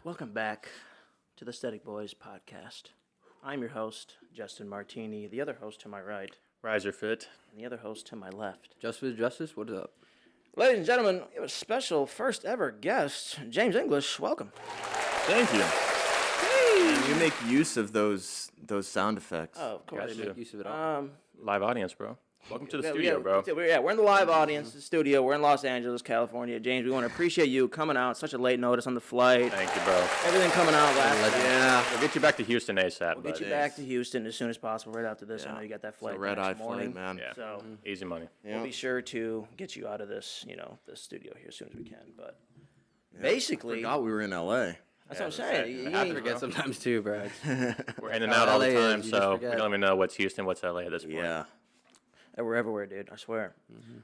Welcome back to the Stheticboys podcast. I'm your host, Justin Martini. The other host to my right, Riser Fit. and the other host to my left. Justice, what is up? Ladies and gentlemen, we have a special first ever guest, James English. Welcome. Thank you. And you make use of those sound effects. Oh, of course. Gotcha. Make use of it all. Live audience, bro. Welcome to the Yeah, studio, bro. We're in the live audience, the studio. We're in Los Angeles, California. James, we want to appreciate you coming out. Such a late notice on the flight. Thank you, bro. Everything coming out last night. Yeah. We'll get you back to Houston ASAP. We'll get you back to Houston as soon as possible, right after this. I know you got that flight It's a red-eye next morning. flight, man. Yeah. So Easy money. we'll be sure to get you out of this, the studio here as soon as we can. But basically, Forgot we were in LA. that's what I'm saying. it You happens, I ain't- forget sometimes too, bro. We're in and out all the LA is, time, you just so we forget. don't even know what's Houston, what's LA at this point. Yeah. We're everywhere, dude. I swear.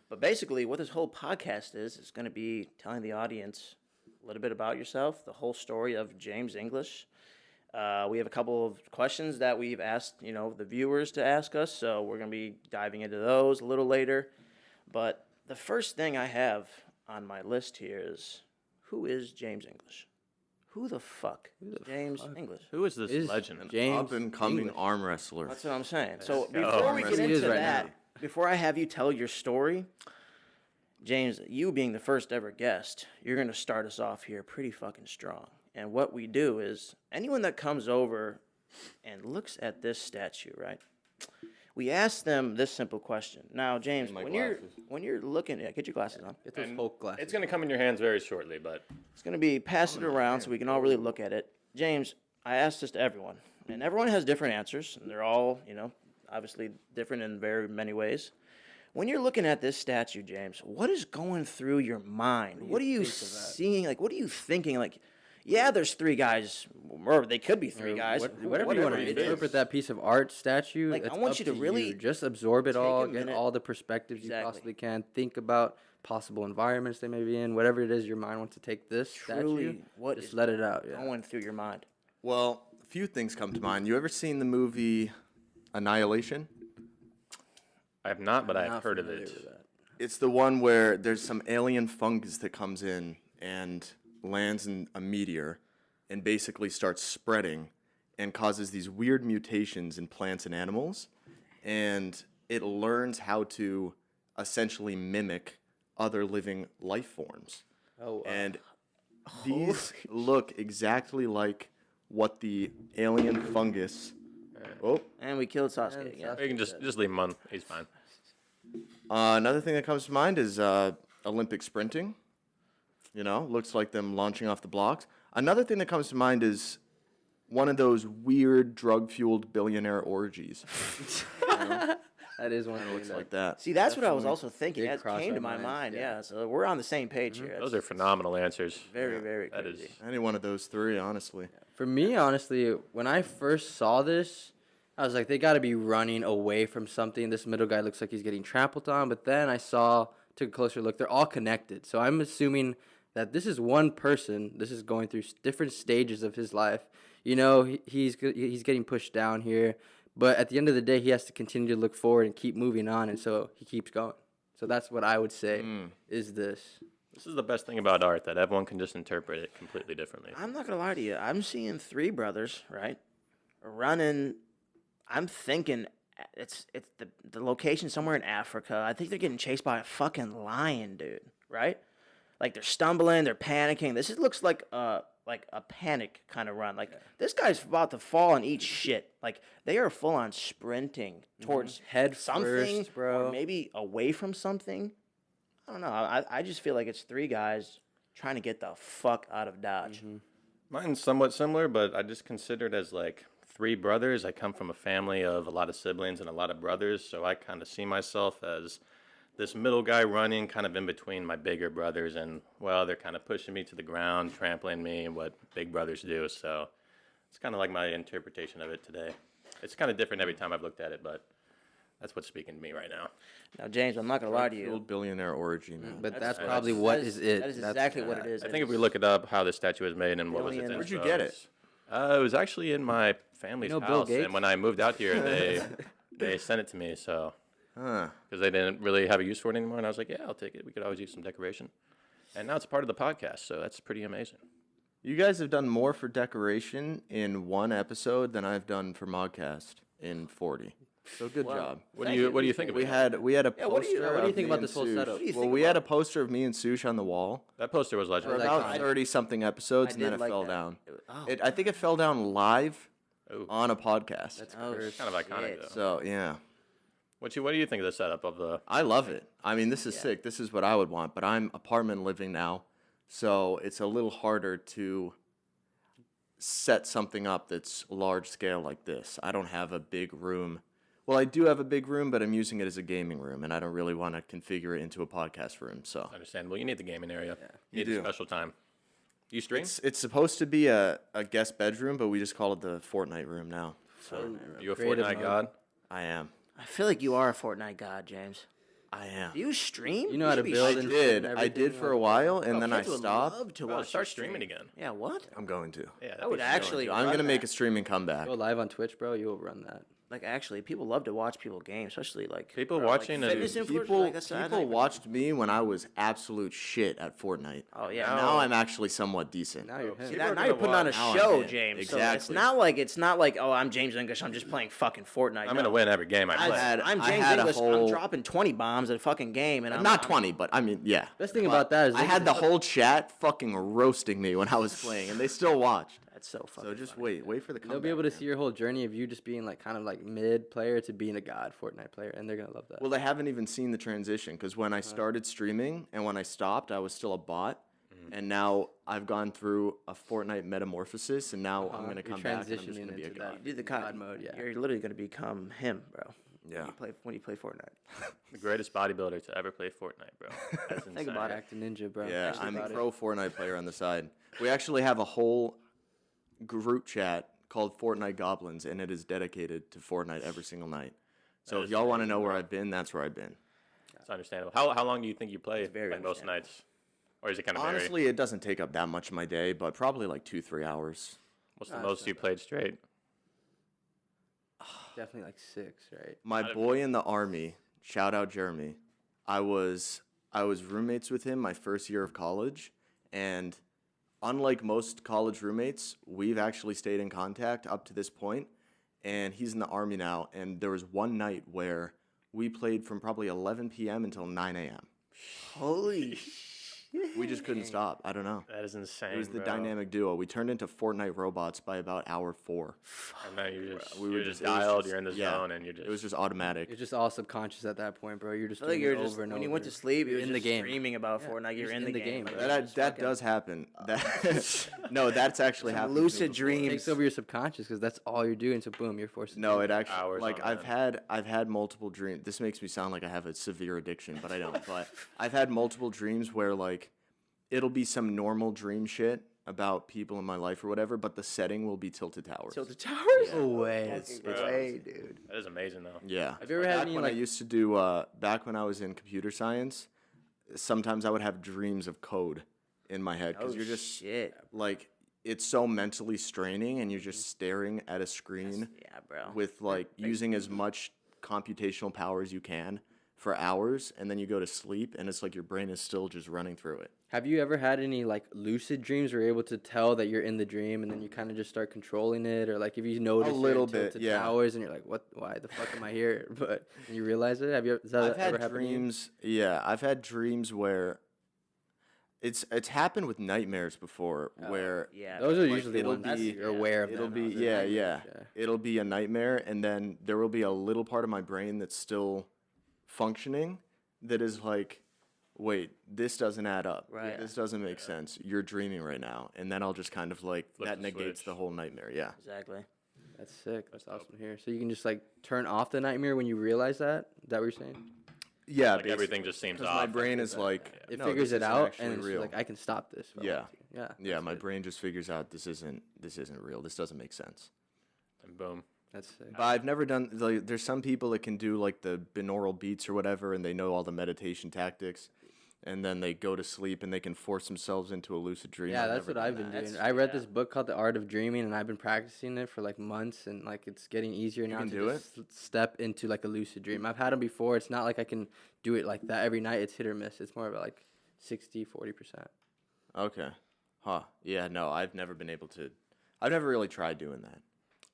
But basically, what this whole podcast is going to be telling the audience a little bit about yourself, the whole story of James English. We have a couple of questions that we've asked, the viewers to ask us, so we're going to be diving into those a little later. But the first thing I have on my list here is, who is James English? Who the fuck is James English? Who is this Is legend? James Up-and-coming English. arm wrestler. That's what I'm saying. So go. before we He get into is right that, now. before I have you tell your story, James, you being the first ever guest, you're going to start us off here pretty fucking strong. And what we do is anyone that comes over and looks at this statue, right? We ask them this simple question. Now, James, my when you're looking at, get your glasses on. Get those And Hulk glasses. It's going to come in your hands very shortly, but It's going to be pass it around so we can all really look at it. James, I asked this to everyone, and everyone has different answers, and they're all, obviously different in very many ways. When you're looking at this statue, James, what is going through your mind? What are you seeing? Like, what are you thinking? Like, yeah, there's three guys, or they could be three guys. Whatever you want to it is. interpret that piece of art statue, Like, I it's want up you to really you. Just absorb it take all, a get minute. all the perspectives you Exactly. possibly can. Think about possible environments they may be in, whatever it is your mind wants to take this Truly, statue. what just is let it out. Yeah. going through your mind? Well, a few things come to mind. You ever seen the movie Annihilation? I have not, but I've Not heard of familiar it. with that. It's the one where there's some alien fungus that comes in and lands in a meteor and basically starts spreading and causes these weird mutations in plants and animals. And it learns how to essentially mimic other living life forms. Oh, And these look exactly like what the alien fungus. Oh, And we killed Sasuke again. You can just leave him on. He's fine. another thing that comes to mind is Olympic sprinting. Looks like them launching off the blocks. Another thing that comes to mind is one of those weird drug-fueled billionaire orgies. that is one Looks thing like that. See, that's what I was also thinking. did That cross came our to my minds, mind. yeah. Yeah, so we're on the same page here. Those That's are phenomenal answers. very, very That crazy. is. Any one of those three, honestly. For me, honestly, when I first saw this, I was like, they got to be running away from something. This middle guy looks like he's getting trampled on. But then I took a closer look. They're all connected. So I'm assuming that this is one person. This is going through different stages of his life. He's getting pushed down here. But at the end of the day, he has to continue to look forward and keep moving on. And so he keeps going. So that's what I would say is this. This is the best thing about art, that everyone can just interpret it completely differently. I'm not gonna lie to you. I'm seeing three brothers, right, running. I'm thinking it's the location somewhere in Africa. I think they're getting chased by a fucking lion, dude. Right? Like they're stumbling, they're panicking. This looks like a panic kind of run. Like this guy's about to fall and eat shit. Like they are full on sprinting towards Head something, first, bro. or maybe away from something. I don't know. I just feel like it's three guys trying to get the fuck out of Dodge. Mine's somewhat similar, but I just consider it as like three brothers. I come from a family of a lot of siblings and a lot of brothers, so I kind of see myself as this middle guy running kind of in between my bigger brothers, and, well, they're kind of pushing me to the ground, trampling me, what big brothers do, so it's kind of like my interpretation of it today. It's kind of different every time I've looked at it, but that's what's speaking to me right now. Now, James, I'm not gonna lie to you. Old billionaire orgy, man. But that's That's- probably that what is- is it. that is That's- exactly what it is. I think if we look it up, how the statue was made and what was its Billion- Where'd you inspo, get it? It was actually in my family's Bill house, Gates? and when I moved out here, they sent it to me, so Huh. because they didn't really have a use for it anymore. And I was like, yeah, I'll take it. We could always use some decoration. And now it's part of the podcast, so that's pretty amazing. You guys have done more for decoration in one episode than I've done for Modcast in 40. So good job. What do you think of We it? had a poster. what do you of think me about and this whole Sush. setup? What do you Well, think we had a about poster of me and Sush on the wall That poster was for legendary. like- about iconic. 30-something episodes, I and then did it like fell that. down. Oh. I think it fell down live Ooh. on a podcast. That's Oh, cursed. Kind of iconic, shit. though. So yeah, What do you think of the setup of the? I love it. I mean, this is sick. This is what I would want. But I'm apartment living now, so it's a little harder to set something up that's large scale like this. I don't have a big room. Well, I do have a big room, but I'm using it as a gaming room, and I don't really want to configure it into a podcast room. So Understandable. You need the gaming area. You You need do. a special time. Do you stream? it's supposed to be a guest bedroom, but we just call it the Fortnite room now. So Are you a Creative Fortnite mode. god? I am. I feel like you are a Fortnite god, James. I am. Do you stream? You know how should to be build I and did. and I did everything for a like while, and Bro, then I kids would stopped. love to Bro, watch start you stream. streaming again. Yeah, what? I'm going to. Yeah, I would actually. I'm run gonna make that. a streaming comeback. Go live on Twitch, bro. You'll run that. Like, actually, people love to watch people game, especially like People like watching and fitness influencers. People, Like, that's- I people think- watched me when I was absolute shit at Fortnite. Oh yeah. Now I'm actually somewhat decent. Now you're See, him. See, People are now you're gonna putting on a watch- Now I'm show, in. James. So Exactly. it's not like oh, I'm James English. I'm just playing fucking Fortnite. I'm gonna win every game I play. I'm I James had a English. whole- I'm dropping 20 bombs at a fucking game, and I'm Not 20, but I mean, yeah. Best thing But about that is I they had can- the whole chat fucking roasting me when I was playing, and they still watched. That's so fucking. So just funny. wait for the comeback. They'll be able to man. see your whole journey of you just being like kind of like mid player to being a god Fortnite player, and they're gonna love that. Well, they haven't even seen the transition because when I started streaming and when I stopped, I was still a bot. And now I've gone through a Fortnite metamorphosis, and now I'm gonna You're come back and I'm just transitioning gonna be a into god. that. Do the God mode, yeah. You're literally gonna become him, bro. Yeah. When you play Fortnite. The greatest bodybuilder to ever play Fortnite, bro. That's insane. about it. Act a ninja, bro. Yeah, Think I'm a about it. pro Fortnite player on the side. We actually have a whole group chat called Fortnite Goblins, and it is dedicated to Fortnite every single night. So That if is y'all want to amazing, know where bro. I've been, that's where I've been. It's understandable. How long do you think you play very like most understandable. nights, or is it kind of vary? Honestly, it doesn't take up that much of my day, but probably like 2-3 hours. What's the most you played straight? Definitely like 6, right? My boy in the army, shout out Jeremy. I was roommates with him my first year of college, and unlike most college roommates, we've actually stayed in contact up to this point. And he's in the army now, and there was one night where we played from probably 11 p.m. until 9 a.m. Holy. We just couldn't stop. I don't know. That is insane. It was the bro. dynamic duo. We turned into Fortnite robots by about hour 4. And then you just We were you're just- just it was dialed. just- You're in the yeah, zone, and you're just. It was just automatic. You're just all subconscious at that point, bro. You're just I feel like doing you're it just over and when over. you went to sleep, you're in the just game. dreaming about Fortnite. You're just in the game. bro. Like, That just that fucking- does happen. That no, that's actually happened. to me lucid before. dreams. It takes over your subconscious because that's all you're doing. So boom, you're forced. To No, do it actually Hours like on I've had multiple dreams. This makes me sound like I have a severe addiction, but I don't. But I've had multiple dreams where like it'll be some normal dream shit about people in my life or whatever, but the setting will be Tilted Towers. Tilted Towers? No way. It's Way, dude. That is amazing, though. yeah. Have you ever had Back any when like? I used to do back when I was in computer science, sometimes I would have dreams of code in my head because Oh, you're just shit. like it's so mentally straining and you're just staring at a screen Yeah, bro. with like using as much computational power as you can for hours, and then you go to sleep and it's like your brain is still just running through it. Have you ever had any like lucid dreams where you're able to tell that you're in the dream and then you kind of just start controlling it, or like if you notice you're in little bit, Tilted yeah. Towers and you're like, what? Why the fuck am I here? But you realize it. Have you? Does that I've ever had happen to you? dreams. Yeah, I've had dreams where it's happened with nightmares before, where Yeah. Those are like, usually the it'll ones be- you're aware of. it'll them. be Those are yeah, nightmares, yeah, it'll be a nightmare, and then there will be a little part of my brain that's still functioning that is like, wait, this doesn't add up. Right. This doesn't make sense. You're dreaming right now, and then I'll just kind of like Flip that the negates switch. the whole nightmare. Yeah. Exactly. That's sick. That's awesome to hear. So you can just like turn off the nightmare when you realize that. Is that what you're saying? Yeah. Like everything just seems Because off. my brain is like, It no, figures this it isn't out actually and it's real. like I can stop this. if I Yeah. want to. Yeah. Yeah, that's my good. brain just figures out this isn't real. This doesn't make sense. And boom. That's sick. But I've never done like there's some people that can do like the binaural beats or whatever and they know all the meditation tactics. and then they go to sleep and they can force themselves into a lucid dream. Yeah, I've that's never what done I've been that. doing. I read this book called The Art of Dreaming, and I've been practicing it for like months, and like it's getting easier now can to do just step into like a lucid dream. I've had them before. It's not like I can do it like that every night. It's hit or miss. It's more of like 60-40%. Okay. Huh. Yeah, no, I've never been able to. I've never really tried doing that.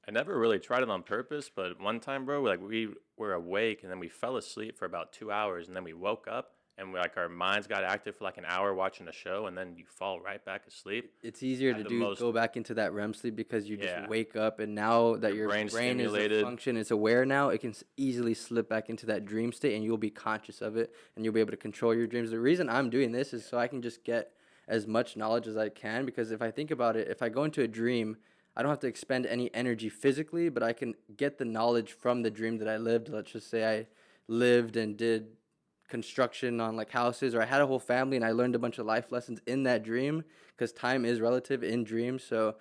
I never really tried it on purpose, but one time, bro, like we were awake and then we fell asleep for about 2 hours, and then we woke up and like our minds got active for like an hour watching a show, and then you fall right back asleep. It's easier to go back into that REM sleep because you just wake up, and now that your brain is a function, it's aware now, it can easily slip back into that dream state, and you'll be conscious of it, and you'll be able to control your dreams. The reason I'm doing this is so I can just get as much knowledge as I can, because if I think about it, if I go into a dream, I don't have to expend any energy physically, but I can get the knowledge from the dream that I lived. Let's just say I lived and did construction on like houses, or I had a whole family and I learned a bunch of life lessons in that dream, because time is relative in dreams. So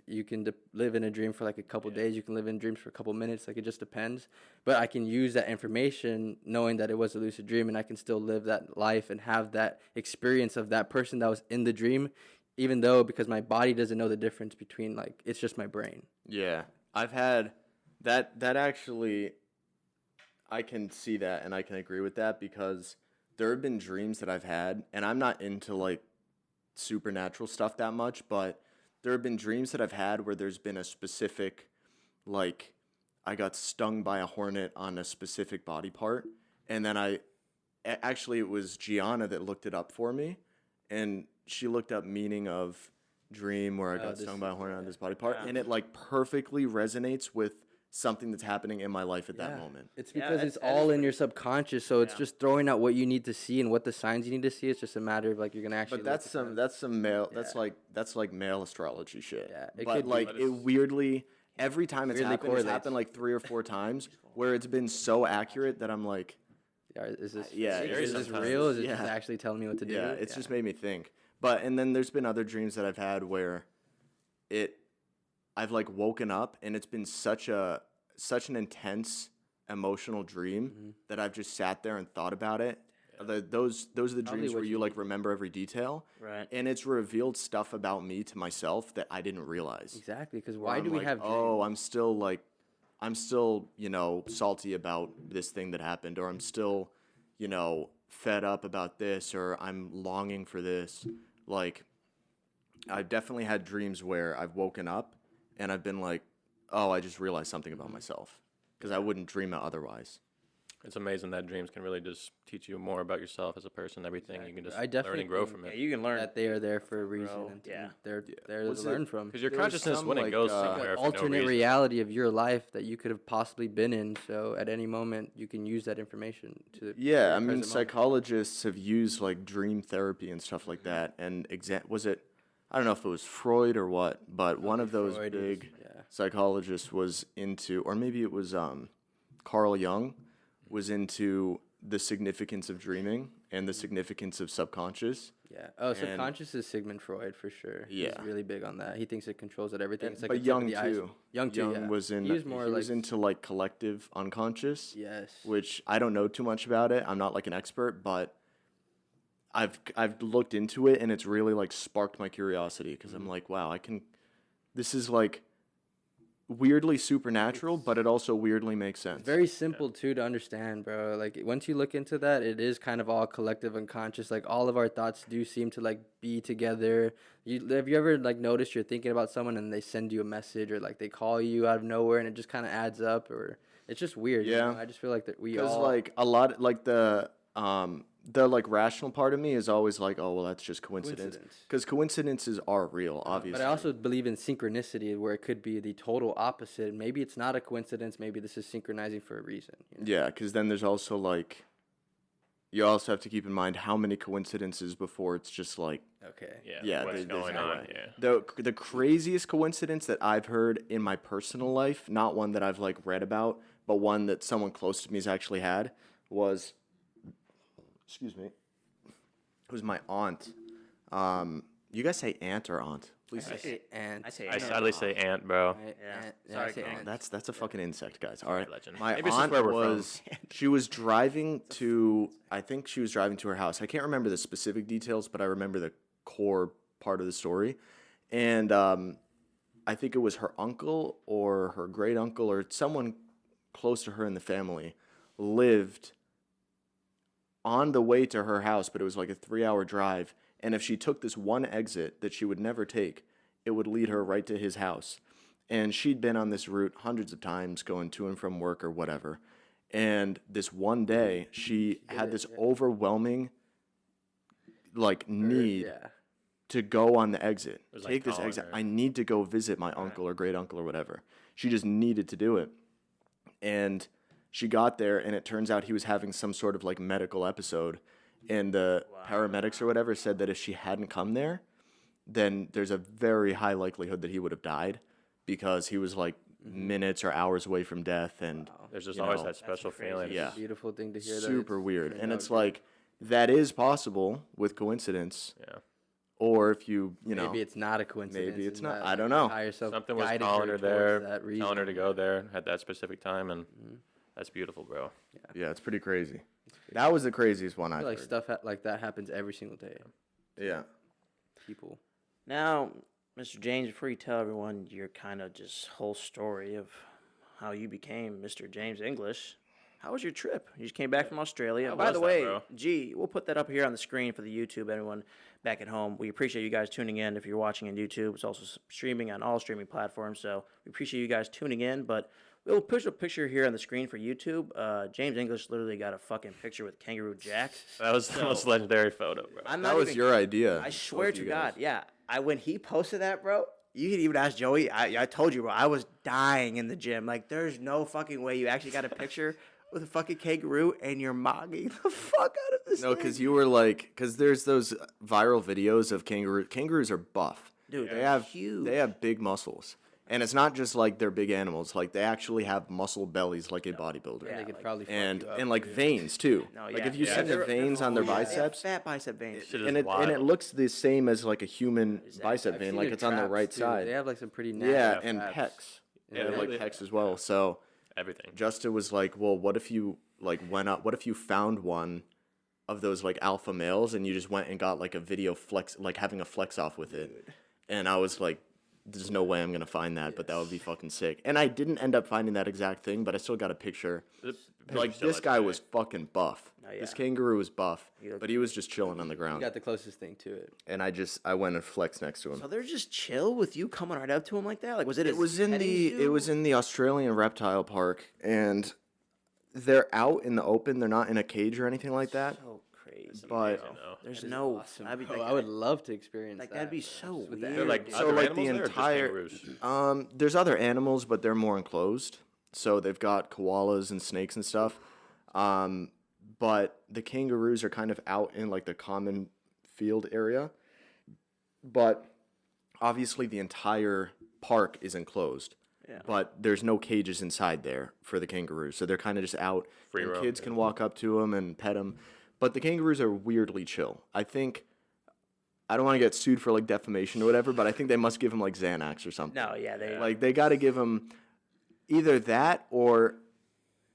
you can live in a dream for like a couple days, you can live in dreams for a couple minutes, like it just depends. But I can use that information knowing that it was a lucid dream, and I can still live that life and have that experience of that person that was in the dream, even though because my body doesn't know the difference between, like, it's just my brain. Yeah, I've had that actually, I can see that and I can agree with that, because there have been dreams that I've had, and I'm not into like supernatural stuff that much, but there have been dreams that I've had where there's been a specific, like, I got stung by a hornet on a specific body part, and then actually it was Gianna that looked it up for me, and she looked up meaning of dream where I got stung by a hornet on this body part, and it like perfectly resonates with something that's happening in my life at that moment. It's because it's all in your subconscious, so it's just throwing out what you need to see and what the signs you need to see. It's just a matter of like you're gonna actually. But that's some male. That's like male astrology shit. Yeah, it but could like be. it weirdly, every time it's Weirdly happened, it's happened like 3 or 4 times where it's been so accurate that I'm like, is this is this real? Is it just actually telling me what to do? yeah, it's just made me think. But and then there's been other dreams that I've had where I've like woken up and it's been such an intense emotional dream that I've just sat there and thought about it. Those are the dreams where you like remember every detail, right? And it's revealed stuff about me to myself that I didn't realize. Exactly, because why do we have dreams? Oh, I'm still salty about this thing that happened, or I'm still fed up about this, or I'm longing for this. Like, I've definitely had dreams where I've woken up and I've been like, oh, I just realized something about myself, because I wouldn't dream it otherwise. It's amazing that dreams can really just teach you more about yourself as a person. Everything you can just I definitely learn and grow from it. Yeah, you can learn that they are there for a reason. And they're there to learn from. Because your There was consciousness some, wouldn't like, go somewhere for no Alternate reason. reality of your life that you could have possibly been in. So at any moment, you can use that information to. Yeah, I mean, present moment. psychologists have used like dream therapy and stuff like that. And was it? I don't know if it was Freud or what, but one of those Freud big is, psychologists was into, or maybe it was Carl Jung, was into the significance of dreaming and the significance of subconscious. Yeah. Oh, subconscious is Sigmund Freud for sure. Yeah. He's really big on that. He thinks it controls everything. It's like But a tip of Jung the ice- too. Young too. Jung Yeah. was in. He was more he like was into like collective unconscious. yes. Which I don't know too much about it. I'm not like an expert, but I've looked into it, and it's really like sparked my curiosity, because I'm like, wow, this is like weirdly supernatural, but it also weirdly makes sense. Very simple too to understand, bro. Like once you look into that, it is kind of all collective unconscious. Like all of our thoughts do seem to like be together. Have you ever like noticed you're thinking about someone and they send you a message, or like they call you out of nowhere and it just kind of adds up, or it's just weird. Yeah. You know? I just feel like that we Because all like a lot, like the like rational part of me is always like, oh well, that's just coincidence. Because coincidences are real, obviously. But I also believe in synchronicity, where it could be the total opposite. Maybe it's not a coincidence. Maybe this is synchronizing for a reason. You know? Yeah, because then there's also like, you also have to keep in mind how many coincidences before it's just like, Okay. yeah, what's there's going no on? way. Yeah. The craziest coincidence that I've heard in my personal life, not one that I've like read about, but one that someone close to me has actually had, was, excuse me, it was my aunt. You guys say aunt or aunt? Please I say. say ant. I say I ant. sadly say ant, bro. Yeah. I Sorry, say Colin. ant. That's a fucking insect, guys. All right. Legend. My Maybe it's just aunt where we're from. was. She was driving to. I think she was driving to her house. I can't remember the specific details, but I remember the core part of the story. And I think it was her uncle or her great uncle or someone close to her in the family lived on the way to her house, but it was like a 3-hour drive. And if she took this one exit that she would never take, it would lead her right to his house. And she'd been on this route hundreds of times, going to and from work or whatever. And this one day, she had this overwhelming, like, need Yeah. to go on the exit. was, like, Take this calling exit. her. I need to go visit my uncle or great uncle or whatever. She just needed to do it. And she got there, and it turns out he was having some sort of like medical episode. And the paramedics or whatever said that if she hadn't come there, then there's a very high likelihood that he would have died because he was like minutes or hours away from death. And There's just you always know, that special feeling. Yeah. Beautiful thing to hear. that super it's weird. turned And out it's good. like, that is possible with coincidence. Yeah. Or if you know. Maybe it's not a coincidence. maybe it's and not. that I don't know. higher self Something was guided calling her towards there, that telling her to reason. go there at that specific time, and that's beautiful, bro. Yeah, it's pretty crazy. That was the craziest one I I've feel like heard. stuff like that happens every single day. Yeah. People. Now, Mr. James, before you tell everyone your kind of just whole story of how you became Mr. James English, how was your trip? You just came back from Australia. How By was the that, way, bro? we'll put that up here on the screen for the YouTube, everyone back at home. We appreciate you guys tuning in. If you're watching on YouTube, it's also streaming on all streaming platforms, so we appreciate you guys tuning in, but we'll push a picture here on the screen for YouTube. James English literally got a fucking picture with Kangaroo Jack. That was the most legendary photo, bro. I'm That not was even your idea. I swear both to you God, guys. yeah. When he posted that, bro, you could even ask Joey. I told you, bro, I was dying in the gym. Like, there's no fucking way you actually got a picture with a fucking kangaroo and you're mocking the fuck out of this No, thing. because you were like, because there's those viral videos of kangaroos. Kangaroos are buff. Dude, They they're have huge. They have big muscles, and it's not just like they're big animals. Like they actually have muscle bellies, like a bodybuilder. Yeah, They could like- probably fuck And you up, and like too. veins too. No, Like yeah, if you yeah, see the they're- veins on their Yeah, they have biceps, fat bicep veins. Shit is and it wild. looks the same as like a human bicep I've vein, seen like their it's on the traps, right too. side. They have like some pretty Yeah, nasty and traps. pecs. They Yeah, have like they- pecs as well. So Everything. Justin was like, "Well, what if you like went up? What if you found one of those like alpha males and you just went and got like a video flex, like having a flex off with it?" And I was like, "There's no way I'm gonna find that, but that would be fucking sick." And I didn't end up finding that exact thing, but I still got a picture. Like this guy was fucking buff. This yeah. kangaroo was buff, looked- but he was just chilling on the You ground. got the closest thing to it. And I went and flexed next to him. So they're just chill with you coming right up to him like that? Like, was it? It was in the Australian reptile park, and they're out in the open. They're not in a cage or anything like that. So crazy. But There's no. Awesome. I'd be bro. like, I would love to experience like that. that'd be so With weird. the They're like dude. So, other like, the animals there or just entire- kangaroos? there's other animals, but they're more enclosed. So they've got koalas and snakes and stuff. But the kangaroos are kind of out in like the common field area. But obviously the entire park is enclosed. Yeah. But there's no cages inside there for the kangaroos. So they're kind of just out. Free and roam, kids yeah. can walk up to them and pet them. But the kangaroos are weirdly chill. I don't want to get sued for like defamation or whatever, but I think they must give them like Xanax or something. No, yeah, they Like they got to give them either that or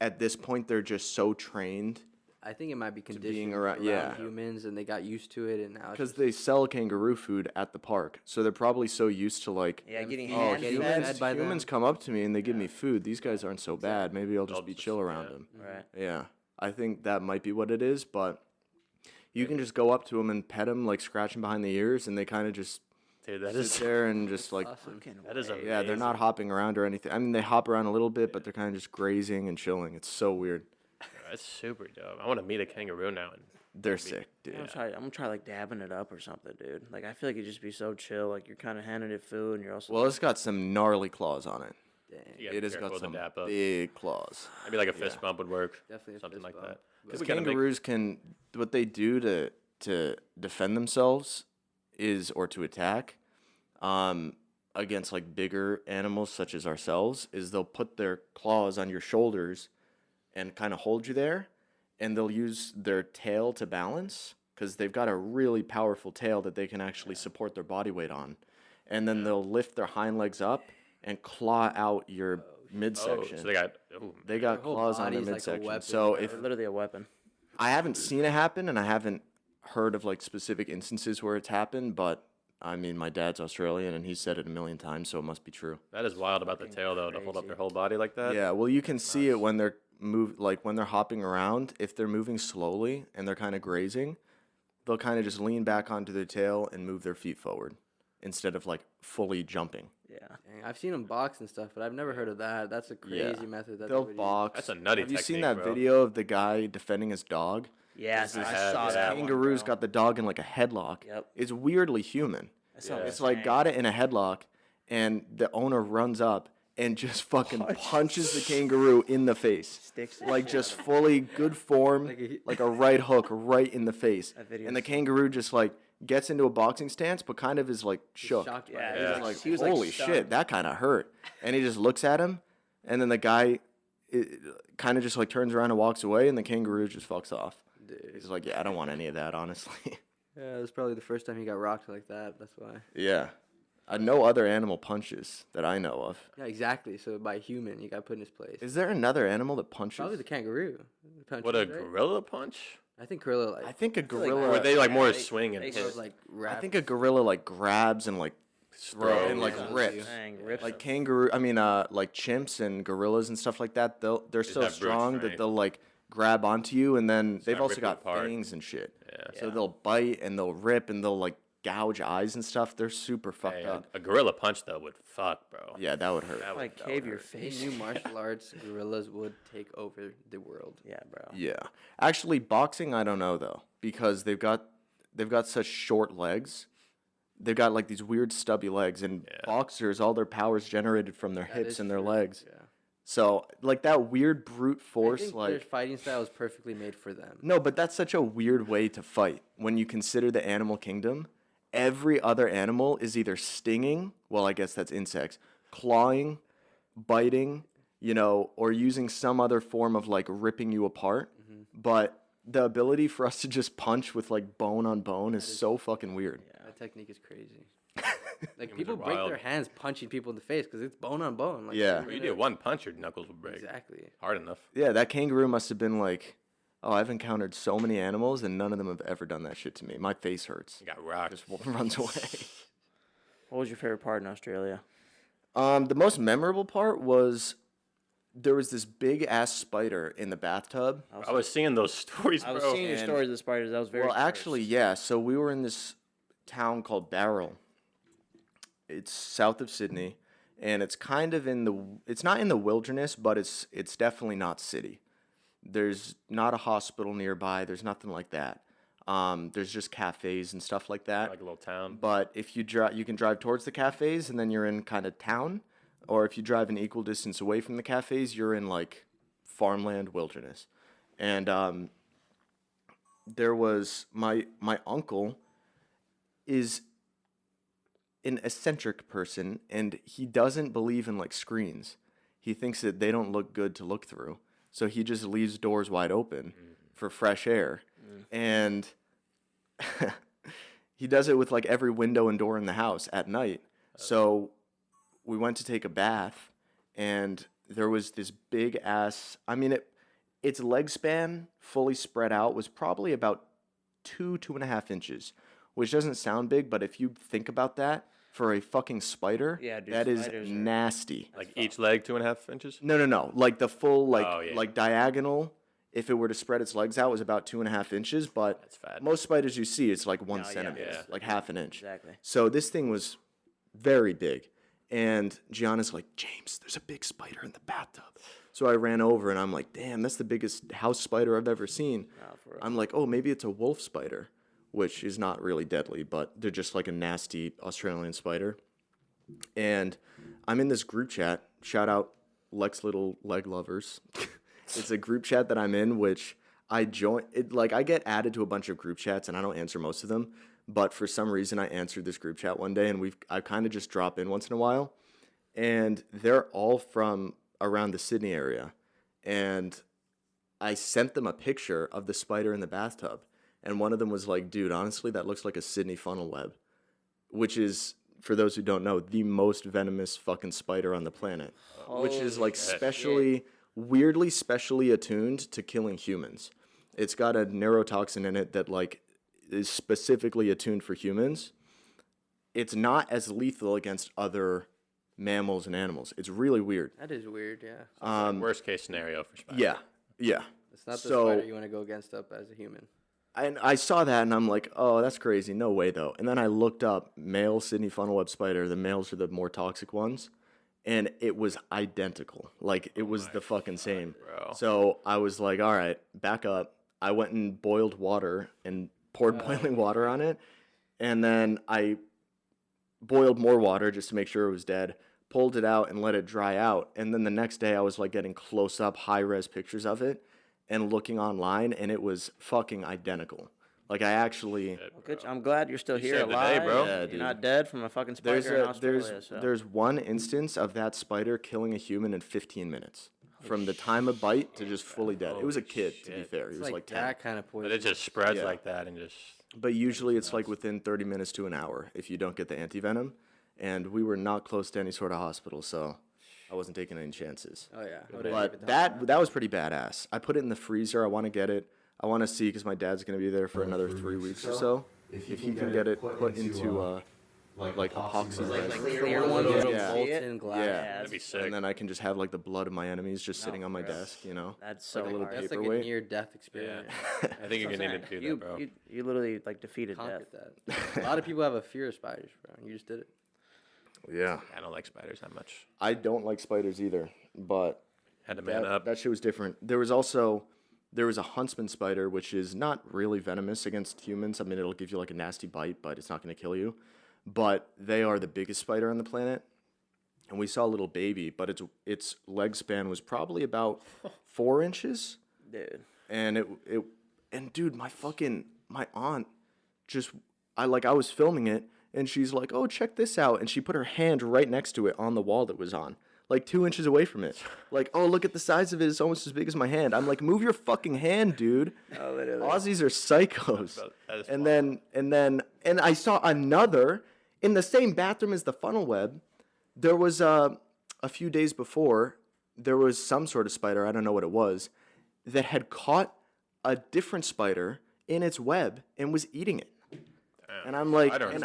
at this point they're just so trained I think it might be conditioned around- around yeah. humans, and they got used to it, and now it's because just, they sell kangaroo food at the park. So they're probably so used to like, yeah getting Oh, hand getting fed. fed by them. humans come up to me and they give me food. These guys aren't so bad. Maybe I'll just They'll be just- chill around yeah. them. Right. Yeah, I think that might be what it is, but you can just go up to them and pet them, like scratching behind the ears, and they kind of just Dude, that sit is there and just like, awesome. that is amazing. yeah, they're not hopping around or anything. I mean, they hop around a little bit, but they're kind of just grazing and chilling. It's so weird. That's super dope. I want to meet a kangaroo now. And They're sick, dude. I'm gonna try like dabbing it up or something, dude. Like I feel like it'd just be so chill. Like you're kind of handing it food, and you're also. Well, it's got some gnarly claws on it. Dang, you gotta It be has careful got with the some dap up. big claws. Maybe like a fist bump would work. definitely a Something fist like bump. that. Because We gotta make- kangaroos can, what they do to defend themselves is, or to attack, against like bigger animals such as ourselves, is they'll put their claws on your shoulders and kind of hold you there, and they'll use their tail to balance, because they've got a really powerful tail that they can actually support their body weight on. And then they'll lift their hind legs up and claw out your midsection. So they got. They got whole claws on their body's like a midsection. weapon, So bro. if Literally a weapon. I haven't seen it happen, and I haven't heard of like specific instances where it's happened, but I mean, my dad's Australian, and he said it a million times, so it must be true. That is wild about the tail though, to hold up their whole body like that. Yeah, well, you can see it when they're when they're hopping around. If they're moving slowly and they're kind of grazing, they'll kind of just lean back onto their tail and move their feet forward instead of like fully jumping. Yeah. Dang, I've seen them box and stuff, but I've never heard of that. That's a crazy method. That They'll they would use. box. That's a nutty Have you seen technique, that bro. video of the guy defending his dog? Yes, I have, saw yeah. that. Kangaroo's one, got the dog in like a headlock. Yep. It's weirdly human. That sounds It's like insane. got it in a headlock, and the owner runs up and just fucking punches the kangaroo in the face. Sticks Like just fully good form, like a right hook right in the face. video's And the kangaroo just like gets into a boxing stance, but kind of is like shook. Shocked by Yeah, it. he He's was like, he was like holy stunned. shit, that kind of hurt. And he just looks at him, and then the guy kind of just like turns around and walks away, and the kangaroo just fucks off. He's like, yeah, I don't want any of that, honestly. Yeah, it was probably the first time he got rocked like that. That's why. Yeah. No other animal punches that I know of. Yeah, exactly. So by human, you got put in his place. Is there another animal that punches? Probably the kangaroo. Punches, What, a right? gorilla punch? I think gorilla like. I think a like gorilla. Or they like more they- swing and they hit? sort of like I rap. think a gorilla like grabs and like Throws. and like Yeah. rips. Dang, rips Like him. kangaroo. I mean, like chimps and gorillas and stuff like that. They're so have brute strong that strength. they'll like grab onto you, and then they've not also rip you got apart. fangs and shit. Yeah. So they'll bite and they'll rip and they'll like gouge eyes and stuff. They're super fucked Hey, up. a gorilla punch though would fuck, bro. Yeah, that would hurt. That would- Like that cave would your hurt. They face. knew martial arts gorillas would take over the world. Yeah, bro. Yeah. Actually, boxing, I don't know though, because they've got such short legs. They've got like these weird stubby legs, and boxers, all their power's generated from their That hips is and their true. legs. Yeah. So like that weird brute I force, think their like fighting style is perfectly made for them. no, but that's such a weird way to fight when you consider the animal kingdom. Every other animal is either stinging, well, I guess that's insects, clawing, biting, or using some other form of like ripping you apart. But the ability for us to just punch with like bone on bone is so fucking weird. That technique is crazy. Like Humans people are break their wild. hands punching people in the face because it's bone on bone. Like, Yeah. If you did one punch, your knuckles would break. Exactly. Hard enough. Yeah, that kangaroo must have been like, oh, I've encountered so many animals and none of them have ever done that shit to me. My face hurts. You got rocked. Just runs away. What was your favorite part in Australia? The most memorable part was there was this big ass spider in the bathtub. I was seeing those stories, I bro. was seeing your and- stories of the spiders. That was very. Well, actually, cursed. yeah. So we were in this town called Barrel. It's south of Sydney, and it's kind of it's not in the wilderness, but it's definitely not city. There's not a hospital nearby. There's nothing like that. There's just cafes and stuff like that. Like a little town. But if you drive, you can drive towards the cafes, and then you're in kind of town. Or if you drive an equal distance away from the cafes, you're in like farmland wilderness. And there was my uncle is an eccentric person, and he doesn't believe in like screens. He thinks that they don't look good to look through, so he just leaves doors wide open for fresh air. And he does it with like every window and door in the house at night. So we went to take a bath, and there was this big ass. I mean, its leg span fully spread out was probably about 2.5 inches, which doesn't sound big, but if you think about that for a fucking spider, Yeah, dude, that is spiders are- nasty. Like each leg 2.5 inches. No. Like the full, like Oh, yeah. like diagonal. If it were to spread its legs out, was about 2.5 inches. But That's fat. most spiders you see, it's like 1 No, yeah. centimeter, Yeah. like half an inch. Exactly. So this thing was very big. And Gianna's like, James, there's a big spider in the bathtub. So I ran over and I'm like, damn, that's the biggest house spider I've ever seen. for real. I'm like, oh, maybe it's a wolf spider, which is not really deadly, but they're just like a nasty Australian spider. And I'm in this group chat. Shout out Lex Little Leg Lovers. It's a group chat that I'm in, which I join. Like I get added to a bunch of group chats, and I don't answer most of them. But for some reason, I answered this group chat one day, and I kind of just drop in once in a while. And they're all from around the Sydney area. And I sent them a picture of the spider in the bathtub. And one of them was like, dude, honestly, that looks like a Sydney funnel web, which is, for those who don't know, the most venomous fucking spider on the planet, which is like weirdly specially attuned to killing humans. It's got a neurotoxin in it that like is specifically attuned for humans. It's not as lethal against other mammals and animals. It's really weird. That is weird, yeah. Like worst case scenario for spiders. Yeah. It's not the spider you want to go against up as a human. And I saw that and I'm like, oh, that's crazy. No way, though. And then I looked up male Sydney funnel web spider. The males are the more toxic ones. And it was identical. Like, it was the fucking same. Bro. So I was like, all right, back up. I went and boiled water and poured boiling water on it. And then I boiled more water just to make sure it was dead, pulled it out and let it dry out. And then the next day I was like getting close up, high res pictures of it and looking online, and it was fucking identical. Like, I actually... Well, good. I'm glad you're still here saved the alive. day, bro. Yeah, You're dude. not dead from a fucking spider in Australia. There's one instance of that spider killing a human in 15 minutes. From the time of bite to just fully dead. It was a kid, to be fair. He It's was like 10. that kind of poison. But it just spreads Yeah. like that and just. But usually it's like within 30 minutes to an hour if you don't get the antivenom. And we were not close to any sort of hospital, so I wasn't taking any chances. Oh, yeah. But that was pretty badass. I put it in the freezer. I want to get it. I want to see because my dad's going to be there for another 3 weeks or so. If he can get it put into like epoxy Like resin. clear one, Little yeah. molten glass. Yeah. That'd be sick. And then I can just have like the blood of my enemies just sitting on my desk, you know? That's so Like a little hard. That's like a paperweight. near-death Yeah. experience. I think you're going to need to do that, bro. You literally like defeated death. Conquered that. A lot of people have a fear of spiders, bro. And you just did it. Yeah. I don't like spiders that much. I don't like spiders either, but Had to man up. that shit was different. There was a huntsman spider, which is not really venomous against humans. I mean, it'll give you like a nasty bite, but it's not going to kill you. But they are the biggest spider on the planet. And we saw a little baby, but its leg span was probably about 4 inches. Dude. And and dude, my aunt I was filming it and she's like, oh, check this out. And she put her hand right next to it on the wall that was on, like 2 inches away from it. Like, oh, look at the size of it. It's almost as big as my hand. I'm like, move your fucking hand, dude. Oh, literally. Aussies are psychos. That is And I saw another in the same bathroom as the funnel web. There was a few days before, there was some sort of spider, I don't know what it was, that had caught a different spider in its web and was eating it. And I'm like, Spider I had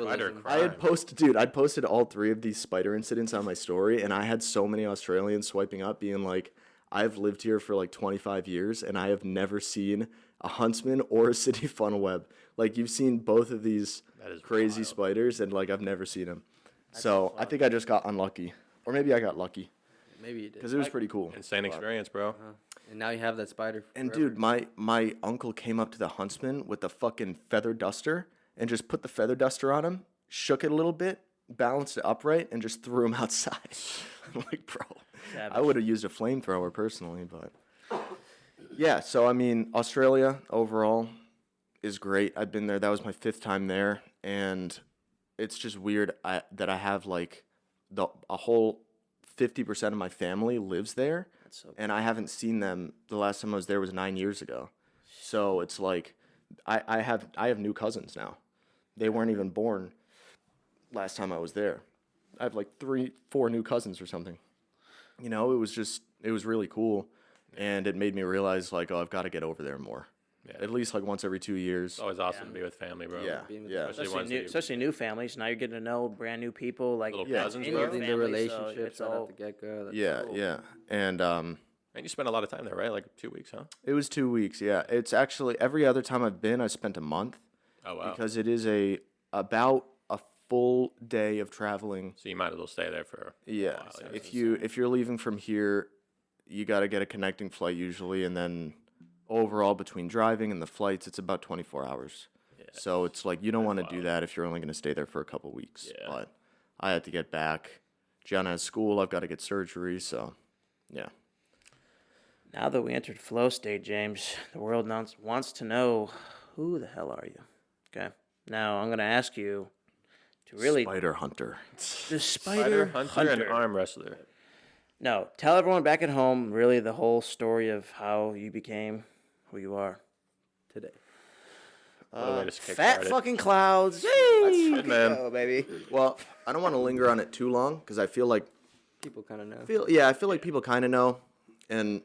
crime. I'd posted all 3 of these spider incidents on my story, and I had so many Australians swiping up being like, I've lived here for like 25 years, and I have never seen a huntsman or a city funnel web. Like, you've seen both of these crazy wild. spiders, and like, I've never seen them. So I think I just got unlucky. Or maybe I got lucky, Maybe you did. because it was pretty cool. Insane experience, bro. And now you have that spider. And forever. dude, my uncle came up to the huntsman with the fucking feather duster and just put the feather duster on him, shook it a little bit, balanced it upright, and just threw him outside. I'm like, bro, I would have used a flamethrower personally, but yeah. So I mean, Australia overall is great. I've been there. That was my 5th time there, and it's just weird that I have like a whole 50% of my family lives there, and I haven't seen them. The last time I was there was 9 years ago. So it's like I have new cousins now. They weren't even born last time I was there. I have like 3-4 new cousins or something. You know, it was really cool, and it made me realize like, oh, I've got to get over there more. Yeah. At least like once every 2 years. It's always awesome to be with family, bro. Yeah, Being with yeah. Especially new families. Now you're getting to know brand new people, like Little Yeah. cousins, in bro. your Building family, the so relationships it's right all- out the get-go. That's Yeah, cool. yeah. And And you spent a lot of time there, right? Like 2 weeks, huh? it was 2 weeks. Yeah, it's actually every other time I've been, I spent a month Oh, wow. because it is about a full day of traveling. So you might as well stay there for Yeah, Wow, yeah, if you're leaving from here, you got to get a connecting flight usually, and then overall between driving and the flights, it's about 24 hours. So it's like you don't want to do that if you're only going to stay there for a couple weeks. Yeah. But I had to get back. Gianna has school. I've got to get surgery. So, yeah. Now that we entered flow state, James, the world wants to know, who the hell are you? Okay. Now I'm going to ask you to really Spider hunter. the Spider hunter and arm wrestler. No, tell everyone back at home really the whole story of how you became who you are. Today. What a way to kickstart Fat it. fucking clouds. Let's fucking man. go, baby. Well, I don't want to linger on it too long because I feel like People kind of know. I feel like people kind of know, and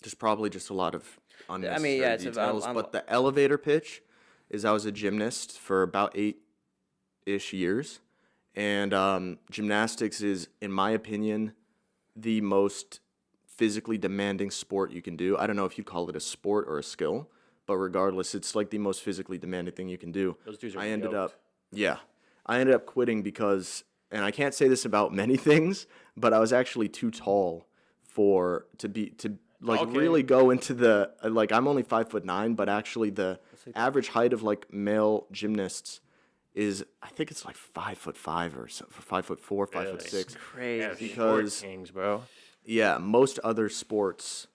there's probably just a lot of unnecessary it's details. I'm- But the elevator pitch is I was a gymnast for about 8-ish years, and gymnastics is, in my opinion, the most physically demanding sport you can do. I don't know if you'd call it a sport or a skill, but regardless, it's like the most physically demanding thing you can do. Those dudes are I ended yoked. I ended up quitting because, and I can't say this about many things, but I was actually too tall to Okay. really go into the I'm only 5'9", but actually the average height of like male gymnasts is, I think it's like 5'5" or so, 5'4", 5'6". Crazy. Yeah, because- sport kings, bro. Yeah, most other sports,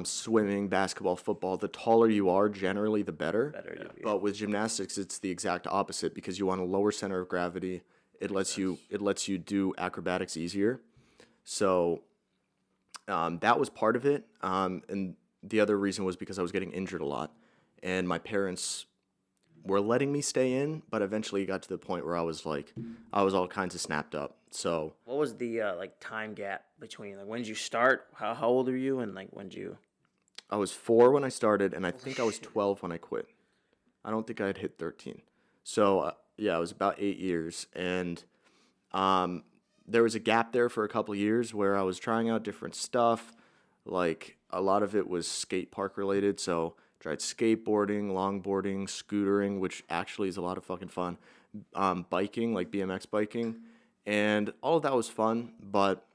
swimming, basketball, football, the taller you are, generally the better. You'll be. But with gymnastics, it's the exact opposite because you want a lower center of gravity. It lets you do acrobatics easier. So that was part of it. And the other reason was because I was getting injured a lot, and my parents were letting me stay in, but eventually it got to the point where I was all kinds of snapped up. So What was the time gap between when did you start? How old are you? And when did you? I was 4 when I started, and I think I was 12 when I quit. I don't think I had hit 13. So it was about 8 years, and there was a gap there for a couple of years where I was trying out different stuff. Like a lot of it was skate park related, so tried skateboarding, longboarding, scootering, which actually is a lot of fucking fun. Biking, like BMX biking, and all of that was fun, but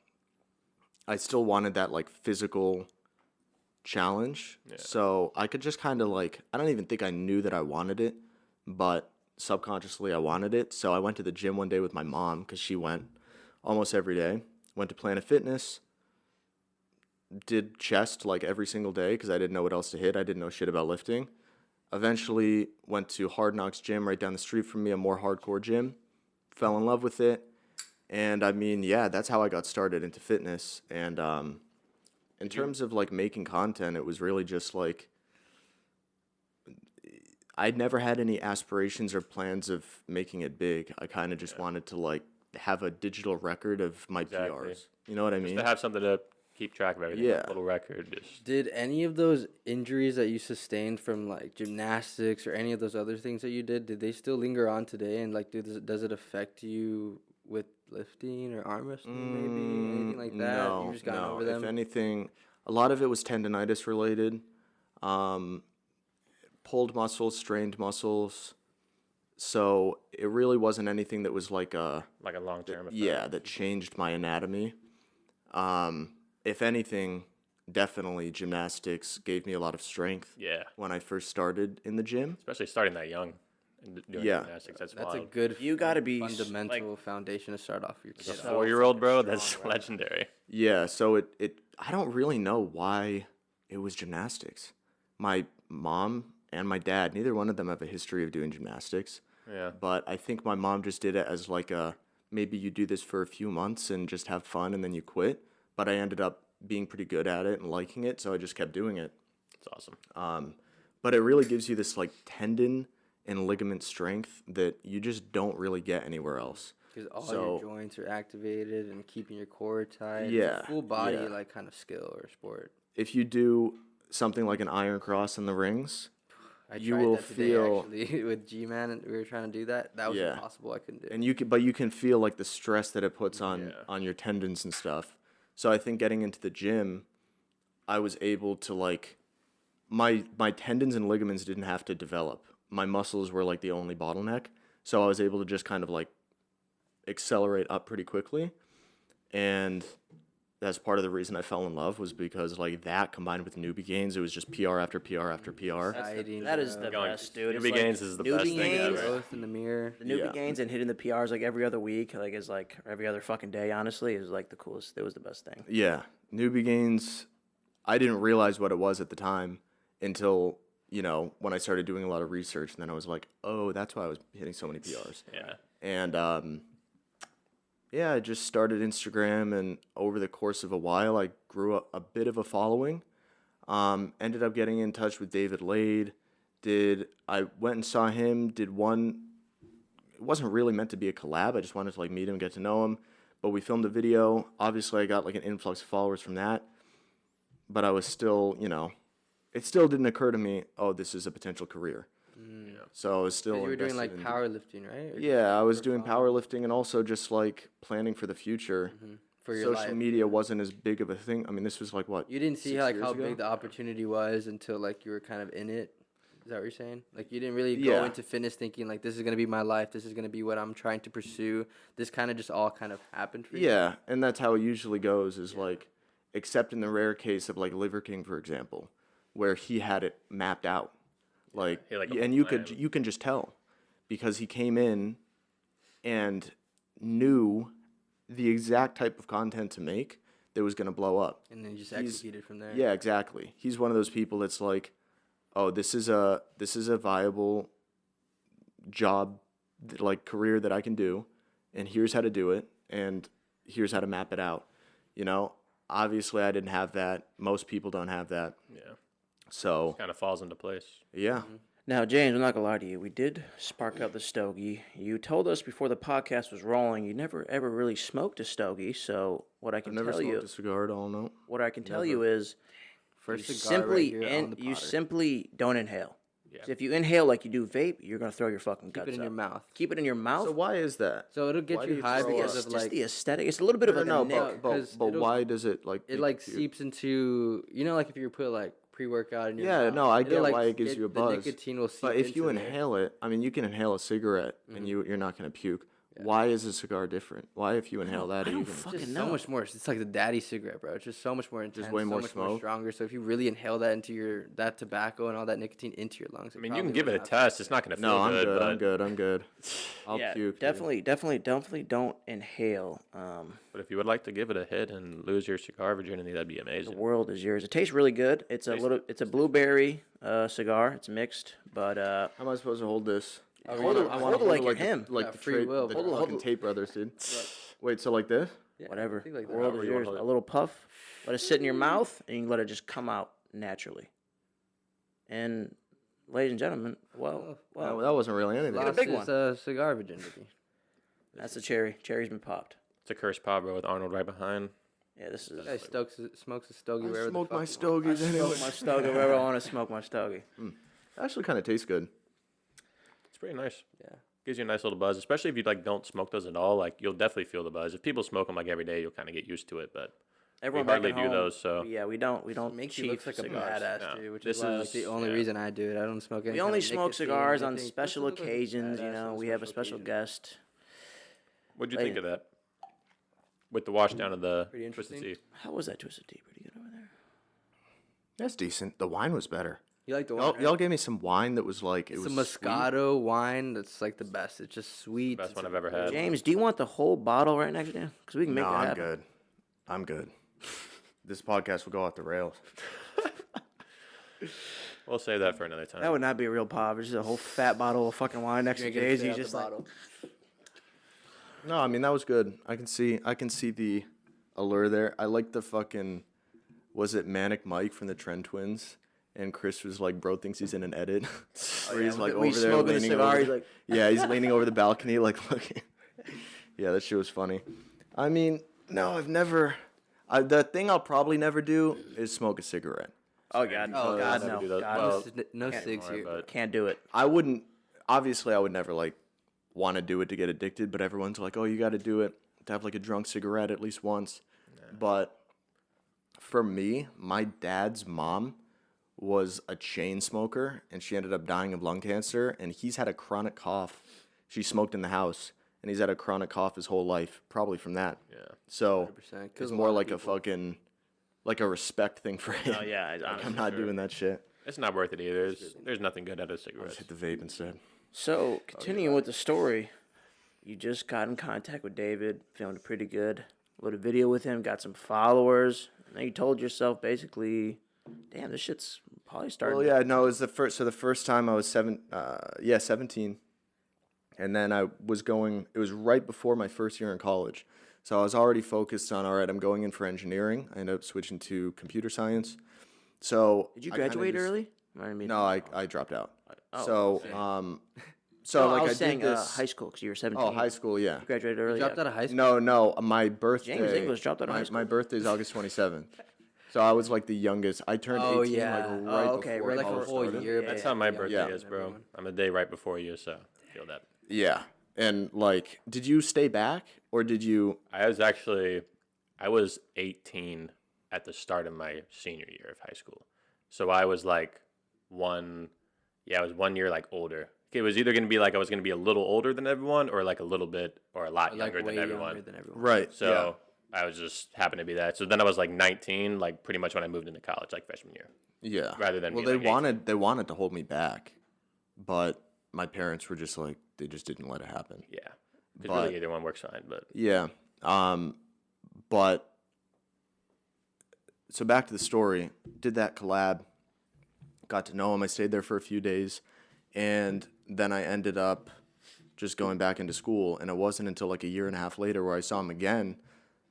I still wanted that like physical challenge. So I could just kind of I don't even think I knew that I wanted it, but subconsciously I wanted it. So I went to the gym one day with my mom because she went almost every day. Went to Planet Fitness, did chest like every single day because I didn't know what else to hit. I didn't know shit about lifting. Eventually went to Hard Knocks Gym right down the street from me, a more hardcore gym. Fell in love with it. And I mean, that's how I got started into fitness. And in terms of making content, it was really just I'd never had any aspirations or plans of making it big. I kind of just wanted to have a digital record of my Exactly. PRs. You know what I mean? To have something to keep track of everything. Yeah. A little record. Just Did any of those injuries that you sustained from gymnastics or any of those other things that you did they still linger on today? And does it affect you with lifting or arm wrestling, maybe anything like that? No, You just gotten no. over them. If anything, a lot of it was tendonitis related, pulled muscles, strained muscles. So it really wasn't anything that was like a long-term effect. that changed my anatomy. If anything, definitely gymnastics gave me a lot of strength. Yeah. When I first started in the gym. Especially starting that young and doing Yeah. gymnastics. That's That's a wild. good You gotta be fundamental foundation to start off your A kid. So 4-year-old, bro, fucking that's strong, bro. legendary. Yeah, so it I don't really know why it was gymnastics. My mom and my dad, neither one of them have a history of doing gymnastics. Yeah. But I think my mom just did it as maybe you do this for a few months and just have fun and then you quit. But I ended up being pretty good at it and liking it, so I just kept doing it. It's awesome. But it really gives you this tendon and ligament strength that you just don't really get anywhere else. Because all So- your joints are activated and keeping your core tight. It's Yeah, a full body yeah. kind of skill or sport. If you do something like an iron cross in the rings, I You tried will that today, feel- actually with G-Man, and we were trying to do that. That was Yeah. impossible. I couldn't do it. and you can feel the stress that it puts on Yeah. on your tendons and stuff. So I think getting into the gym, I was able to my tendons and ligaments didn't have to develop. My muscles were the only bottleneck, so I was able to just kind of accelerate up pretty quickly, and that's part of the reason I fell in love was because that combined with newbie gains, it was just PR after PR after PR. Exciting, That is bro. the Going- best, dude. It's newbie gains is the newbie best thing gains, ever. Both in the mirror. The newbie Yeah. gains and hitting the PRs every other week, is or every other fucking day. Honestly, is the coolest. It was the best thing. Yeah, newbie gains. I didn't realize what it was at the time until when I started doing a lot of research, and then I was like, oh, that's why I was hitting so many PRs. Yeah. And I just started Instagram, and over the course of a while, I grew a bit of a following. Ended up getting in touch with David Lade. I went and saw him, did one, it wasn't really meant to be a collab. I just wanted to like meet him, get to know him. But we filmed a video. Obviously, I got like an influx of followers from that. But I was still, it still didn't occur to me, oh, this is a potential career. So I was still You were doing like invested in- powerlifting, right? Or Yeah, I was for doing fun? powerlifting and also just like planning for the future. For your Social life. media wasn't as big of a thing. I mean, this was like what? You didn't see 6 like years how ago? big the opportunity was until like you were kind of in it. Is that what you're saying? Like you didn't really Yeah. go into fitness thinking like this is gonna be my life. This is gonna be what I'm trying to pursue. This kind of just all kind of happened for you. Yeah, and that's how it usually goes. Is like, except in the rare case of like Liver King, for example, where he had it mapped out, like, he had, like, a and you plan. can just tell, because he came in and knew the exact type of content to make that was gonna blow up. And then you just He's- executed from there. Yeah, exactly. He's one of those people that's like, oh, this is a viable job, like career that I can do, and here's how to do it, and here's how to map it out. Obviously I didn't have that. Most people don't have that. Yeah, So kind of falls into place. yeah, Now, James, I'm not gonna lie to you. We did spark up the Stogie. You told us before the podcast was rolling you never ever really smoked a Stogie. So what I I've can never tell smoked you, a cigar at all. No. what I can tell you is, First you cigar simply right here on the you Potter. simply don't inhale. Yeah. So if you inhale like you do vape, you're gonna throw your fucking Keep guts it in up. your mouth. Keep it in your mouth. So why is that? So it'll get Why do you you high throw because it's of just like the aesthetic. It's a little bit of like No, a nick. but 'cause it'll- why does it like? it make like you- seeps into like if you put like pre-workout in your Yeah, mouth, no, I it'll, get like, why it gives you a the buzz. nicotine will seep But if you into there. inhale it, I mean, you can inhale a cigarette and you're not gonna puke. Why is a cigar different? Why if you inhale that, are you don't gonna? fuck- It's just fucking so know. much more. It's like the daddy cigarette, bro. It's just so much more intense. way more so much more smoke? stronger. So if you really inhale that into that tobacco and all that nicotine into your lungs, I mean, you can give it a test. It's not going to feel No, I'm good, good. but I'm good. I'm good. I'll Yeah, puke. dude. definitely don't inhale. But if you would like to give it a hit and lose your cigar virginity, that'd be The amazing. world is yours. It tastes really good. It's a blueberry cigar. It's mixed, but How am I supposed to hold this? Oh, hold it- hold it like you're him. Like Yeah, the free tra- will. the Hold it- fucking Tate brothers, dude. Wait, so like this? whatever. Like The world However is you wanna yours. hold it. A little puff. Let it sit in your mouth, and you can let it just come out naturally. And, ladies and gentlemen, well, That wasn't really anything. a Lost big his, one. cigar virginity. that's the cherry. Cherry's been popped. It's a cursed Pablo with Arnold right behind. Yeah, this is. Guy smokes a stogie I wherever smoke the my fuck he wants. stogies anyway. Smoke my stogie wherever I want to smoke my stogie. Actually, kind of tastes good. It's pretty nice. Yeah. Gives you a nice little buzz, especially if you like don't smoke those at all. Like you'll definitely feel the buzz. If people smoke them like every day, you'll kind of get used to it. But Everyone we hardly back at do home, those. So yeah, we don't Makes cheat you look for like a cigars. badass, Yeah. dude. Which This is why, like, is- the only yeah. reason I do it. I don't smoke any. We kind only of smoke nicotine, cigars on anything. special Just look like a occasions. You badass know, on we have a special occasion. guest. what'd you Like- think of that? With the wash down of the Pretty Twisted interesting. Tea. How was that Twisted Tea? Pretty good over there. That's decent. The wine was better. You like the Y'all, wine? y'all gave me some wine that was like It's it a was sweet. Moscato wine that's like the best. It's just sweet. Best It's one I've ever had. James, do you want the whole bottle right next to you? Because we can make No, that I'm happen. good. I'm good. This podcast will go off the rails. We'll save that for another time. That would not be a real pop. It's just a whole fat bottle of fucking wine next to Drinking it Jay's. straight He's out just the like, bottle. No, I mean that was good. I can see the allure there. I like the fucking, was it Manic Mike from the Trend Twins? And Chris was like, bro thinks he's in an edit. Where he's like we over there smoking a leaning cigar. over He's the- like, yeah, he's leaning over the balcony like looking. Yeah, that shit was funny. I mean, no, I've never. The thing I'll probably never do is smoke a cigarette. oh god, Oh, god, I'd never no, do that. God, Well, No can't cigs here. but can't do it. I wouldn't. Obviously, I would never like want to do it to get addicted. But everyone's like, "Oh, you got to do it to have like a drunk cigarette at least once." But for me, my dad's mom was a chain smoker, and she ended up dying of lung cancer. And he's had a chronic cough. She smoked in the house, and he's had a chronic cough his whole life, probably from that. yeah. So 100%, it's kills a more lot of like a people. fucking, like a respect thing for him. Oh yeah, Like, honestly. I'm not doing that shit. It's not worth it either. There's nothing good out of cigarettes. Just hit the vape instead. So continuing with the story, you just got in contact with David, filmed it pretty good, loaded a video with him, got some followers, and then you told yourself basically, damn, this shit's probably starting. Well, yeah, no, it was the first. So the first time I was 17, and then I was going. It was right before my first year in college, so I was already focused on. All right, I'm going in for engineering. I ended up switching to computer science, So Did you I kinda graduate just- early? I mean, No, I dropped out. Oh, So so no, like I was did saying this. high school because you were 17. Oh, high school, yeah. You graduated early. Dropped yeah. out of high school. No, my birthday. English dropped out of high school. My birthday's August 27th. So I was like the youngest. I turned 18 like yeah. right okay, before right Like a college whole started. year. That's how my birthday Yeah. is, bro. I'm a day right bore you, so I feel that. Yeah. And like, did you stay back or did you? I was 18 at the start of my senior year of high school. So I was like I was 1 year like older. It was either going to be like I was going to be a little older than everyone or like a little bit or a lot Like younger way than everyone. younger than everyone. Right. So I was just happened to be that. So then I was like 19, like pretty much when I moved into college, like freshman year. Yeah. Rather than well, being, they like, wanted to hold me back, but my parents were just like they just didn't let it happen. Yeah. Because But- really either one works fine. But Yeah. But so back to the story. Did that collab. Got to know him. I stayed there for a few days, and then I ended up just going back into school. And it wasn't until like a year and a half later where I saw him again,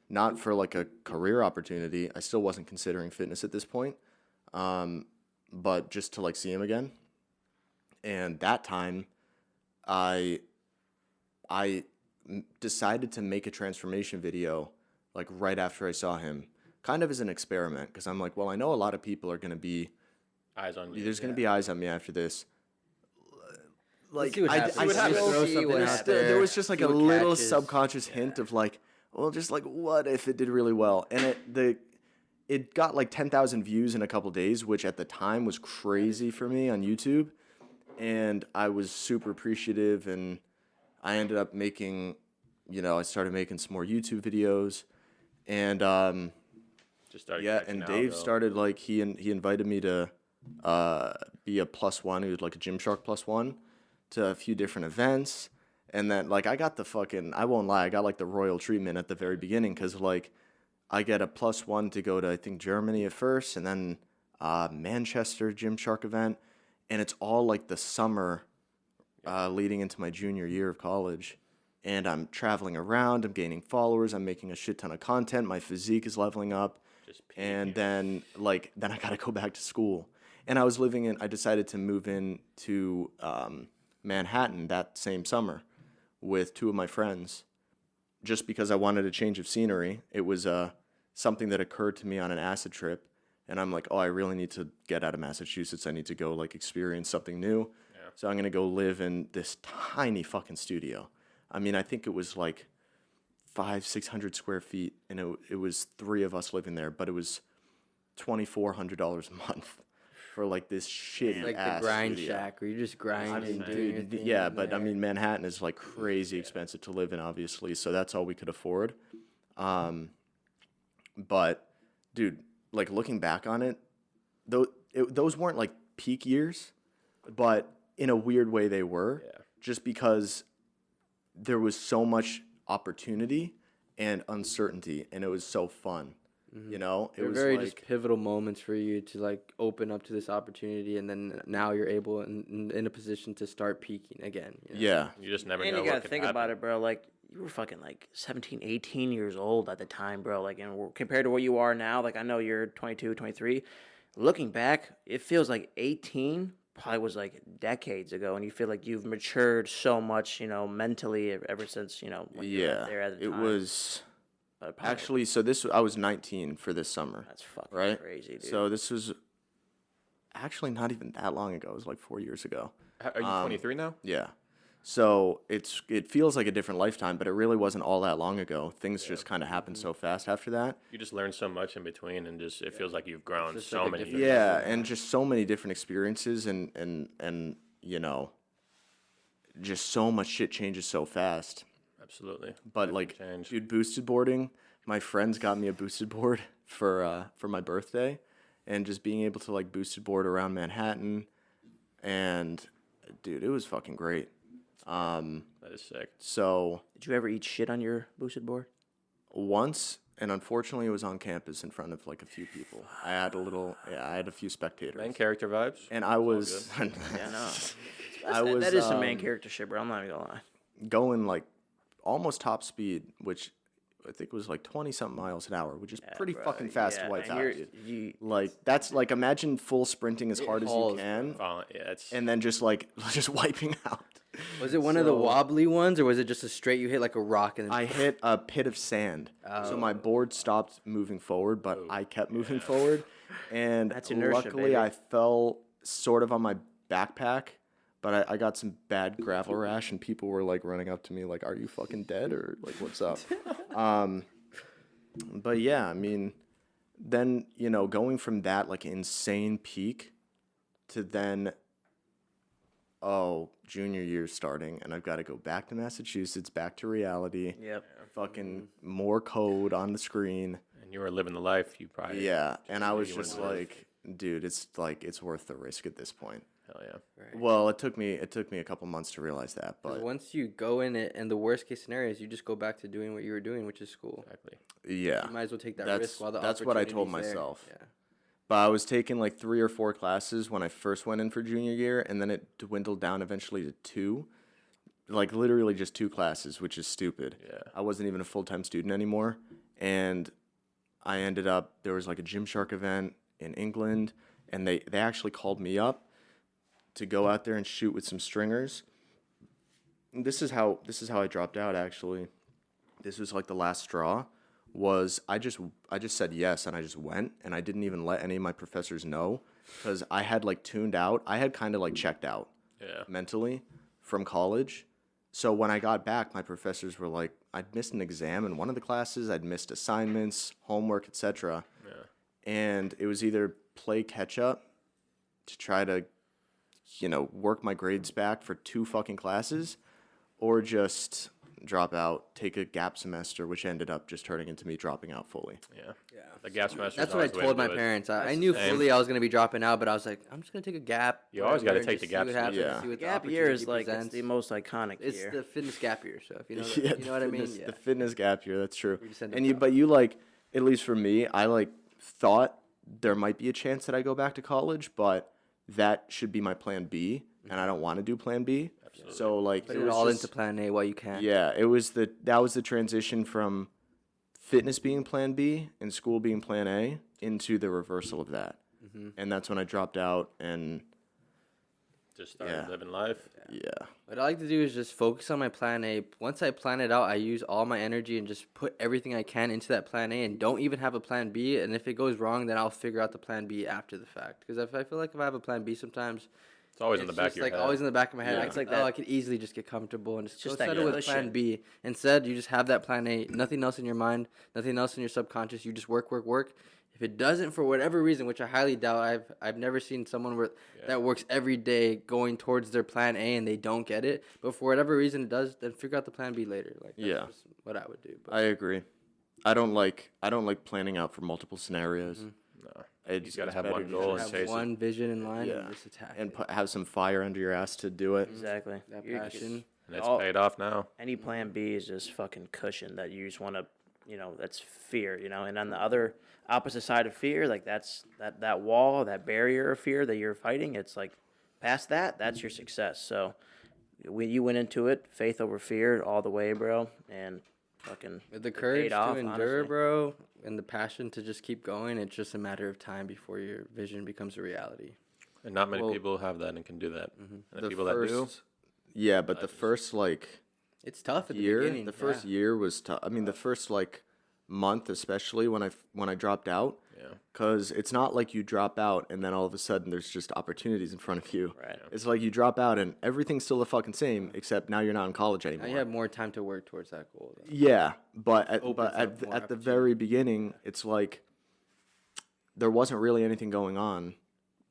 not for like a career opportunity. I still wasn't considering fitness at this point, but just to like see him again. And that time, I decided to make a transformation video like right after I saw him, kind of as an experiment, because I'm like, well, I know a lot of people are going to be, eyes on you. there's going to be eyes on me after this. Like, see what happens. I Let's still throw see something what out happens. there, There was just like see a what little catches. subconscious hint of like, well, just like what if it did really well? And it got like 10,000 views in a couple days, which at the time was crazy for me on YouTube. And I was super appreciative, and I ended up making, I started making some more YouTube videos, and Just started yeah, catching and out, Dave though. started like he invited me to be a +1. He was like a Gymshark +1 to a few different events, and then like I got the fucking, I won't lie, I got like the royal treatment at the very beginning, because like I get a +1 to go to I think Germany at first, and then Manchester Gymshark event, and it's all like the summer leading into my junior year of college. And I'm traveling around, I'm gaining followers, I'm making a shit ton of content, my physique is leveling up. Just And then I got to go back to school. And I decided to move in to Manhattan that same summer with two of my friends, just because I wanted a change of scenery. It was something that occurred to me on an acid trip. And I'm like, oh, I really need to get out of Massachusetts. I need to go like experience something new. Yeah. So I'm going to go live in this tiny fucking studio. I mean, I think it was like 500-600 square feet, and it was three of us living there, but it was $2,400 a month for like this shitty Like ass the grind studio. shack where you're just grinding, doing your Dude, thing yeah, in but I there. mean, Manhattan is like crazy expensive to live in, obviously, so that's all we could afford. But dude, like looking back on it, those weren't like peak years, but in a weird way they were, just because there was so much opportunity and uncertainty, and it was so fun. It They're was very like, just pivotal moments for you to like open up to this opportunity, and then now you're able in a position to start peaking again. yeah, You just never And know you what gotta could think happen. about it, bro. Like, you were fucking like 17, 18 years old at the time, bro. Like, and compared to what you are now, like, I know you're 22, 23. Looking back, it feels like 18 probably was like decades ago, and you feel like you've matured so much, mentally ever since, when you were there at the it time. was But probably- actually. So I was 19 for this summer. that's fucking right? crazy, dude. So this was actually not even that long ago. It was like 4 years ago. Are you 23 now? Yeah. So it feels like a different lifetime, but it really wasn't all that long ago. Things just kind of happened so fast after that. You just learn so much in between, and just it feels like you've grown just so like a many different- years. Yeah, and just so many different experiences, and just so much shit changes so fast. Absolutely. But Life like, can change. dude, boosted boarding. My friends got me a boosted board for my birthday, and just being able to like boosted board around Manhattan, and dude, it was fucking great. That is sick. So Did you ever eat shit on your boosted board? once, and unfortunately, it was on campus in front of like a few people. I had a few spectators, Main character vibes. and I was, Yeah, no. I was, that is some main character shit, bro. I'm not even gonna lie. going like almost top speed, which I think it was like 20 something miles an hour, which is Yeah, pretty bro, fucking fast yeah, to wipe and out, you're- dude. you- Like that's like imagine full sprinting as hard as you hauls, can, Yeah, it's and then just like just wiping out. Was it one of the So- wobbly ones, or was it just a straight you hit like a rock and then? I hit a pit of sand, so my board stopped moving forward, but I kept moving forward, and That's inertia, luckily baby. I fell sort of on my backpack, but I got some bad gravel rash, and people were like running up to me like, "Are you fucking dead?" or like, "What's up?" But yeah, I mean, then going from that like insane peak to then, junior year starting, and I've got to go back to Massachusetts, back to reality. Yep. Fucking more code on the screen. and you were living the life you probably. Yeah, and I was you just wouldn't live. like, dude, it's worth the risk at this point. Hell yeah. Well, it took me a couple months to realize that, but Once you go in it, and the worst case scenario is you just go back to doing what you were doing, which is school. Exactly. yeah. You might as well take that That's- risk while the that's what I told opportunity's there. myself. Yeah. But I was taking like 3 or 4 classes when I first went in for junior year, and then it dwindled down eventually to 2. Like literally just 2 classes, which is stupid. Yeah. I wasn't even a full-time student anymore, and I ended up there was like a Gymshark event in England, and they actually called me up to go out there and shoot with some stringers. And this is how I dropped out actually. This was like the last straw. Was I just said yes, and I just went, and I didn't even let any of my professors know, because I had like tuned out. I had kind of like checked out Yeah. mentally from college. So when I got back, my professors were like, I'd missed an exam in one of the classes, I'd missed assignments, homework, etc. Yeah. And it was either play catch up to try to, work my grades back for 2 fucking classes, or just drop out, take a gap semester, which ended up just turning into me dropping out fully. Yeah. The gas semester. That's what I told my parents. I knew same. fully I was gonna be dropping out, but I was like, I'm just gonna take a gap. You always gotta whatever, and take just the see gap what year. happens, Yeah. see what the Gap year is opportunity like it's presents. the most iconic It's year. the fitness gap year. So if you know, Yeah, you know what I mean. The fitness gap year, that's true. just end And up you, out. but you like, at least for me, I like thought there might be a chance that I go back to college, but that should be my plan B, and I don't want to do plan B. Absolutely. So like, Put it it was all just- into plan A while you can. Yeah, that was the transition from fitness being plan B and school being plan A into the reversal of that. And that's when I dropped out, and Just started Yeah. living life. yeah. What I like to do is just focus on my plan A. Once I plan it out, I use all my energy and just put everything I can into that plan A, and don't even have a plan B. And if it goes wrong, then I'll figure out the plan B after the fact. Because if I feel like if I have a plan B, sometimes It's always in the it's back just of your like head. always in the back of my head. Yeah. It's It's like, like that- I could easily just get comfortable and just go just that settle with cushion. plan B. Instead, you just have that plan A, nothing else in your mind, nothing else in your subconscious. You just work, work, work. If it doesn't, for whatever reason, which I highly doubt, I've never seen someone that works every day going towards their plan A and they don't get it. But for whatever reason it does, then figure out the plan B later. Like that's Yeah. just what I would do. But I agree. I don't like planning out for multiple scenarios. No. It's gotta it's have better one to goal just and have chase it. one vision in line Yeah. and just attack and it. have some fire under your ass to do it. Exactly. That You're- passion. And it's all- paid off now. Any plan B is just fucking cushion that you just want to, that's fear, and on the other opposite side of fear, like that's that wall, that barrier of fear that you're fighting, it's like past that's your success. So when you went into it, faith over fear all the way, bro, and fucking With the it paid courage off, to endure, honestly. bro, and the passion to just keep going, it's just a matter of time before your vision becomes a reality. And not many Well, people have that and can do that. And the The people that do, yeah, but the first like It's tough at the year, beginning. the first year was tough. I mean, the first like month, especially when I dropped out, yeah. because it's not like you drop out and then all of a sudden there's just opportunities in front of you. Right. It's like you drop out and everything's still the fucking same, except now you're not in college Now anymore. you have more time to work towards that goal. Though. Yeah, but Opens up at more the very beginning, it's like there wasn't really anything going on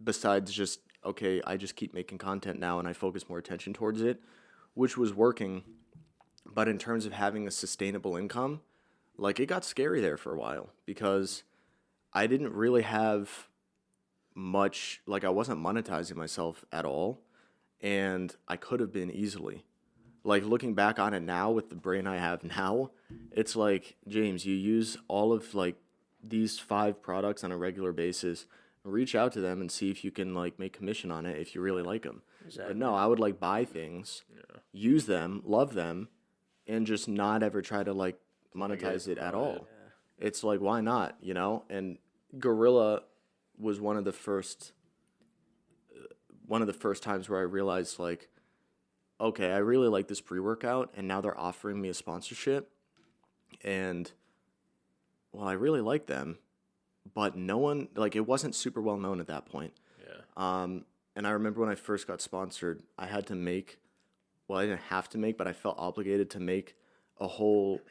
besides just, okay, I just keep making content now and I focus more attention towards it, which was working. But in terms of having a sustainable income, like it got scary there for a while because I didn't really have much, like I wasn't monetizing myself at all, and I could have been easily. Like looking back on it now with the brain I have now, it's like, James, you use all of like these 5 products on a regular basis, reach out to them and see if you can like make commission on it if you really like them. Exactly. But no, I would like buy things, use them, love them, and just not ever try to like monetize it at all. Yeah. It's like, why not, you know? And Gorilla was one of the first times where I realized, like, okay, I really like this pre-workout, and now they're offering me a sponsorship, and, well, I really like them, but no one, like, it wasn't super well known at that point. Yeah. And I remember when I first got sponsored, I had to make, well, I didn't have to make, but I felt obligated to make a whole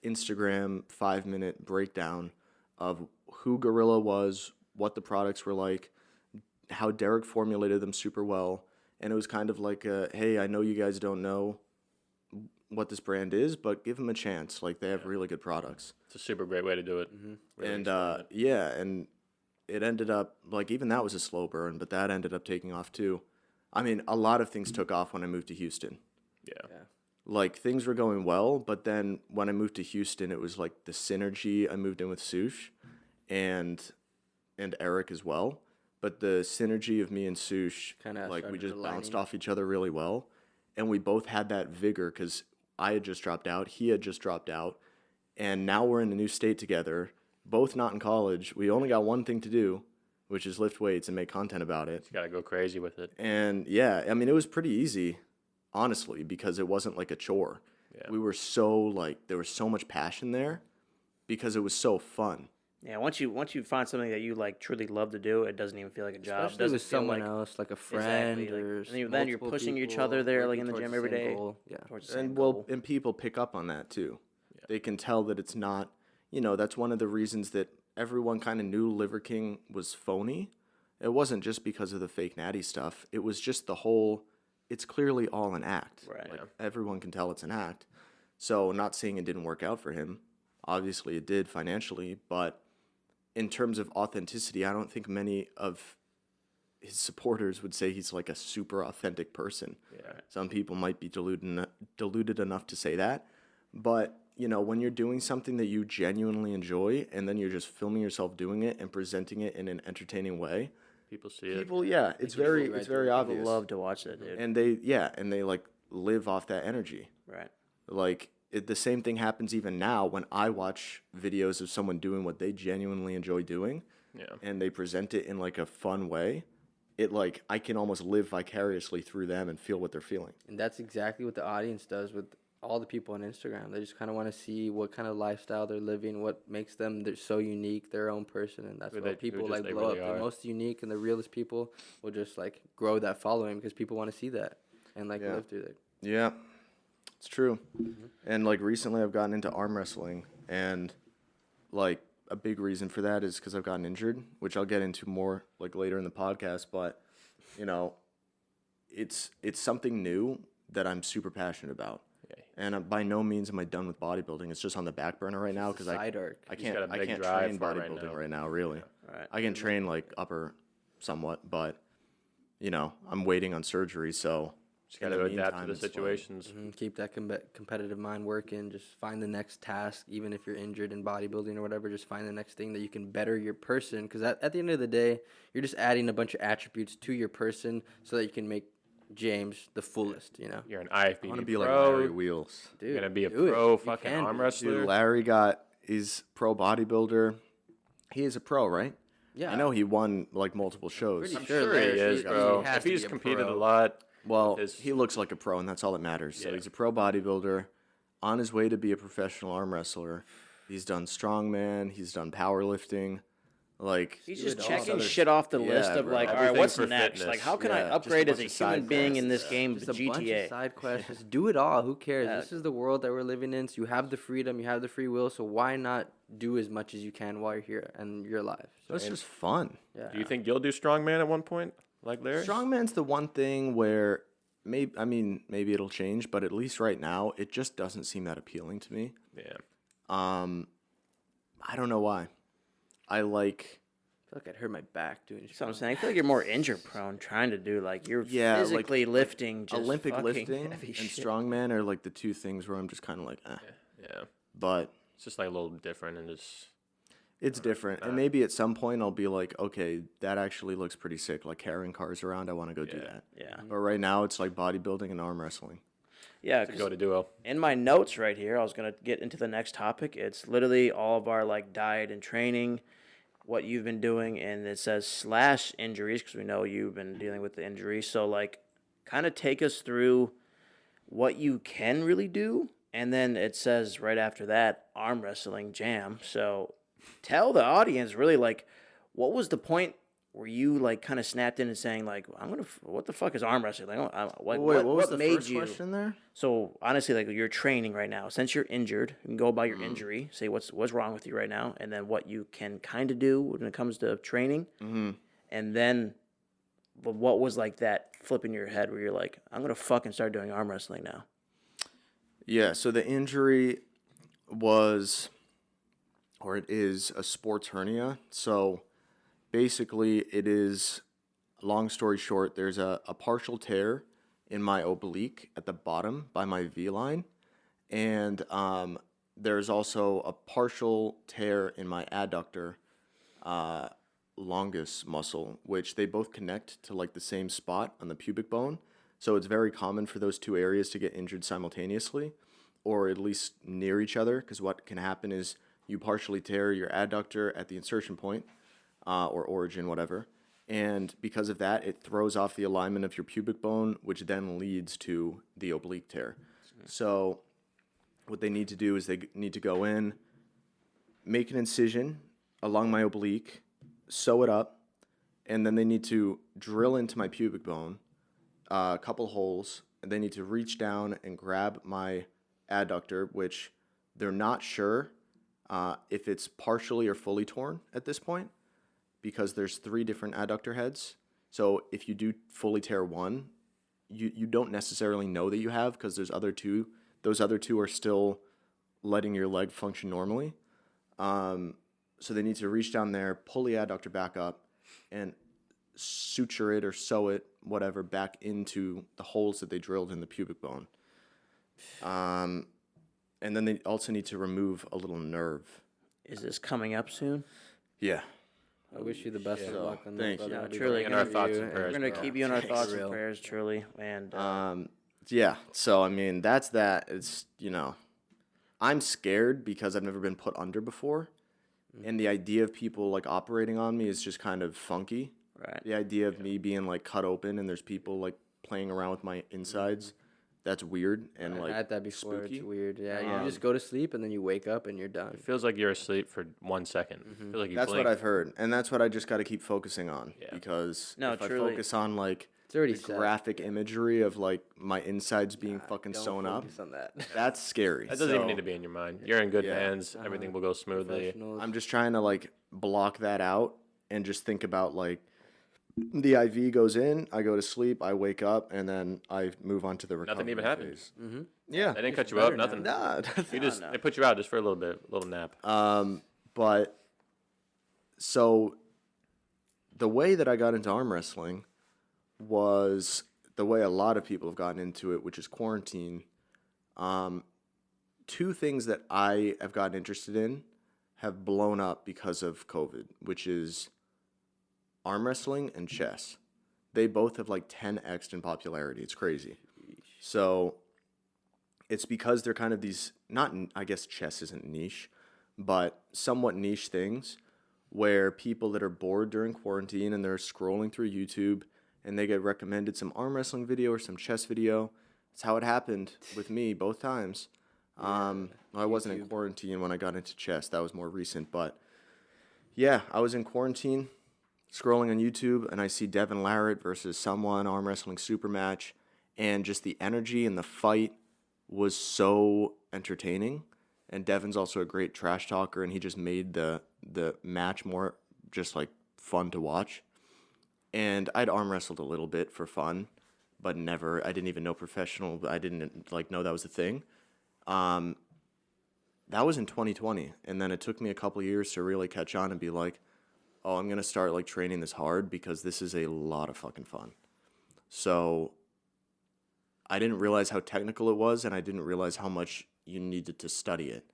Instagram 5-minute breakdown of who Gorilla was, what the products were like, how Derek formulated them super well. And it was kind of like, hey, I know you guys don't know what this brand is, but give them a chance. Like, they have really good products. It's a super great way to do it. Really And explain it. yeah, and it ended up, like, even that was a slow burn, but that ended up taking off too. I mean, a lot of things took off when I moved to Houston. Yeah. Like, things were going well, but then when I moved to Houston, it was like the synergy. I moved in with Sush and Eric as well. But the synergy of me and Sush, Kinda like, we started just aligning. bounced off each other really well. And we both had that vigor because I had just dropped out, he had just dropped out, and now we're in a new state together, both not in college. We only got one thing to do, which is lift weights and make content about it. You got to go crazy with it. And yeah, I mean, it was pretty easy, honestly, because it wasn't like a chore. Yeah. We were so, like, there was so much passion there because it was so fun. Yeah, once you find something that you like truly love to do, it doesn't even feel like a job. Especially Doesn't with feel someone like, else, like a friend, Exactly, like, or and then you're multiple pushing each people other there, like, working in the towards gym the every same day. goal. Yeah. towards the same And goal. and people pick up on that too. They can tell that it's not, you know, that's one of the reasons that everyone kind of knew Liver King was phony. It wasn't just because of the fake natty stuff. It was just the whole, it's clearly all an act. Right. Like, everyone can tell it's an act. So, not saying it didn't work out for him. Obviously it did financially, but in terms of authenticity, I don't think many of his supporters would say he's like a super authentic person. Yeah. Some people might be deluded enough to say that, but, you know, when you're doing something that you genuinely enjoy and then you're just filming yourself doing it and presenting it in an entertaining way, People see it. people, yeah, it's can very see right it's very through it. obvious. People love to watch that, dude. And they like live off that energy. Right. Like, the same thing happens even now when I watch videos of someone doing what they genuinely enjoy doing, Yeah. and they present it in like a fun way. It, like, I can almost live vicariously through them and feel what they're feeling. And that's exactly what the audience does with all the people on Instagram. They just kind of want to see what kind of lifestyle they're living, what makes them they're so unique, their own person, and that's Who what they- people who just like they blow really up. The are. most unique and the realest people will just like grow that following because people want to see that and like Yeah. live through it. Yeah, it's true. And, like, recently I've gotten into arm wrestling, and, like, a big reason for that is because I've gotten injured, which I'll get into more, like, later in the podcast. But, you know, it's something new that I'm super passionate about. Yeah. And by no means am I done with bodybuilding. It's just on the back burner right now because Side arc. I He's got a can't big drive train for it right bodybuilding now. right now, really. Right. I can train, like, upper somewhat, but, you know, I'm waiting on surgery, so Just got to adapt to the situations. Keep that competitive mind working. Just find the next task, even if you're injured in bodybuilding or whatever. Just find the next thing that you can better your person. Because at the end of the day, you're just adding a bunch of attributes to your person so that you can make James the fullest. You know, You're an IFBB I want to be like pro. Larry Wheels. dude, You're gonna be a do it. pro You fucking can arm do it. wrestler. Dude, Larry he's pro bodybuilder. He is a pro, right? Yeah, I know he won, like, multiple shows. Pretty I'm sure sure he Larry- is, he bro. has If to he's be a competed pro. a lot, Well, his- he looks like a pro, and that's all that matters. So Yeah. he's a pro bodybuilder, on his way to be a professional arm wrestler. He's done strongman. He's done powerlifting. Like, He's Do just it all. checking Other- shit off the Yeah, list of bro. like, all right, Everything what's for next? fitness. Like, how can I Yeah, just a upgrade as bunch a of side human being in quests. this game, Just the a bunch of GTA? side quests. Just do it all. Who cares? Yeah. This is the world that we're living in. So you have the freedom, you have the free will. So why not do as much as you can while you're here and you're alive? So, that's just fun. yeah. do you think you'll do strongman at one point, like Larry? Strongman's the one thing where maybe it'll change, but at least right now, it just doesn't seem that appealing to me. Yeah. I don't know why. I like. I feel like I'd hurt my back doing That's what I'm saying. I feel like you're more injury prone trying to do like you're physically lifting just Olympic fucking lifting heavy and shit. strongman are like the two things where I'm just kind of like, eh. Yeah. But It's just like a little different and just it's different. And maybe at some point I'll be like, okay, that actually looks pretty sick. Like carrying cars around, I want to go do Yeah. that. Yeah. But right now it's like bodybuilding and arm wrestling. Yeah, To go to duo. in my notes right here, I was gonna get into the next topic. It's literally all of our like diet and training, what you've been doing, and it says slash injuries because we know you've been dealing with the injury. So like, kind of take us through what you can really do, and then it says right after that arm wrestling jam. So tell the audience really like, what was the point where you like kind of snapped in and saying like, what the fuck is arm wrestling? Like, Wait, what was the made first you? question there? So honestly, like you're training right now. Since you're injured, you can go about your injury, say what's wrong with you right now, and then what you can kind of do when it comes to training, and then what was like that flip in your head where you're like, I'm gonna fucking start doing arm wrestling now. Yeah, so the injury was, or it is, a sports hernia. So basically, it is, long story short, there's a partial tear in my oblique at the bottom by my V line. And there's also a partial tear in my adductor longus muscle, which they both connect to like the same spot on the pubic bone. So it's very common for those two areas to get injured simultaneously, or at least near each other, because what can happen is you partially tear your adductor at the insertion point, or origin, whatever, and because of that, it throws off the alignment of your pubic bone, which then leads to the oblique tear. So what they need to do is they need to go in, make an incision along my oblique, sew it up, and then they need to drill into my pubic bone, a couple holes, and they need to reach down and grab my adductor, which they're not sure if it's partially or fully torn at this point, because there's 3 different adductor heads. So if you do fully tear one, you don't necessarily know that you have, because those other two are still letting your leg function normally. So they need to reach down there, pull the adductor back up, and suture it or sew it, whatever, back into the holes that they drilled in the pubic bone. And then they also need to remove a little nerve. Is this coming up soon? Yeah. I wish you the best of luck on Thank that. you. brother. No, truly, in our thoughts and we're prayers, gonna bro. keep you in our thoughts and real. prayers, truly. And Yeah. So, I mean, that's that. It's, I'm scared because I've never been put under before. And the idea of people like operating on me is just kind of funky. right. The idea of me being like cut open and there's people like playing around with my insides, that's weird and like I had that before. spooky. It's weird. Yeah, you just go to sleep and then you wake up and you're done. It feels like you're asleep for 1 second. It feels like you That's blink. what I've heard, and that's what I just got to keep focusing on, because No, if truly. I focus on like It's already the set. graphic imagery of like my insides being fucking Don't sewn up, focus on that. that's scary. That doesn't even So need to be in your mind. You're in good Yeah. hands. Everything will go smoothly. Professionals. I'm just trying to like block that out and just think about like the IV goes in, I go to sleep, I wake up, and then I move on to the recovery Nothing even happens. phase. Yeah. They didn't cut you up. Nothing. Nah. You just they put you out just for a little nap. But so the way that I got into arm wrestling was the way a lot of people have gotten into it, which is quarantine. 2 things that I have gotten interested in have blown up because of COVID, which is arm wrestling and chess. They both have like 10x'd in popularity. It's crazy. So it's because they're kind of these, not, I guess chess isn't niche, but somewhat niche things where people that are bored during quarantine and they're scrolling through YouTube and they get recommended some arm wrestling video or some chess video. That's how it happened with me both times. I wasn't in quarantine when I got into chess. That was more recent. But yeah, I was in quarantine scrolling on YouTube and I see Devin Larratt versus someone, arm wrestling super match. And just the energy and the fight was so entertaining. And Devin's also a great trash talker, and he just made the match more just like fun to watch. And I'd arm wrestled a little bit for fun, but never. I didn't even know professional. I didn't like know that was a thing. That was in 2020, and then it took me a couple years to really catch on and be like, oh, I'm gonna start like training this hard because this is a lot of fucking fun. So I didn't realize how technical it was, and I didn't realize how much you needed to study it.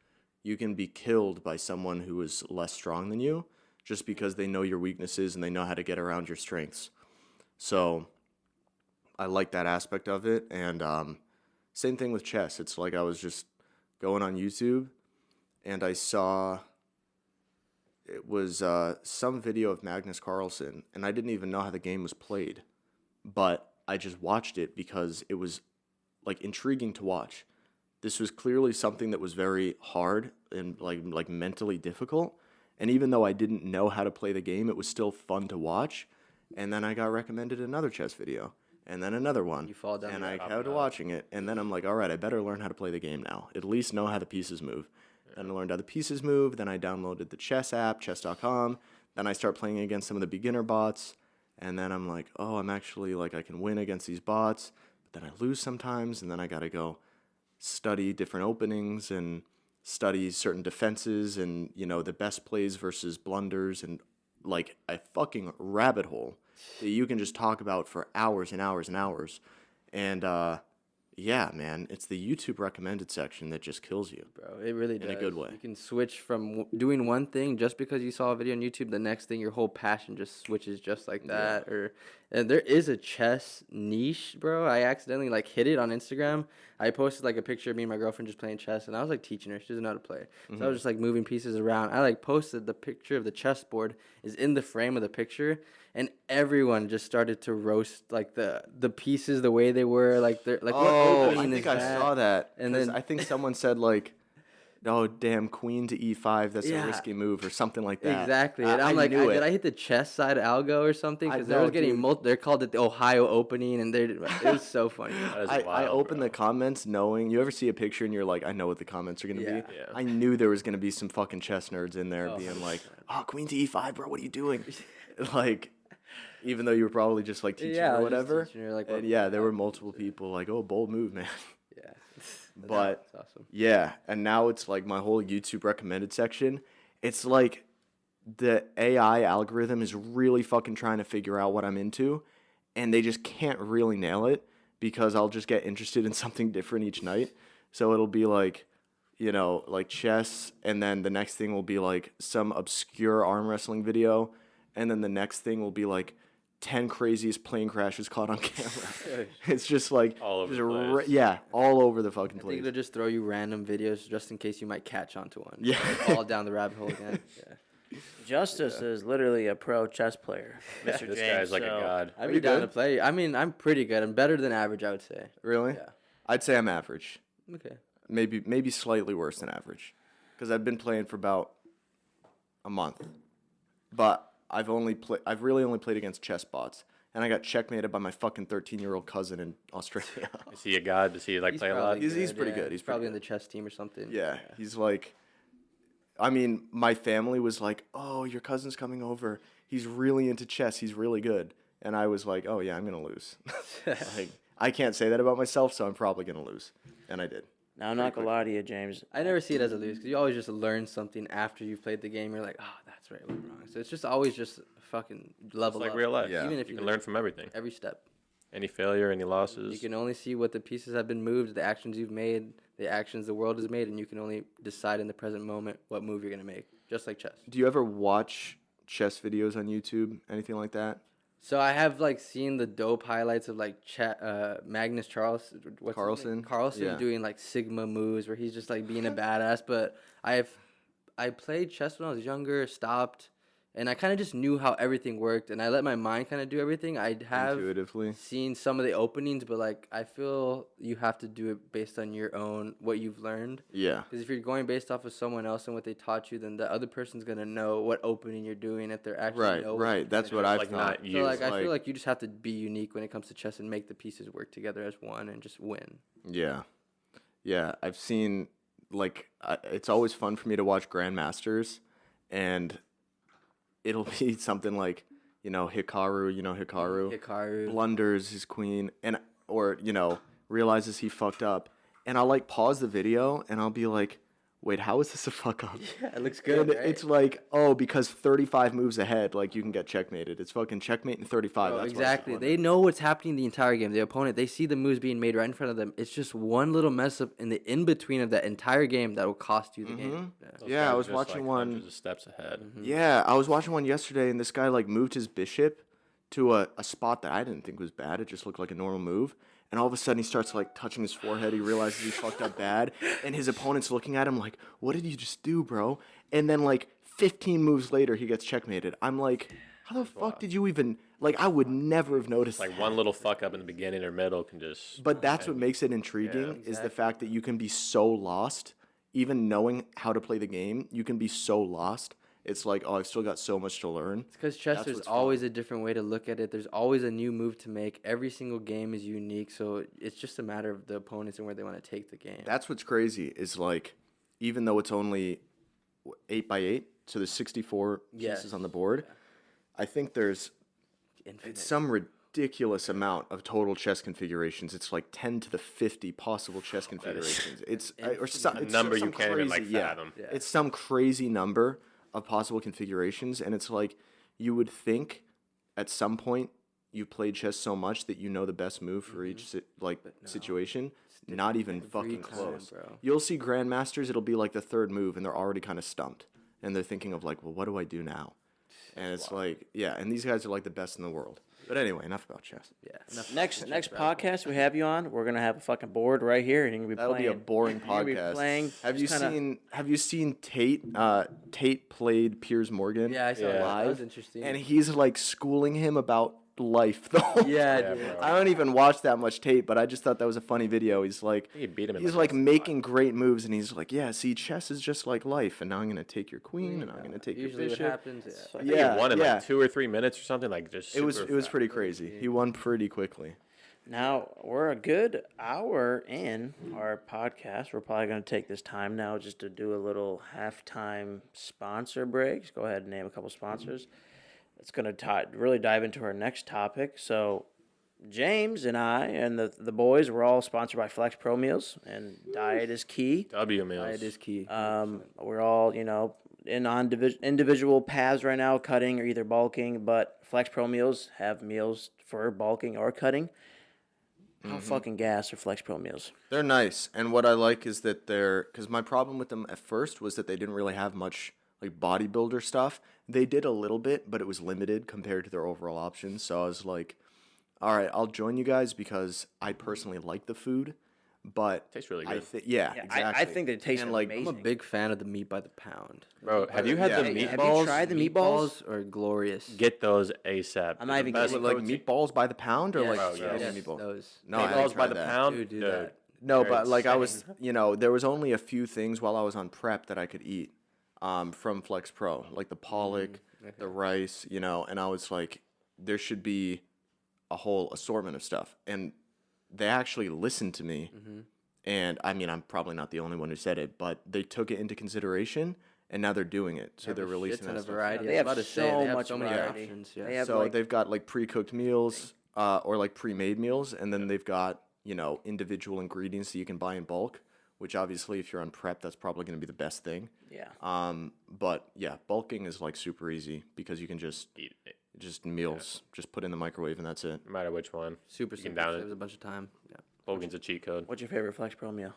You can be killed by someone who is less strong than you just because they know your weaknesses and they know how to get around your strengths. So I like that aspect of it, and Same thing with chess. It's like I was just going on YouTube, and I saw it was some video of Magnus Carlsen, and I didn't even know how the game was played, but I just watched it because it was like intriguing to watch. This was clearly something that was very hard and like mentally difficult. And even though I didn't know how to play the game, it was still fun to watch. And then I got recommended another chess video, and then another one. You fall down and the I rabbit kept watching it. And then I'm like, all right, I better learn how to play the game now. At least know how the pieces move. Then I learned how the pieces move. Then I downloaded the chess app, chess.com. Then I start playing against some of the beginner bots. And then I'm like, oh, I'm actually like, I can win against these bots. But then I lose sometimes. And then I got to go study different openings and study certain defenses and, you know, the best plays versus blunders, and like a fucking rabbit hole that you can just talk about for hours and hours and hours. And yeah, man, it's the YouTube recommended section that just kills you. Bro, it really does. In a good way. You can switch from doing one thing just because you saw a video on YouTube. The next thing, your whole passion just switches just like that. And there is a chess niche, bro. I accidentally like hit it on Instagram. I posted like a picture of me and my girlfriend just playing chess, and I was like teaching her. She doesn't know how to play, so I was just like moving pieces around. I like posted the picture of the chessboard is in the frame of the picture, and everyone just started to roast like the pieces the way they were, like they're like, what opening I is think I that? saw that. And And then- I think someone said like, oh, damn, queen to e5, that's Yeah. a risky move or something like that. Exactly. And I'm like, knew it. did I hit the chess side algo or something? I Because they know, was getting dude. they're called it the Ohio opening, and it was so funny. That is I wild, opened bro. the comments knowing, you ever see a picture and you're like, I know what the comments are going to Yeah. be? Yeah. I knew there was going to be some fucking chess nerds in there being like, 100%. oh, queen to e5, bro, what are you doing? Like, even though you were probably just like teaching Yeah, I or was just whatever. teaching her, like, And what- yeah, there were multiple people like, oh, bold move, man. Yeah. But That's awesome. yeah, and now it's like my whole YouTube recommended section. It's like the AI algorithm is really fucking trying to figure out what I'm into, and they just can't really nail it because I'll just get interested in something different each night. So it'll be like, you know, like chess, and then the next thing will be like some obscure arm wrestling video, and then the next thing will be like 10 craziest plane crashes caught on camera. It's just like All over just the place. yeah, all over the fucking I think place. it'll just throw you random videos just in case you might catch onto one. Yeah. Fall down the rabbit hole again. Yeah. Justice is literally a pro chess player, Mr. This James. guy's like so a god. I'd Are be you down good? to play. I mean, I'm pretty good. I'm better than average, I would say. Really? Yeah. I'd say I'm average. Okay. Maybe slightly worse than average, because I've been playing for about a month, but I've really only played against chess bots, and I got checkmated by my fucking 13-year-old cousin in Australia. Is he a god? Does he like play a lot? He's pretty good. He's pretty probably in good. the chess team or something. Yeah, he's like, I mean, my family was like, oh, your cousin's coming over. He's really into chess. He's really good. And I was like, oh yeah, I'm gonna lose. Like, I can't say that about myself, so I'm probably gonna lose, and I did. now I'm not gonna lie to you, James. I never see it as a lose because you always just learn something after you've played the game. You're like, oh, that's right, I went wrong. So it's just always just fucking It's level like up. real life. Yeah. Even if You you can learn from everything. every step. Any failure, any losses. You can only see what the pieces have been moved, the actions you've made, the actions the world has made, and you can only decide in the present moment what move you're gonna make. Just like chess. Do you ever watch chess videos on YouTube? Anything like that? So I have like seen the dope highlights of like Magnus Carlsen Yeah. doing like Sigma moves where he's just like being a badass. But I played chess when I was younger, stopped, and I kind of just knew how everything worked, and I let my mind kind of do everything. I have Intuitively. seen some of the openings, but like I feel you have to do it based on your own what you've learned. Yeah. Because if you're going based off of someone else and what they taught you, then the other person's gonna know what opening you're doing if they're actually Right. know Right. you're That's gonna what do. I've like thought. not you. So like I like- feel like you just have to be unique when it comes to chess and make the pieces work together as one and just win. Yeah. Yeah. I've seen, like, it's always fun for me to watch Grandmasters, and it'll be something like, Hikaru, Hikaru. blunders his queen, or realizes he fucked up. And I'll, like, pause the video, and I'll be like, wait, how is this a fuck up? Yeah, it looks And good. Right? it's like, oh, because 35 moves ahead, like, you can get checkmated. It's fucking checkmate in 35. Bro, That's exactly. Why They know what's happening the entire game. The opponent, they see the moves being made right in front of them. It's just one little mess up in the in between of that entire game that will cost you the game. Yeah. Those Yeah, guys I are was just, watching like, one- hundreds of steps ahead. Yeah, I was watching one yesterday, and this guy like moved his bishop to a spot that I didn't think was bad. It just looked like a normal move, and all of a sudden he starts like touching his forehead. He realizes he fucked up bad, and his opponent's looking at him like, "What did you just do, bro?" And then like 15 moves later, he gets checkmated. I'm like, how the fuck did you even like? I would never have noticed. Like that. one little fuck up in the beginning or middle can just. But that's what makes it intriguing is the fact that you can be so lost, even knowing how to play the game. You can be so lost. It's like, oh, I've still got so much to learn. Because chess, That's there's what's always a different way to look at it. There's always a new move to make. Every single game is unique, so it's just a matter of the opponents and where they want to take the game. That's what's crazy is like, even though it's only 8x8, so there's 64 pieces on the board. I think there's it's some ridiculous amount of total chess configurations. It's like 10 to the 50 possible chess configurations. It's a number you can't even like fathom. Yeah. It's some crazy number of possible configurations, and it's like you would think at some point you played chess so much that you know the best move for each situation. Not even fucking close. Bro. You'll see grandmasters, it'll be like the third move, and they're already kind of stumped, and they're thinking of like, well, what do I do now? And it's like, yeah, and these guys are like the best in the world. But anyway, enough about chess. Yeah. Next podcast we have you on, we're gonna have a fucking board right here, and you're gonna be That'll playing. be a boring you're gonna be podcast. playing. Have you seen Tate? Tate played Piers Morgan. Yeah, I saw that. That live, was interesting. and he's like schooling him about life though. Yeah, Yeah, dude. bro. I don't even watch that much Tate, but I just thought that was a funny video. He's like, He beat him in he's like like making great moves, and he's like, yeah, see, chess is just like life, and now I'm gonna take your queen, and I'm gonna take Usually your what bishop. happens, I think he won in like 2 or 3 minutes or something. Like just It was super fast. pretty crazy. He won pretty quickly. Now we're a good hour in our podcast. We're probably gonna take this time now just to do a little halftime sponsor breaks. Go ahead and name a couple sponsors. It's gonna really dive into our next topic. So James and I and the boys were all sponsored by Flex Pro Meals, and diet is key. W meals. Diet is key. We're all, on individual paths right now, cutting or either bulking, but Flex Pro Meals have meals for bulking or cutting. How fucking gas are Flex Pro Meals? They're nice, and what I like is that because my problem with them at first was that they didn't really have much like bodybuilder stuff. They did a little bit, but it was limited compared to their overall options. So I was like, all right, I'll join you guys because I personally like the food, but Tastes really good. exactly. I think they taste And, like, amazing. I'm a big fan of the meat by the pound. Bro, have you had Yeah. the Have you meatballs? tried the meatballs? Are glorious. Get those ASAP. I'm not The even best kidding. like protein- meatballs by the pound or Yes, like Bro, spaghetti yes. meatball? Those. No, I haven't Meatballs by tried the that. pound. Dude, do Dude. that. No, They're but like I was, insane. there was only a few things while I was on prep that I could eat from Flex Pro, like the pollock, the rice, and I was like, there should be a whole assortment of stuff. And they actually listened to me. And I mean, I'm probably not the only one who said it, but they took it into consideration, and now they're doing it. So they're releasing a that stuff. variety. They I have was about to say, so they have much so many variety. options. Yeah. They have So like, they've got like pre-cooked meals or like pre-made meals, and then they've got individual ingredients that you can buy in bulk. Which obviously, if you're on prep, that's probably going to be the best thing. yeah. But yeah, bulking is like super easy because you can just Eat it, just meals, just put in the microwave and that's it. no matter which one. Super You can simple. down it. Saves a bunch of time. Yeah. Bulking's a cheat code. What's your favorite Flex Pro meal?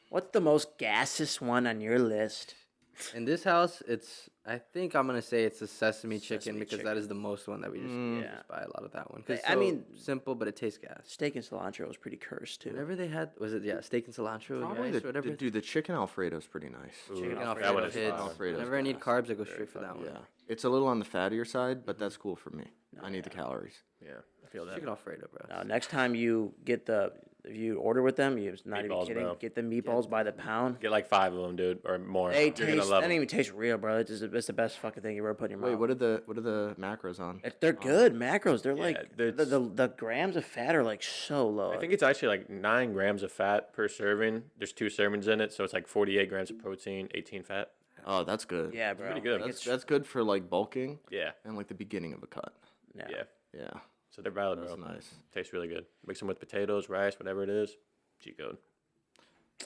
What's the most gaseous one on your list? In this house, I think I'm gonna say it's the sesame chicken Sesame because chicken. that is the most one that we just, Yeah. just buy a lot of that one. 'Cause I mean- simple, but it tastes gas. Steak and cilantro was pretty cursed too. Whatever they had, was it steak and cilantro? Probably rice, whatever. dude, the chicken Alfredo is pretty nice. Chicken That Alfredo one is hits. fire. Alfredo's Whenever I need gas. carbs, I go straight for that one. Yeah, it's a little on the fattier side, but that's cool for me. I need the calories. Yeah, I feel that. Chicken Alfredo, bro. Now, next time you get if you order with them, you're not even Meatballs, kidding. bro. Get the meatballs by the pound. Get like 5 of them, dude, or more. They You're gonna taste. love They don't 'em. even taste real, bro. It's the best fucking thing you ever put in your Wait, mouth. what are the macros on? They're good macros. They're like they're- the grams of fat are like so low. I think it's actually like 9 grams of fat per serving. There's 2 servings in it, so it's like 48 grams of protein, 18 fat. Oh, that's good. yeah, bro. pretty good. That's good for like bulking Yeah, and like the beginning of a cut. yeah. Yeah, So they're valid, that's bro. nice. Tastes really good. Mix them with potatoes, rice, whatever it is. Cheat code.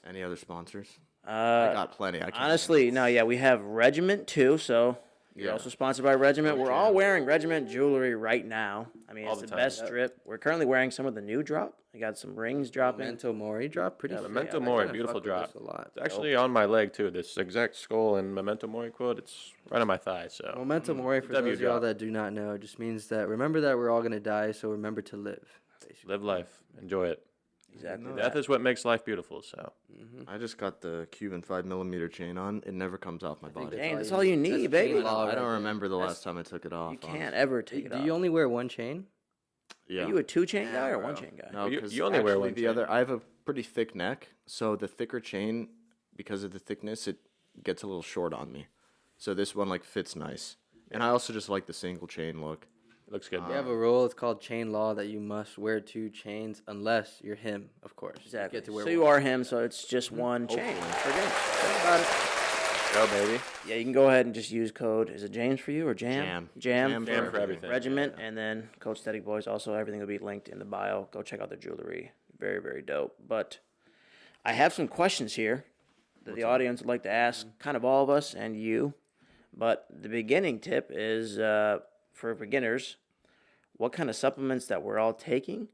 Any other sponsors? I Uh, got plenty. I can't honestly, no, yeah, we have RGMNT so you're Yeah. also sponsored by Regiment. We're all wearing Regiment jewelry right now. I mean, All it's the the time. best Yep. drip. We're currently wearing some of the new drop. We got some rings dropping. Memento Mori drop, pretty. sick. Memento I Mori, kinda beautiful fuck with drop. this A lot. It's actually on my leg too. This exact skull and Memento Mori quote. It's right on my thigh. So Memento Mori, for W those of y'all drop. that do not know, just means that remember that we're all gonna die, so remember to live. basically. Live life, enjoy it. Exactly. Death is what makes life beautiful. So I just got the Cuban 5mm chain on. It never comes off my body. Dang, that's all you need, baby. I don't remember the last time I took it off. You can't ever take it Do off. you only wear one chain? Yeah. Are you a 2-chain guy or 1-chain guy? No, You- 'cause you only wear actually one the chain. other. I have a pretty thick neck, so the thicker chain, because of the thickness, it gets a little short on me. So this one like fits nice, and I also just like the single chain look. it looks good. We have a rule. It's called chain law that you must wear 2 chains unless you're him, of course. Exactly. You get to wear So you one. are him, so it's just one chain for James. Think about it. Go, baby. Yeah, you can go ahead and just use code. Is it James for you or Jam? Jam Jam for everything. Regiment, and then code Stheticboys. Also, everything will be linked in the bio. Go check out the jewelry. Very, very dope. But I have some questions here that the audience would like to ask, kind of all of us and you. But the beginning tip is for beginners, what kind of supplements that we're all taking.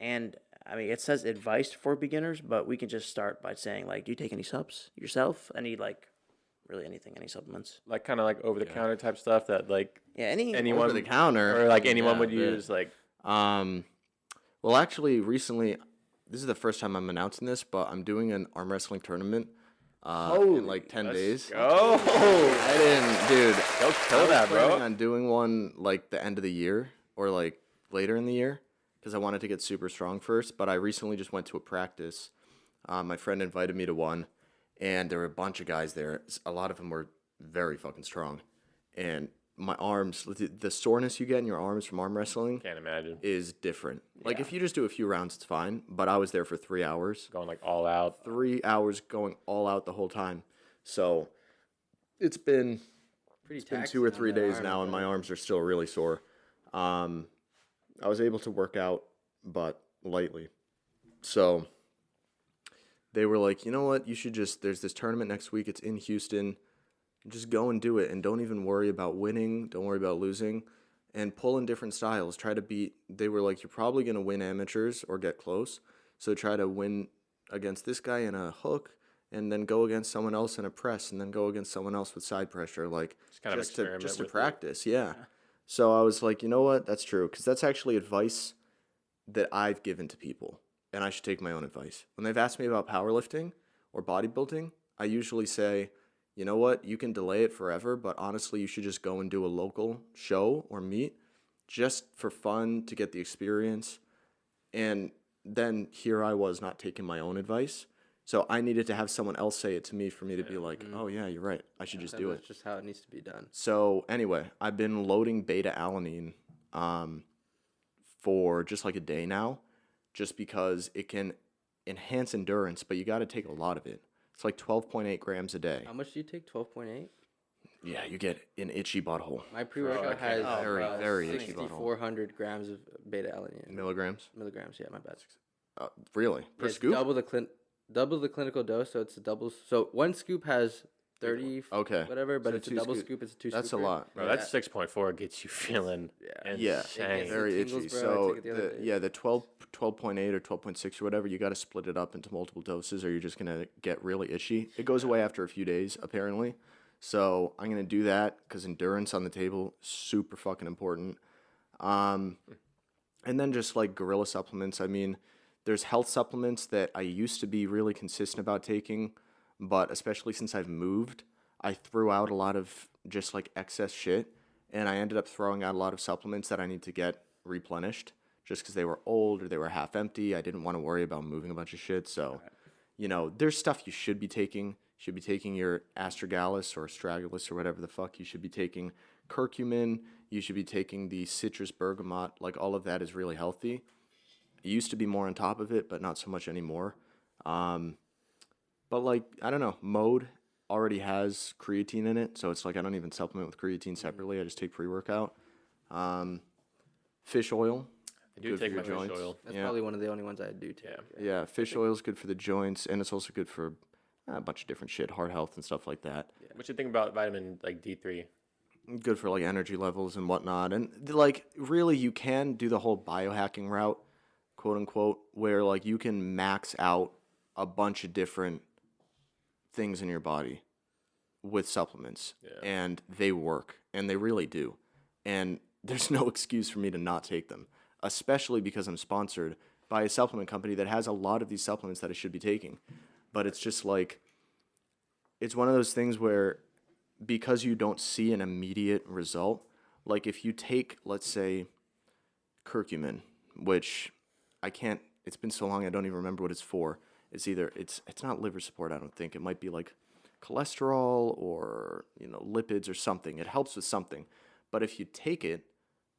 And I mean, it says advice for beginners, but we can just start by saying, like, do you take any subs yourself? Any, like, really anything, any supplements? Like kind of like over the counter type stuff that like Yeah, any. anyone Over the counter, or like anyone yeah, would the- use. Like Well, actually, recently, this is the first time I'm announcing this, but I'm doing an arm wrestling tournament in like 10 days. oh, I didn't, dude. go kill that, Planning bro. on doing one like the end of the year or like later in the year because I wanted to get super strong first. But I recently just went to a practice. My friend invited me to one, and there were a bunch of guys there. A lot of them were very fucking strong, and my arms, the soreness you get in your arms from arm wrestling Can't imagine is different. Like if you just do a few rounds, it's fine. But I was there for 3 hours. going like all out. 3 hours going all out the whole time. So it's been Pretty it's been taxing 2 or on 3 that days arm, now, and bro. my arms are still really sore. I was able to work out, but lightly. So they were like, you know what? You should just, there's this tournament next week. It's in Houston. Just go and do it, and don't even worry about winning. Don't worry about losing. And pull in different styles. Try to beat, they were like, you're probably going to win amateurs or get close. So try to win against this guy in a hook, and then go against someone else in a press, and then go against someone else with side pressure. Like, kind of just to experiment with it. practice, yeah. So I was like, you know what? That's true. Because that's actually advice that I've given to people. And I should take my own advice. When they've asked me about powerlifting or bodybuilding, I usually say, you know what? You can delay it forever, but honestly, you should just go and do a local show or meet just for fun to get the experience. And then here I was not taking my own advice. So I needed to have someone else say it to me for me to be like, oh, yeah, you're right. I should just do it. That's just how it needs to be done. So anyway, I've been loading beta-alanine for just like a day now, just because it can enhance endurance, but you got to take a lot of it. It's like 12.8 grams a day. How much do you take? 12.8? Yeah, you get an itchy butthole. My pre-workout okay. has Very itchy butthole. 6,400 grams of beta-alanine. Milligrams? Milligrams, yeah, my bad. Really? Per It's scoop? double the clinical dose, so it's a double. So one scoop has 30, Okay. whatever, but So it's a two double scoop- scoop. It's a 2 That's a scooper. lot. Bro, that's 6.4 gets you feeling Yeah, insane. very tingles, itchy. bro. I So took it the other day. the 12.8 or 12.6 or whatever, you got to split it up into multiple doses, or you're just gonna get really itchy. It goes away after a few days, apparently. So I'm gonna do that because endurance on the table super fucking important. And then just like gorilla supplements. I mean, there's health supplements that I used to be really consistent about taking, but especially since I've moved, I threw out a lot of just like excess shit, and I ended up throwing out a lot of supplements that I need to get replenished just because they were old or they were half empty. I didn't want to worry about moving a bunch of shit. So, you know, there's stuff you should be taking. You should be taking your astragalus or astragalus or whatever the fuck. You should be taking curcumin. You should be taking the citrus bergamot. Like, all of that is really healthy. It used to be more on top of it, but not so much anymore. But like, I don't know, Mode already has creatine in it, so it's like I don't even supplement with creatine separately. I just take pre-workout. Fish oil. I do good take for my your fish joints. oil. That's Yeah. probably one of the only ones I do take. Yeah, fish oil is good for the joints, and it's also good for a bunch of different shit, heart health and stuff like that. What you think about vitamin like D3? Good for like energy levels and whatnot. And like, really, you can do the whole biohacking route, quote unquote, where like you can max out a bunch of different things in your body with supplements, and they work, and they really do. And there's no excuse for me to not take them. especially because I'm sponsored by a supplement company that has a lot of these supplements that I should be taking. But it's just like, it's one of those things where because you don't see an immediate result, like if you take, let's say, curcumin, which I can't, it's been so long I don't even remember what it's for. It's either, it's not liver support, I don't think. It might be like cholesterol or, lipids or something. It helps with something. But if you take it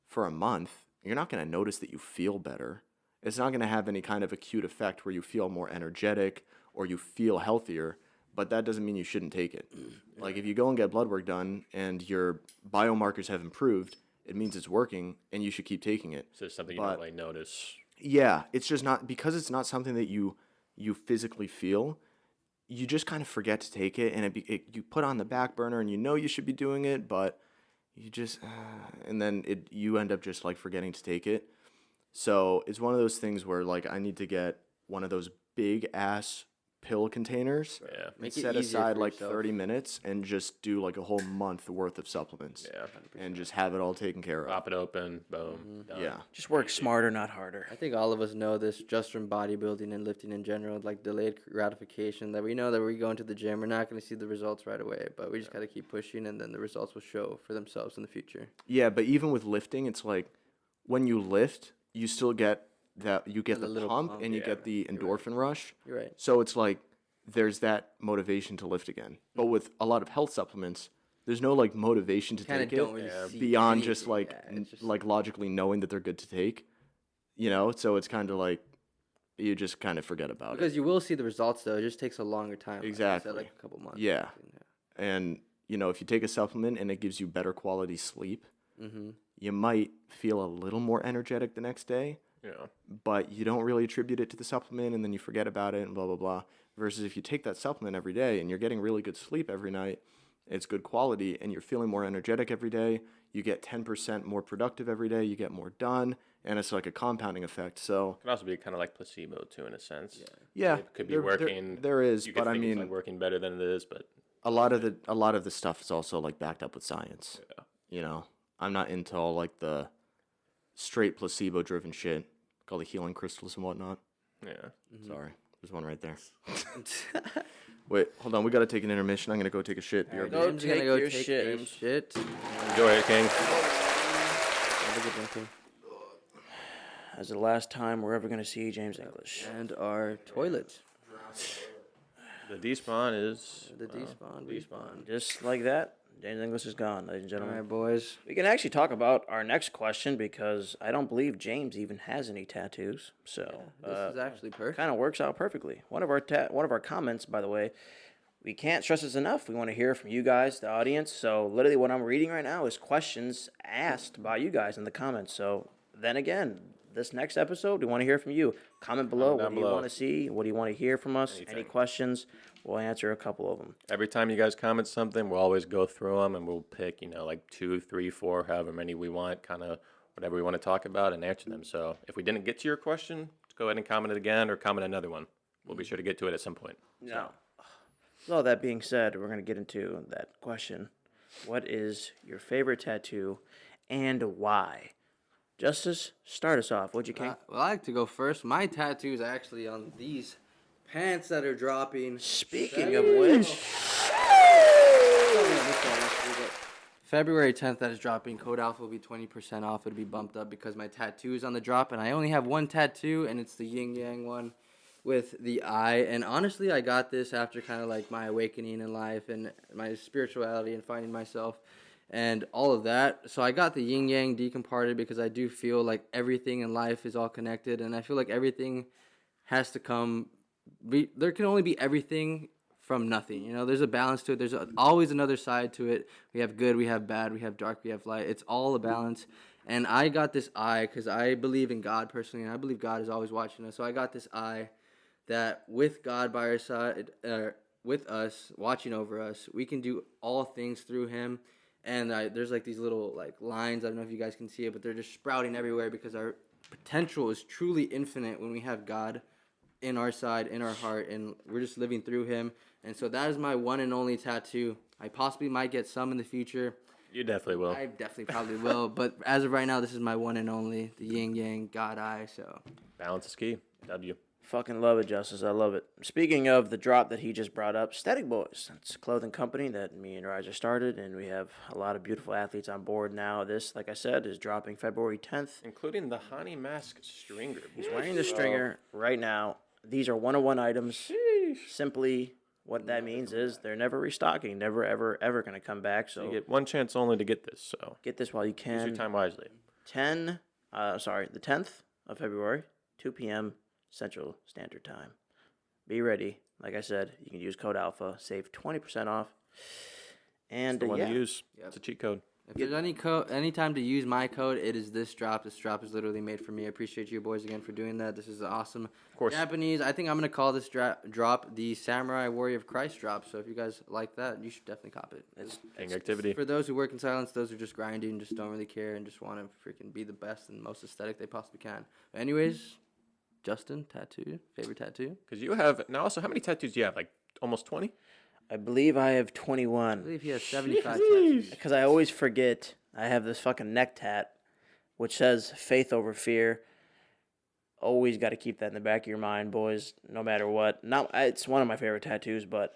for a month, you're not going to notice that you feel better. It's not going to have any kind of acute effect where you feel more energetic or you feel healthier, but that doesn't mean you shouldn't take it. Like if you go and get blood work done and your biomarkers have improved, it means it's working and you should keep taking it. So it's something you don't like notice. Yeah, it's just not, because it's not something that you physically feel, you just kind of forget to take it, and you put on the back burner, and you should be doing it, but you just, and then you end up just like forgetting to take it. So it's one of those things where like I need to get one of those big ass pill containers, Yeah. and set aside like 30 minutes and just do like a whole month worth of supplements. Yeah. And just have it all taken care of. Pop it open, boom, done. Yeah. Just work smarter, not harder. I think all of us know this just from bodybuilding and lifting in general, like delayed gratification, that we know that we go into the gym, we're not going to see the results right away, but we just got to keep pushing, and then the results will show for themselves in the future. Yeah, but even with lifting, it's like when you lift, you still get the little pump pump, and you get the endorphin rush. You're right. So it's like there's that motivation to lift again. But with a lot of health supplements, there's no like motivation to Kind of take don't it really see beyond just anything. like Yeah, it's just, like logically knowing that they're good to take. So it's kind of like you just kind of forget about it. because you will see the results though. It just takes a longer time. like you said, Exactly. like a couple months. Yeah. And if you take a supplement and it gives you better quality sleep, Mm-hmm. you might feel a little more energetic the next day. Yeah. But you don't really attribute it to the supplement, and then you forget about it and blah, blah, blah. Versus if you take that supplement every day and you're getting really good sleep every night, it's good quality, and you're feeling more energetic every day, you get 10% more productive every day, you get more done, and it's like a compounding effect. So, It can also be kind of like placebo too, in a sense. yeah. It could be there- working. there is, You could but I think it's mean, like working better than it is, but a lot of the stuff is also like backed up with science. yeah. I'm not into all like the straight placebo driven shit, like all the healing crystals and whatnot. Yeah. Sorry, there's one right there. Wait, hold on. We gotta take an intermission. I'm gonna go take a shit. Be right Go back. James take gonna go your take shit. a shit. Enjoy it, King. Have a good one, King. As the last time we're ever going to see James English. And our toilet. The despawn is The despawn, respawn. Just like that, James English is gone, ladies and All gentlemen. right, boys. We can actually talk about our next question because I don't believe James even has any tattoos. So This is actually perfect. kind of works out perfectly. One of our comments, by the way, we can't stress this enough. We want to hear from you guys, the audience. So literally what I'm reading right now is questions asked by you guys in the comments. So then again, this next episode, we want to hear from you. Comment below. Comment What down do you below. want to see? What do you want to hear from us? Any Anything. questions? We'll answer a couple of them. every time you guys comment something, we'll always go through them and we'll pick, like 2, 3, 4, however many we want, kind of whatever we want to talk about and answer them. So if we didn't get to your question, just go ahead and comment it again or comment another one. We'll be sure to get to it at some point. Now, with all that being said, we're going to get into that question. What is your favorite tattoo and why? Justice, start us off. What'd you King? Well, I like to go first. My tattoo is actually on these pants that are dropping. Speaking of which, February 10th, that is dropping. Code Alpha will be 20% off. It'll be bumped up because my tattoo is on the drop, and I only have one tattoo, and it's the yin yang one with the eye. And honestly, I got this after kind of like my awakening in life and my spirituality and finding myself and all of that. So I got the yin yang decomparted because I do feel like everything in life is all connected, and I feel like everything has to come. There can only be everything from nothing. There's a balance to it. There's always another side to it. We have good, we have bad, we have dark, we have light. It's all a balance. And I got this eye because I believe in God personally, and I believe God is always watching us. So I got this eye that with God by our side, with us, watching over us, we can do all things through Him. And there's like these little like lines. I don't know if you guys can see it, but they're just sprouting everywhere because our potential is truly infinite when we have God in our side, in our heart, and we're just living through Him. And so that is my one and only tattoo. I possibly might get some in the future. You definitely will. I definitely probably will. But as of right now, this is my one and only, the yin yang God eye. So Balance is key. W. Fucking love it, Justice. I love it. Speaking of the drop that he just brought up, Stheticboys. It's a clothing company that me and Raja started, and we have a lot of beautiful athletes on board now. This, like I said, is dropping February 10th. Including the Hani Mask stringer. He's wearing the stringer right now. These are one-on-one items. Simply, what that means is they're never restocking, never, ever, ever going to come back. So You get one chance only to get this, so get this while you use can. your time wisely. The 10th of February, 2 p.m. Central Standard Time. Be ready. Like I said, you can use code Alpha, save 20% off. And It's the one yeah, to use. It's a cheat code. if there's any time to use my code, it is this drop. This drop is literally made for me. I appreciate you boys again for doing that. This is awesome. Of course. Japanese. I think I'm gonna call this drop the Samurai Warrior of Christ drop. So if you guys like that, you should definitely cop it. it's Gang activity. For those who work in silence, those who just grinding, just don't really care, and just want to freaking be the best and most aesthetic they possibly can. But anyways, Justin, favorite tattoo? Because you have, now also, how many tattoos do you have? Like almost 20? I believe I have I 21. believe he has 75 tattoos. Because I always forget I have this fucking neck tat, which says faith over fear. Always got to keep that in the back of your mind, boys, no matter what. It's one of my favorite tattoos, but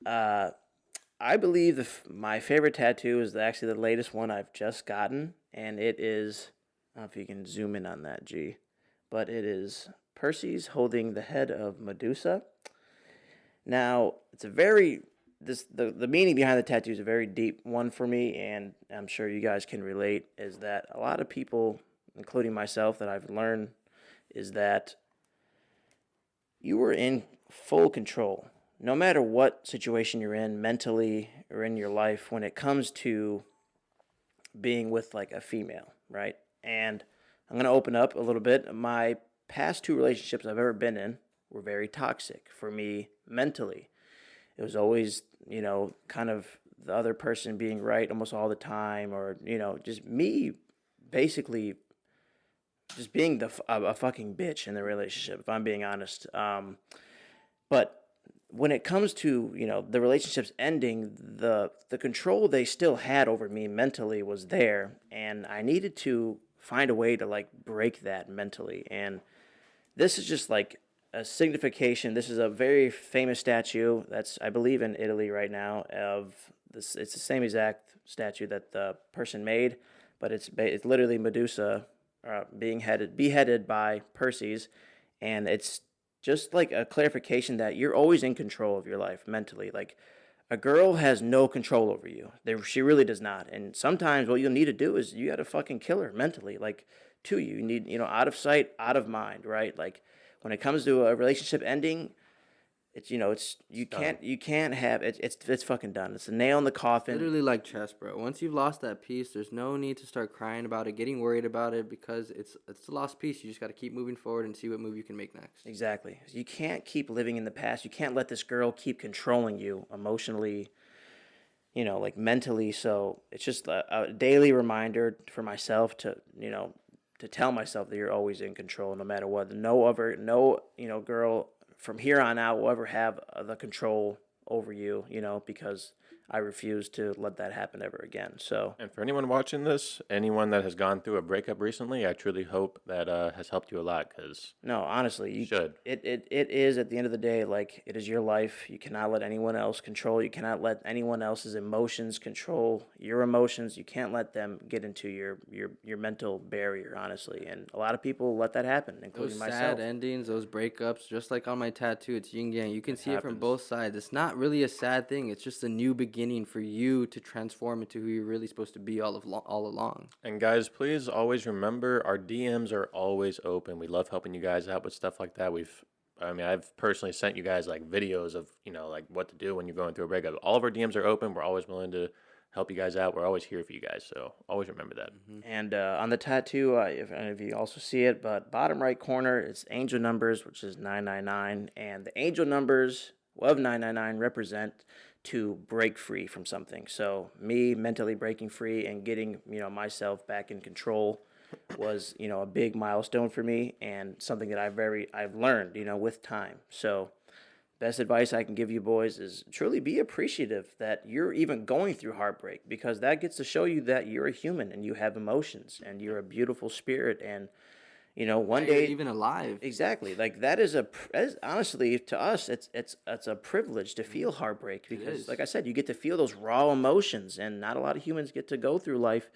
I believe my favorite tattoo is actually the latest one I've just gotten, and it is, I don't know if you can zoom in on that, G, but it is Perseus holding the head of Medusa. Now, it's a very, the meaning behind the tattoo is a very deep one for me, and I'm sure you guys can relate, is that a lot of people, including myself, that I've learned is that you were in full control. No matter what situation you're in, mentally or in your life, when it comes to being with like a female, right? And I'm going to open up a little bit. My past 2 relationships I've ever been in were very toxic for me mentally. It was always, kind of the other person being right almost all the time, or, just me basically just being a fucking bitch in the relationship, if I'm being honest. But when it comes to, the relationships ending, the control they still had over me mentally was there, and I needed to find a way to, like, break that mentally. And this is just, like, a signification. This is a very famous statue that's, I believe, in Italy right now. It's the same exact statue that the person made, but it's literally Medusa being beheaded by Perseus, and it's just like a clarification that you're always in control of your life mentally. Like, a girl has no control over you. She really does not. And sometimes what you'll need to do is you got to fucking kill her mentally, like, to you. You need, out of sight, out of mind, right? Like, when it comes to a relationship ending, it's, you can't have it. It's fucking done. It's a nail in the coffin. Literally like chess, bro. Once you've lost that piece, there's no need to start crying about it, getting worried about it, because it's a lost piece. You just got to keep moving forward and see what move you can make next. Exactly. You can't keep living in the past. You can't let this girl keep controlling you emotionally, like mentally. So it's just a daily reminder for myself to, to tell myself that you're always in control no matter what. No girl from here on out will ever have the control over you, because I refuse to let that happen ever again. So, And for anyone watching this, anyone that has gone through a breakup recently, I truly hope that has helped you a lot, because no, honestly, you should. It is, at the end of the day, like, it is your life. You cannot let anyone else control. You cannot let anyone else's emotions control your emotions. You can't let them get into your mental barrier, honestly. And a lot of people let that happen, including Those myself. sad endings, those breakups, just like on my tattoo, it's yin yang. You can see it from happens. both sides. It's not really a sad thing. It's just a new beginning for you to transform into who you're really supposed to be all along. And guys, please always remember, our DMs are always open. We love helping you guys out with stuff like that. I've personally sent you guys like videos of, like what to do when you're going through a breakup. All of our DMs are open. We're always willing to help you guys out. We're always here for you guys. So always remember that. And on the tattoo, if you also see it, but bottom right corner, it's angel numbers, which is 999. And the angel numbers of 999 represent to break free from something. So me mentally breaking free and getting, myself back in control was, a big milestone for me, and something that I've learned, with time. So Best advice I can give you boys is truly be appreciative that you're even going through heartbreak, because that gets to show you that you're a human and you have emotions and you're a beautiful spirit. And one You're day, even alive. exactly, like that is honestly, to us, it's a privilege to feel heartbreak, because is. like I said, you get to feel those raw emotions, and not a lot of humans get to go through life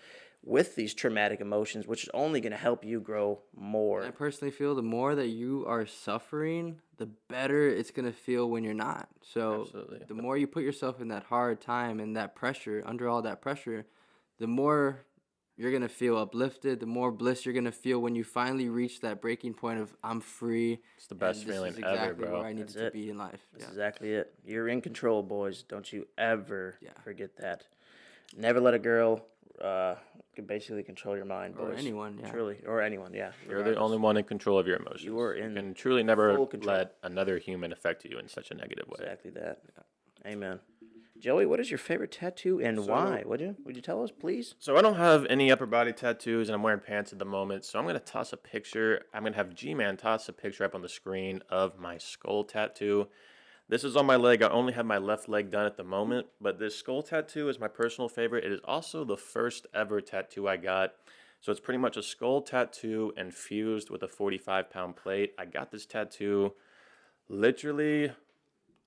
with these traumatic emotions, which is only going to help you grow more. I personally feel the more that you are suffering, the better it's going to feel when you're not. So Absolutely. the more you put yourself in that hard time and that pressure, under all that pressure, the more you're going to feel uplifted, the more bliss you're going to feel when you finally reach that breaking point of I'm free. It's the best and this feeling is ever, exactly bro. where I needed That's to it. be in life. That's Yeah. exactly it. You're in control, boys. Don't you ever Yeah. forget that. Never let a girl basically control your mind, Or boys. anyone, yeah. Truly, or anyone, yeah. You're the only one in control of your emotions. You are in can truly never full control. let another human affect you in such a negative way. Exactly that. Amen. Joey, what is your favorite tattoo and why? Would you tell us, please? So I don't have any upper body tattoos, and I'm wearing pants at the moment. So I'm gonna toss a picture. I'm gonna have G-Man toss a picture up on the screen of my skull tattoo. This is on my leg. I only have my left leg done at the moment, but this skull tattoo is my personal favorite. It is also the first ever tattoo I got. So it's pretty much a skull tattoo infused with a 45-pound plate. I got this tattoo literally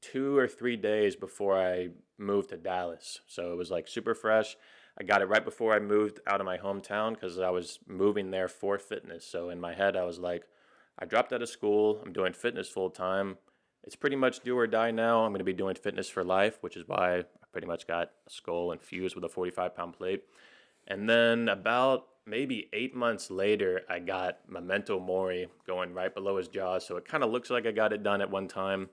2 or 3 days before I moved to Dallas. So it was like super fresh. I got it right before I moved out of my hometown because I was moving there for fitness. So in my head, I was like, I dropped out of school. I'm doing fitness full time. It's pretty much do or die now. I'm going to be doing fitness for life, which is why I pretty much got a skull infused with a 45-pound plate. And then about maybe 8 months later, I got Memento Mori going right below his jaw. So it kind of looks like I got it done at one time.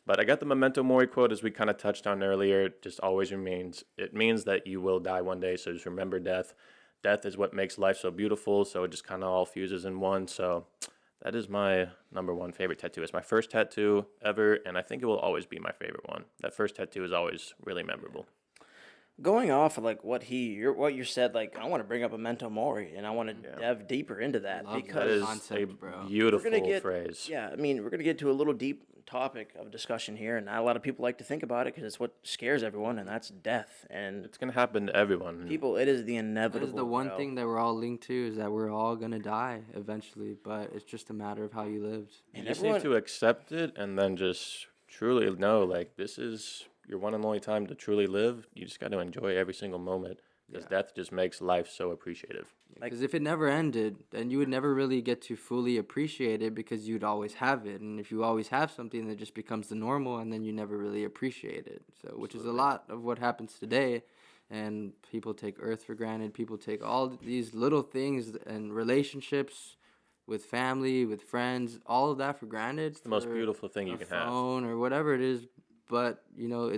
But I got the Memento Mori quote, as we kind of touched on earlier, just always remains. It means that you will die one day, so just remember death. Death is what makes life so beautiful, so it just kind of all fuses in one. So that is my number one favorite tattoo. It's my first tattoo ever, and I think it will always be my favorite one. That first tattoo is always really memorable. Going off of like what you said, like I want to bring up a Memento Mori, and I want to dive deeper into that Love that because That is concept, a bro. beautiful phrase. yeah, I mean, we're gonna get to a little deep topic of discussion here, and not a lot of people like to think about it because it's what scares everyone, and that's death. And It's going to happen to everyone. people, it is the That inevitable. is the one bro. thing that we're all linked to, is that we're all going to die eventually, but it's just a matter of how you lived. You just need to accept it and then just truly know, like, this is your one and only time to truly live. You just got to enjoy every single moment because death just makes life so appreciative. Because if it never ended, then you would never really get to fully appreciate it because you'd always have it. And if you always have something, it just becomes the normal, and then you never really appreciate it. So, which is a lot of what happens today. And people take Earth for granted. People take all these little things and relationships with family, with friends, all of that for granted. It's the most beautiful thing you can have. Phone or whatever it is. But,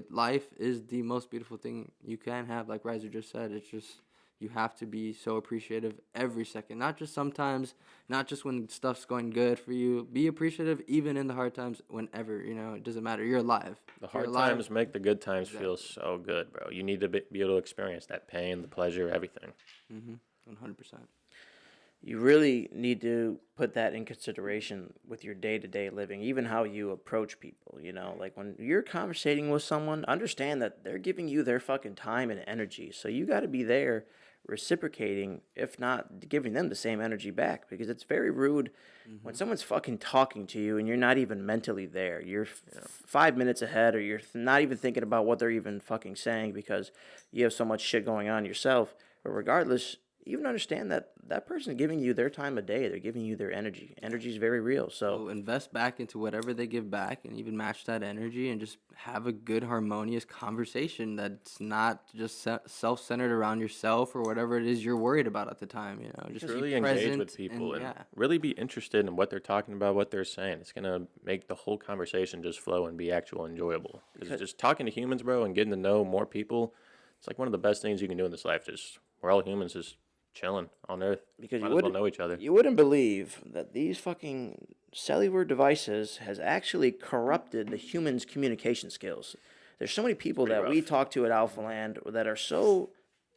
life is the most beautiful thing you can have. Like Riser just said, it's just, you have to be so appreciative every second. Not just sometimes, not just when stuff's going good for you. Be appreciative even in the hard times, whenever, it doesn't matter. You're alive. The If you're hard alive, times make the good times feel so good, bro. You need to be able to experience that pain, the pleasure, everything. 100%. You really need to put that in consideration with your day-to-day living, even how you approach people, like when you're conversating with someone, understand that they're giving you their fucking time and energy. So you got to be there reciprocating, if not giving them the same energy back, because it's very rude when someone's fucking talking to you and you're not even mentally there. You're 5 minutes ahead, or you're not even thinking about what they're even fucking saying because you have so much shit going on yourself. But regardless, even understand that that person is giving you their time of day. They're giving you their energy. Energy is very real. So invest back into whatever they give back, and even match that energy, and just have a good, harmonious conversation that's not just self-centered around yourself or whatever it is you're worried about at the time. Just Really be engage present with people and yeah. really be interested in what they're talking about, what they're saying. It's going to make the whole conversation just flow and be actual enjoyable. Because just talking to humans, bro, and getting to know more people, it's like one of the best things you can do in this life. Just, we're all humans, just chilling on Earth. because Might you as well know each other. You wouldn't believe that these fucking cellular devices has actually corrupted the human's communication skills. There's so many people that we talk to at Alpha Land that are so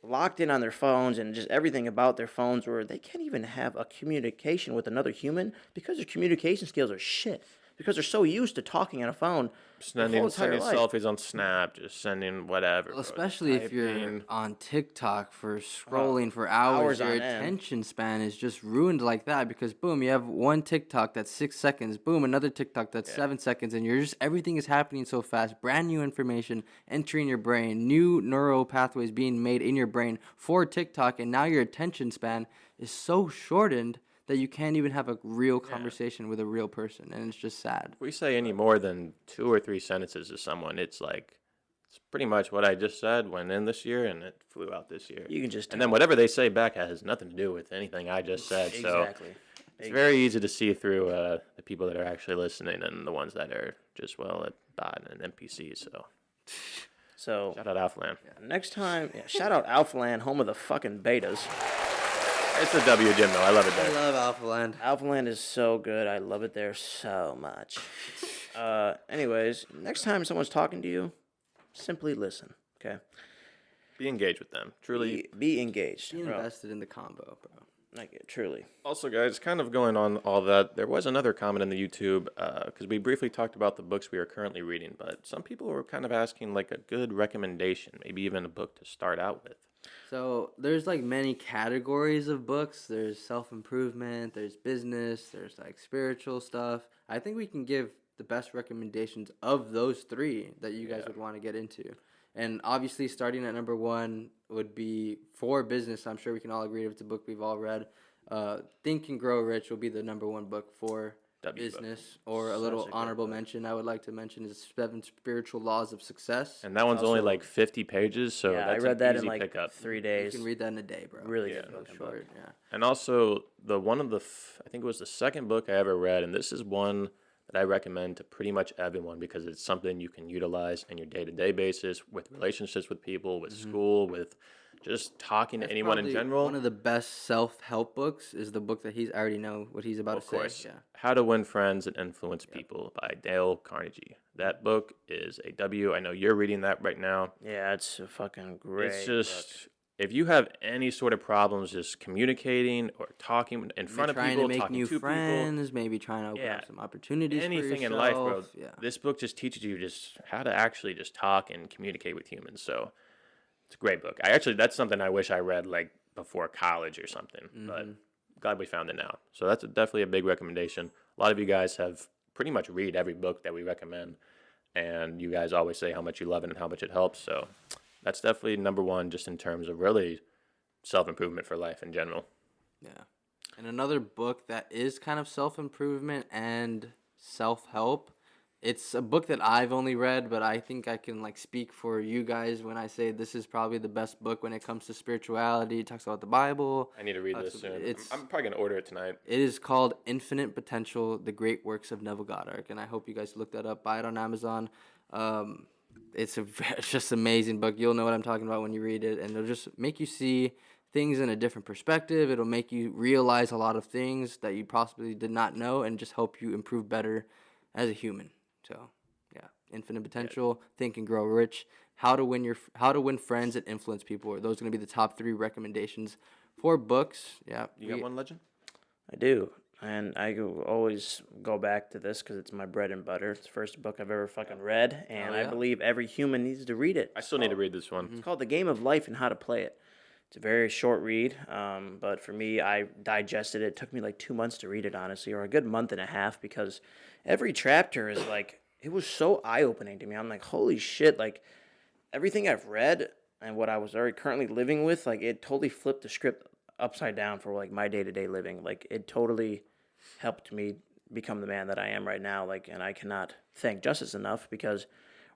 locked in on their phones and just everything about their phones, where they can't even have a communication with another human because their communication skills are shit. because they're so used to talking on a phone their whole Sending entire life. selfies on Snap, just sending whatever. Well, bro. especially if you're Typing. on TikTok for scrolling for hours, hours your on end. attention span is just ruined like that because boom, you have one TikTok that's 6 seconds, boom, another TikTok that's 7 seconds, and you're just everything is happening so fast. Brand new information entering your brain, new neural pathways being made in your brain for TikTok, and now your attention span is so shortened that you can't even have a real conversation with a real person, and it's just sad. If we say any more than 2 or 3 sentences to someone, it's pretty much what I just said went in this year, and it flew out this year. You can just And then whatever they say back has nothing to do with anything I just said. So exactly. it's very easy to see through the people that are actually listening and the ones that are just, a bot and an NPC. So So shout out Alphaland. next time, shout out Alphaland, home of the fucking betas. It's a W gym, though. I love it I there. love Alphaland. Alphaland is so good. I love it there so much. Anyways, next time someone's talking to you, simply listen. Okay, Be engaged with them. Truly. be engaged. Be Bro. invested in the combo, bro. Like it, truly. Also, guys, kind of going on all that, there was another comment in the YouTube, because we briefly talked about the books we are currently reading, but some people were kind of asking, like, a good recommendation, maybe even a book to start out with. So there's like many categories of books. There's self-improvement, there's business, there's like spiritual stuff. I think we can give the best recommendations of those three that you guys would want to get into. And obviously starting at number one would be for business. I'm sure we can all agree if it's a book we've all read. Think and Grow Rich will be the number one book for W book. business. Or a little honorable mention I would like to mention is 7 Spiritual Laws of Success. And that one's only like 50 pages, so Yeah, I that's read an that in easy like pickup. 3 You days. can read that in a day, bro. Really Yeah. good So fucking short, book. yeah. And also, I think it was the second book I ever read, and this is one that I recommend to pretty much everyone because it's something you can utilize in your day-to-day basis with relationships with people, with school, with just talking to anyone in Probably general. One of the best self-help books is the book that I already know what he's about Of to say. course, Yeah. How to Win Friends and Influence People by Dale Carnegie. That book is a W. I know you're reading that right now. Yeah, it's a fucking great. It's just, if you have any sort of problems just communicating or talking in front of trying people, to make talking new to friends, maybe trying to open Yeah. up some opportunities anything for in life, bro. yourself. Yeah. This book just teaches you just how to actually just talk and communicate with humans. So it's a great book. That's something I wish I read like before college or something, but glad we found it now. So that's definitely a big recommendation. A lot of you guys have pretty much read every book that we recommend, and you guys always say how much you love it and how much it helps. So that's definitely number one, just in terms of really self-improvement for life in general. Yeah. And another book that is kind of self-improvement and self-help. It's a book that I've only read, but I think I can like speak for you guys when I say this is probably the best book when it comes to spirituality. It talks about the Bible. I need to read this soon. I'm probably gonna order it tonight. It is called Infinite Potential: The Great Works of Neville Goddard, and I hope you guys look that up. Buy it on Amazon. It's just amazing book. You'll know what I'm talking about when you read it, and it'll just make you see things in a different perspective. It'll make you realize a lot of things that you possibly did not know, and just help you improve better as a human. So, yeah, Infinite Potential, Think and Grow Rich, How to Win Friends and Influence People. Those are going to be the top 3 recommendations for books. Yeah, You got one, Legend? I do. And always go back to this because it's my bread and butter. It's the first book I've ever fucking read, and I believe every human needs to read it. I still need to read this one. It's called The Game of Life and How to Play It. It's a very short read, but for me, I digested it. It took me like 2 months to read it, honestly, or a good month and a half, because every chapter is like, it was so eye-opening to me. I'm like, holy shit, like, everything I've read and what I was already currently living with, like, it totally flipped the script upside down for, like, my day-to-day living. Like, it totally helped me become the man that I am right now, like, and I cannot thank Justice enough, because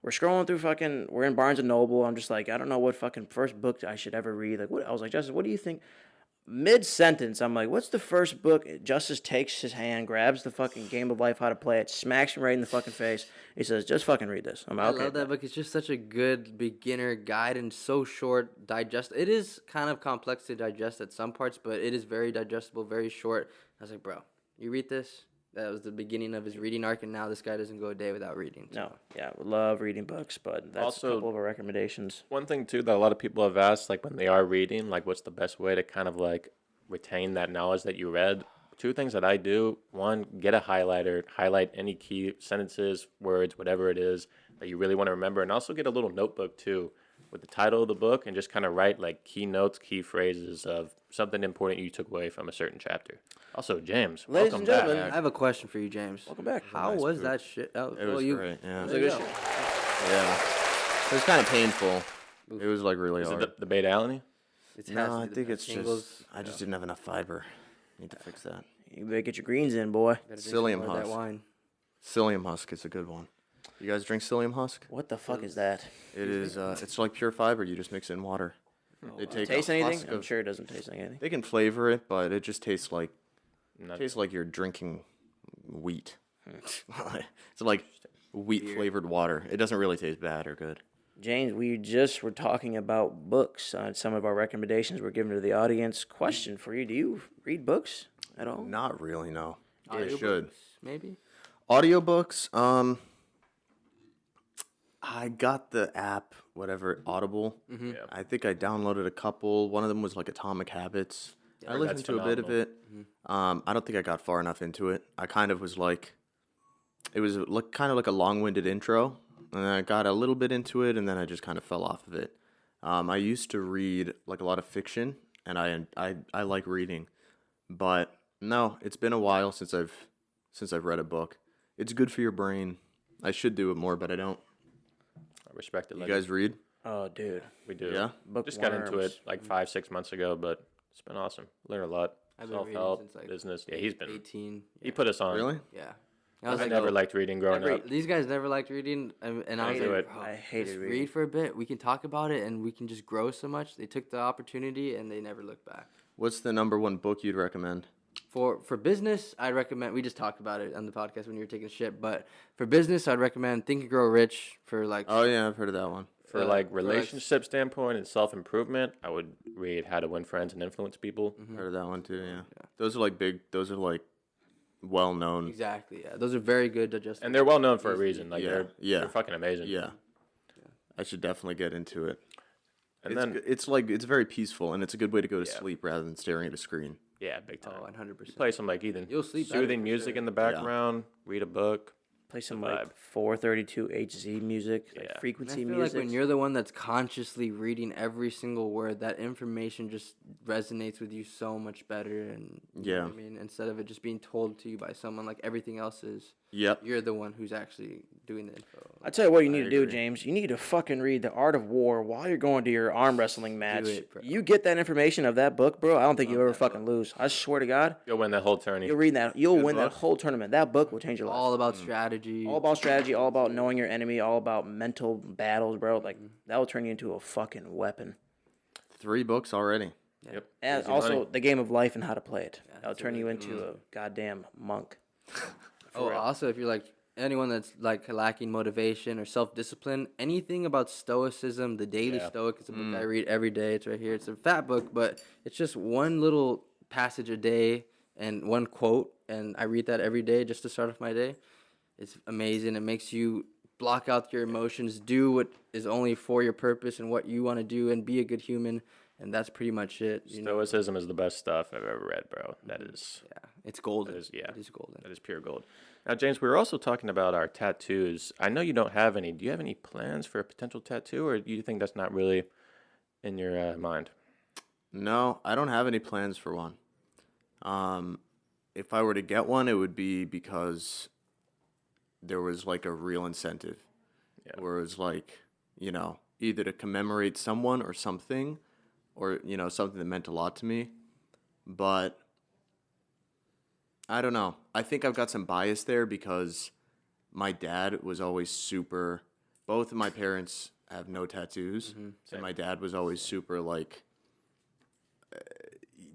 we're scrolling through we're in Barnes & Noble. I'm just like, I don't know what fucking first book I should ever read. Like, I was like, Justice, what do you think? Mid-sentence, I'm like, what's the first book? Justice takes his hand, grabs the fucking Game of Life, How to Play It, smacks him right in the fucking face. He says, just fucking read this. I'm like, okay. I love that book. It's just such a good beginner guide and so short, digest. It is kind of complex to digest at some parts, but it is very digestible, very short. I was like, bro, you read this? That was the beginning of his reading arc, and now this guy doesn't go a day without reading. So. No, yeah, we love reading books, but that's Also, a couple of our recommendations. One thing, too, that a lot of people have asked, like, when they are reading, like, what's the best way to kind of, like, retain that knowledge that you read? two things that I do. One, get a highlighter, highlight any key sentences, words, whatever it is that you really want to remember, and also get a little notebook too with the title of the book and just kind of write like key notes, key phrases of something important you took away from a certain chapter. Also, James, Ladies welcome and gentlemen, I have a question for you, James. welcome back. How nice was poop. that shit? Oh, It was you, great. Yeah. It was There a you good go. shit. Yeah. It was kind of painful. It was like really Is hard. it the beta alanine? It has to No, I be the think best. it's Shingles, just I just didn't have enough fiber. Need to fix that. You better get your greens in, boy. gotta drink some Psyllium more of that husk. wine. Psyllium husk is a good one. You guys drink psyllium husk? What the fuck is that? It is. It's like pure fiber. You just mix it in water. They take a Taste anything? husk I'm of- sure it doesn't taste like anything. They can flavor it, but it just tastes like Not- you're drinking wheat. It's like wheat flavored water. It doesn't really taste bad or good. James, we just were talking about books. Some of our recommendations were given to the audience. Question for you: do you read books at all? Not really, no. I Audiobooks, should. maybe. Audiobooks, I got the app, whatever, Audible. Mm-hmm. Yeah. I think I downloaded a couple. One of them was like Atomic Habits. I listened that's to a bit of phenomenal. it. I don't think I got far enough into it. I kind of was like, it was kind of like a long-winded intro, and then I got a little bit into it, and then I just kind of fell off of it. I used to read like a lot of fiction, and I like reading, but no, it's been a while since I've read a book. It's good for your brain. I should do it more, but I don't. I respect it. You guys read? Oh, dude. We do. Yeah? Just got into it Bookworms. like 5-6 months ago, but it's been awesome. Learned a lot. I've been reading Self-help, since, like, business. Yeah, he's been. 18. He put us on. Really? Yeah. I like, never oh, liked reading growing up. these guys never liked reading, and I was hated like, it. bro, I hated just reading. read for a bit. We can talk about it, and we can just grow so much. They took the opportunity, and they never looked back. What's the number one book you'd recommend? For business, I'd recommend. We just talked about it on the podcast when you were taking shit. But for business, I'd recommend Think and Grow Rich. For like, Oh yeah, I've heard of that one. For like relationship standpoint and self-improvement, I would read How to Win Friends and Influence People. Heard of that one too. Yeah. Those are like big. Those are like well known. exactly, yeah, those are very good digestible. And they're well known for a reason. Like Yeah, they're fucking amazing. Yeah. I should definitely get into it. And It's, then g- it's like it's very peaceful and it's a good way to go to sleep rather than staring at a screen. yeah, big time. Oh, 100%. Play some like either You'll sleep better soothing for music sure. in the background, read a book. Play some vibe. like 432 HZ music, like Yeah. And I frequency feel music. like when you're the one that's consciously reading every single word, that information just resonates with you so much better. And you know Yeah. what I mean, instead of it just being told to you by someone like everything else is, Yep. you're the one who's actually doing the info. I tell you what you need to do, agree. James. You need to fucking read The Art of War while you're going to your arm wrestling match. it, bro. You get that information of that book, bro. I don't think you'll ever fucking lose. I swear to God, You'll win that whole tourney. you'll read that. You'll win that book. whole tournament. That book will change your life. All about strategy. All about strategy, all about knowing your enemy, all about mental battles, bro. Like that will turn you into a fucking weapon. 3 books already. Yep. And Easy also money. the game of life and how to play it. That'll that's a turn you really into a goddamn monk. Oh, also, if you're like anyone that's like lacking motivation or self-discipline, anything about stoicism, the Daily Yeah. Stoic is a book I read every day. It's right here. It's a fat book, but it's just one little passage a day and one quote, and I read that every day just to start off my day. It's amazing. It makes you block out your emotions, do what is only for your purpose and what you want to do, and be a good human. And that's pretty much it. You know? Stoicism is the best stuff I've ever read, bro. That is Yeah, it's golden. yeah. It is golden. that is pure gold. Now, James, we were also talking about our tattoos. I know you don't have any. Do you have any plans for a potential tattoo, or do you think that's not really in your mind? No, I don't have any plans for one. If I were to get one, it would be because there was like a real incentive. Yeah. Where it was like, you know, either to commemorate someone or something, or, you know, something that meant a lot to me. But I don't know. I think I've got some bias there because my dad was always super. Both of my parents have no tattoos, and my dad was always super like.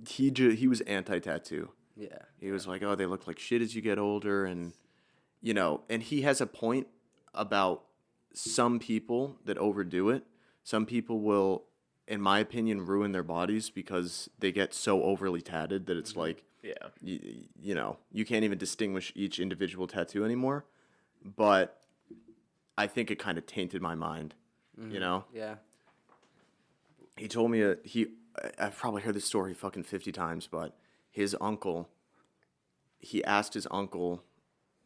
He was anti-tattoo. Yeah. He was like, "Oh, they look like shit as you get older," and you know, and he has a point about some people that overdo it. Some people will, in my opinion, ruin their bodies because they get so overly tatted that it's like, Yeah. you know, you can't even distinguish each individual tattoo anymore. But I think it kind of tainted my mind, you know? Yeah. He told me I've probably heard this story fucking 50 times, but his uncle he asked his uncle,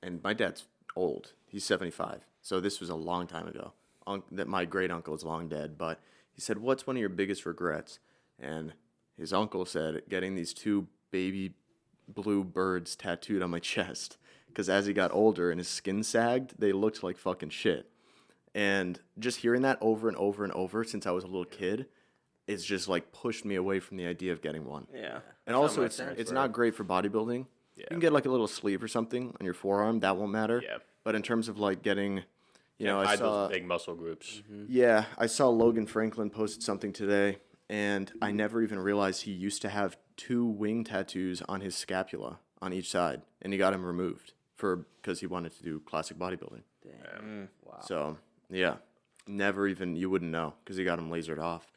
and my dad's old. He's 75. So this was a long time ago. That my great uncle is long dead, but he said, "What's one of your biggest regrets?" And his uncle said, "Getting these 2 baby blue birds tattooed on my chest." Because as he got older and his skin sagged, they looked like fucking shit. And just hearing that over and over and over since I was a little kid, it's just like pushed me away from the idea of getting one. Yeah. And also, my it's parents not great for bodybuilding. You can get like a little sleeve or something on your forearm. That won't matter. Yeah. But in terms of like getting, you know, I hide saw those big muscle groups. yeah, I saw Logan Franklin posted something today, and I never even realized he used to have 2 wing tattoos on his scapula on each side, and he got them removed because he wanted to do classic bodybuilding. Wow. So yeah, never even you wouldn't know because he got them lasered off.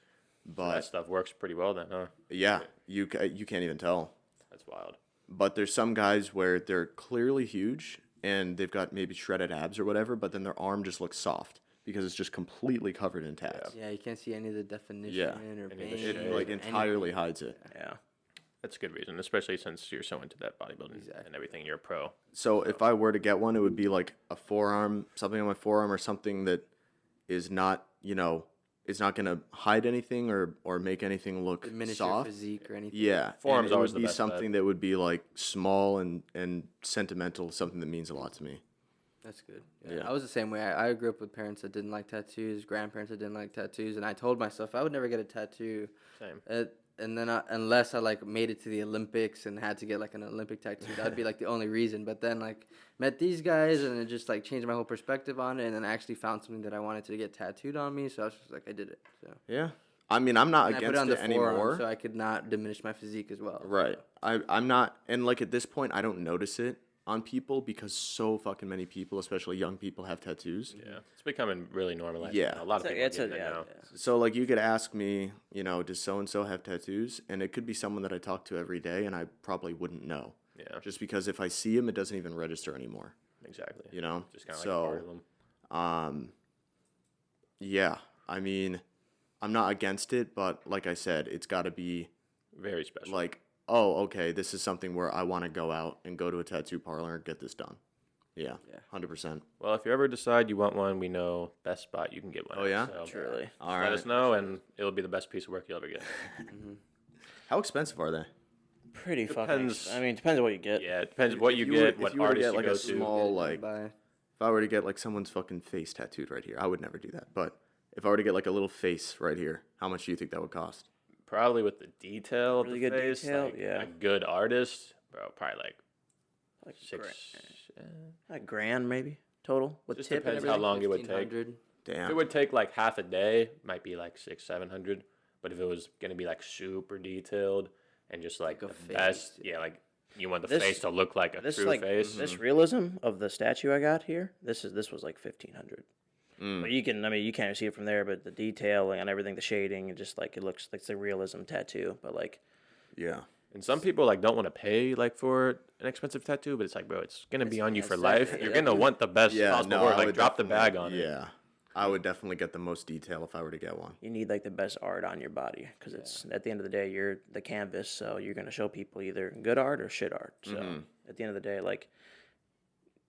But That stuff works pretty well then, huh? yeah, you can't even tell. That's wild. But there's some guys where they're clearly huge and they've got maybe shredded abs or whatever, but then their arm just looks soft because it's just completely covered in tats. Yeah, you can't see any of the definition Yeah. or Any of the veins. shape. It like anything. entirely hides it. Yeah. That's a good reason, especially since you're so into that bodybuilding and everything. You're a pro. So if I were to get one, it would be like a forearm, something on my forearm, or something that is not, you know, it's not gonna hide anything or make anything look Diminish your soft. physique or anything. Yeah, Forearm's and it always would the be best something that would be like small and sentimental, something that means a lot to me. That's good. Yeah. Yeah. I was the same way. I grew up with parents that didn't like tattoos, grandparents that didn't like tattoos, and I told myself I would never get a tattoo. Same. And then unless I like made it to the Olympics and had to get like an Olympic tattoo, that would be like the only reason. But then like met these guys and it just like changed my whole perspective on it, and then I actually found something that I wanted to get tattooed on me. So I was just like, I did it. So Yeah, I mean, I'm not and I put it on against the it forearm anymore. so I could not diminish my physique as well. Right. I'm not, and like at this point, I don't notice it on people because so fucking many people, especially young people, have tattoos. Yeah, it's becoming really normalized. Yeah. now. A lot of people are getting it yeah. now. So like you could ask me, you know, does so and so have tattoos? And it could be someone that I talk to every day, and I probably wouldn't know. Yeah, Just because if I see him, it doesn't even register anymore. exactly. You know. Just kind of like part of them. Yeah. I mean, I'm not against it, but like I said, it's got to be Very special. like, oh, okay, this is something where I want to go out and go to a tattoo parlor and get this done. Yeah. 100%. Well, if you ever decide you want one, we know best spot you can get one. Oh, at, yeah? So Truly. All let right. us know, and it'll be the best piece of work you'll ever get. How expensive are they? Pretty fucking. Depends. I mean, depends on what you get. Yeah, it depends what you If get, were- what if you were to artist get like you go a to. small like Bye. if I were to get like someone's fucking face tattooed right here, I would never do that. But if I were to get like a little face right here, how much do you think that would cost? Probably with the detail of Really the good face, detail, like yeah. a good artist, bro, probably like Like six. a grand maybe total with Just tip and depends how everything. long it would take. 1500. Damn. If it would take like half a day, might be like 600-700. But if it was gonna be like super detailed and just like Like the a face, best, yeah, like you want the This- face to look like a This true like face. this realism of the statue I got here. This was like 1,500. Mm. But you can, I mean, you can't see it from there, but the detailing and everything, the shading, and just like it looks like it's a realism tattoo. But like, Yeah. And some people like don't want to pay like for an expensive tattoo, but it's like, bro, it's gonna be on you for life. exactly- You're gonna want the best Yeah. possible No, work. I Like would drop the bag on definitely- it. Yeah. I would definitely get the most detail if I were to get one. you need like the best art on your body because it's at the end of the day, you're the canvas, so you're gonna show people either good art or shit art. So at the end of the day, like,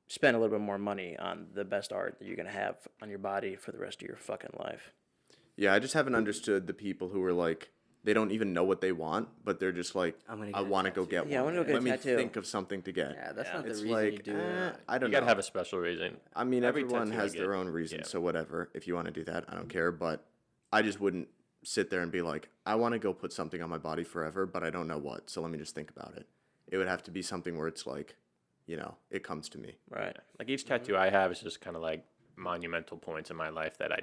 spend a little bit more money on the best art that you're gonna have on your body for the rest of your fucking life. Yeah, I just haven't understood the people who are like, they don't even know what they want, but they're just like, I'm gonna I get a want to go tattoo. get one. Yeah, I wanna go get a Let me tattoo. think of something to get. Yeah, that's Yeah. not the It's reason like, you do it. I don't You know. gotta have a special reason. I mean, Every everyone tattoo I has get. their own reason, Yeah. so whatever. If you want to do that, I don't care. But I just wouldn't sit there and be like, I want to go put something on my body forever, but I don't know what. So let me just think about it. It would have to be something where it's like, you know, it comes to me. Right. Like each tattoo I have is just kind of like monumental points in my life that I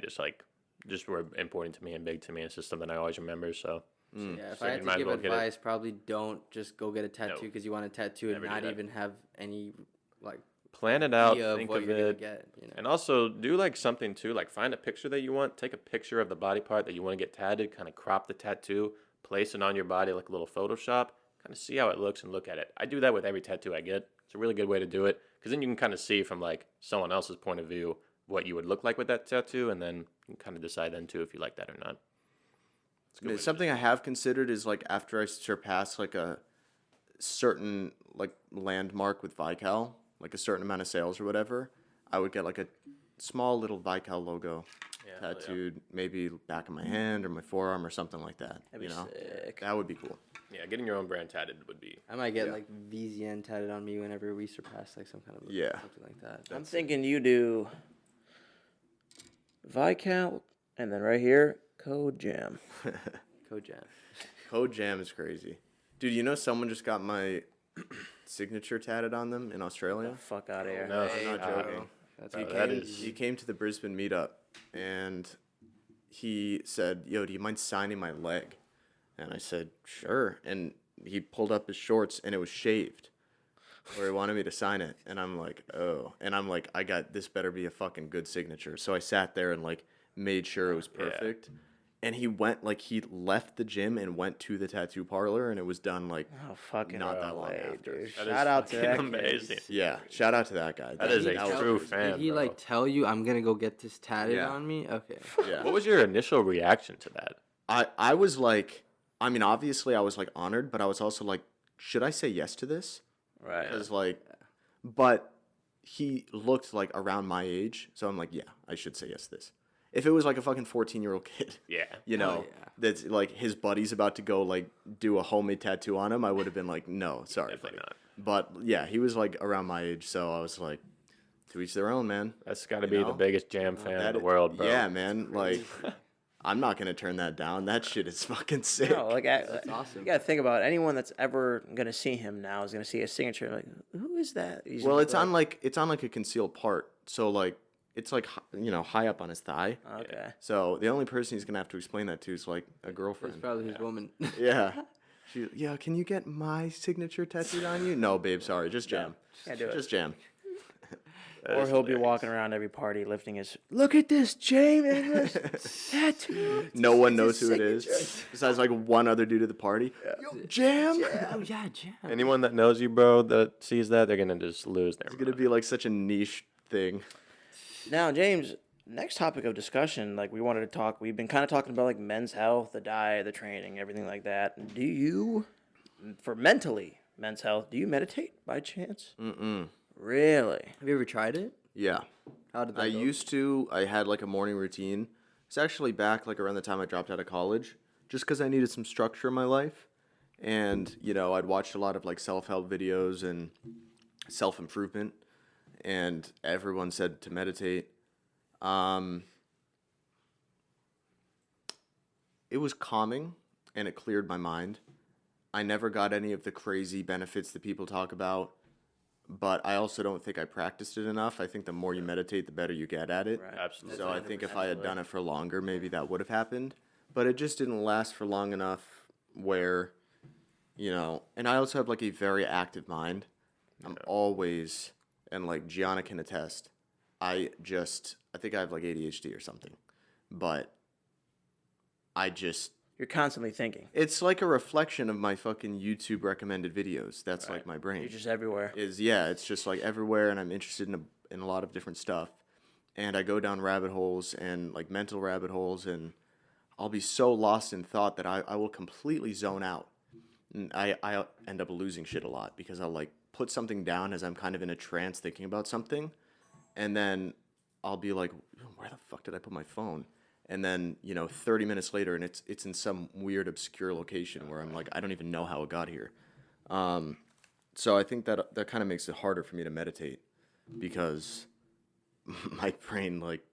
just were important to me and big to me. It's just something I always remember. So Yeah, if So I you had might to give as well get it. advice, probably don't just go get a tattoo No. because you want a tattoo and Never do not that. even have any like plan it out, idea of think what of you're gonna it, get. You know? and also do like something too. Like find a picture that you want. Take a picture of the body part that you want to get tatted. Kind of crop the tattoo, place it on your body like a little Photoshop. Kind of see how it looks and look at it. I do that with every tattoo I get. It's a really good way to do it because then you can kind of see from like someone else's point of view what you would look like with that tattoo, and then you can kind of decide then too if you like that or not. It's a good way to Something I have considered is like after I surpass like certain like landmark with Vical, like a certain amount of sales or whatever, I would get like a small little Vical logo tattooed, maybe back of my hand or my forearm or something like that. That'd be sick. That would be cool. Yeah, getting your own brand tatted would be. I might get like VZN tatted on me whenever we surpass like some kind of something like that. I'm thinking you do Viscount, and then right here, Code Jam. Code Jam. Code Jam is crazy. Dude, you know someone just got my signature tatted on them in Australia? Fuck out of here. No, I'm not joking. He came to the Brisbane meetup, and he said, "Yo, do you mind signing my leg?" And I said, "Sure." And he pulled up his shorts, and it was shaved, where he wanted me to sign it. And I'm like, "Oh." And I'm like, "I got this. Better be a fucking good signature." So I sat there and like made sure it was perfect. And he left the gym and went to the tattoo parlor, and it was done like fucking not that long after. dude. Shout out to that amazing. kid. Yeah, shout out to that guy. That is a was true crazy. fan. Did he bro. like tell you I'm gonna go get this tatted Yeah. on me? Okay. Yeah. What was your initial reaction to that? I was like, I mean, obviously I was like honored, but I was also like, should I say yes to this? Right. Because like, but he looked like around my age, so I'm like, yeah, I should say yes to this. If it was like a fucking 14-year-old kid, Yeah. you know, that's like his buddy's about to go like do a homemade tattoo on him, I would have been like, no, sorry, Definitely buddy. not. But yeah, he was like around my age, so I was like, to each their own, man. That's got to You be know? the biggest jam fan in the world, bro. Yeah, man. Like, I'm not gonna turn that down. That shit is fucking sick. No, like That's awesome. you gotta think about it. Anyone that's ever gonna see him now is gonna see his signature. Like, who is that? He's Well, gonna it's on like a concealed part, so like it's like high up on his thigh. Okay. So the only person he's gonna have to explain that to is like a It's girlfriend. probably his woman. Yeah. Yeah, can you get my signature tattooed on you? No, babe, sorry, just jam. Can't do it. Just jam. Or he'll be walking around every party lifting his. Look at this James English tattoo. No one knows who it is besides like one other dude at the party. Yo, jam. Oh yeah, Jam. Anyone that knows you, bro, that sees that, they're gonna just lose their It's gonna be like such a niche thing. Now, James, next topic of discussion, like we wanted to talk. We've been kind of talking about like men's health, the diet, the training, everything like that. Do you, for men's health, do you meditate by chance? Really? Have you ever tried it? Yeah. How did that I go? used to. I had like a morning routine. It's actually back like around the time I dropped out of college, just because I needed some structure in my life. And, you know, I'd watched a lot of like self-help videos and self-improvement, and everyone said to meditate. It was calming and it cleared my mind. I never got any of the crazy benefits that people talk about, but I also don't think I practiced it enough. I think the more you meditate, the better you get at it. Right. Absolutely. So I think if I had done it for longer, maybe that would have happened. But it just didn't last for long enough where, you know, and I also have like a very active mind. I'm always, and like Gianna can attest, I think I have like ADHD or something. But You're constantly thinking. it's like a reflection of my fucking YouTube recommended videos. That's like my brain. You're just everywhere. It's just like everywhere, and I'm interested in a lot of different stuff, and I go down rabbit holes and like mental rabbit holes, and I'll be so lost in thought that I will completely zone out, and I end up losing shit a lot because I'll like put something down as I'm kind of in a trance thinking about something, and then I'll be like, where the fuck did I put my phone? And then, you know, 30 minutes later, and it's in some weird, obscure location where I'm like, I don't even know how it got here. So I think that kind of makes it harder for me to meditate because my brain, like,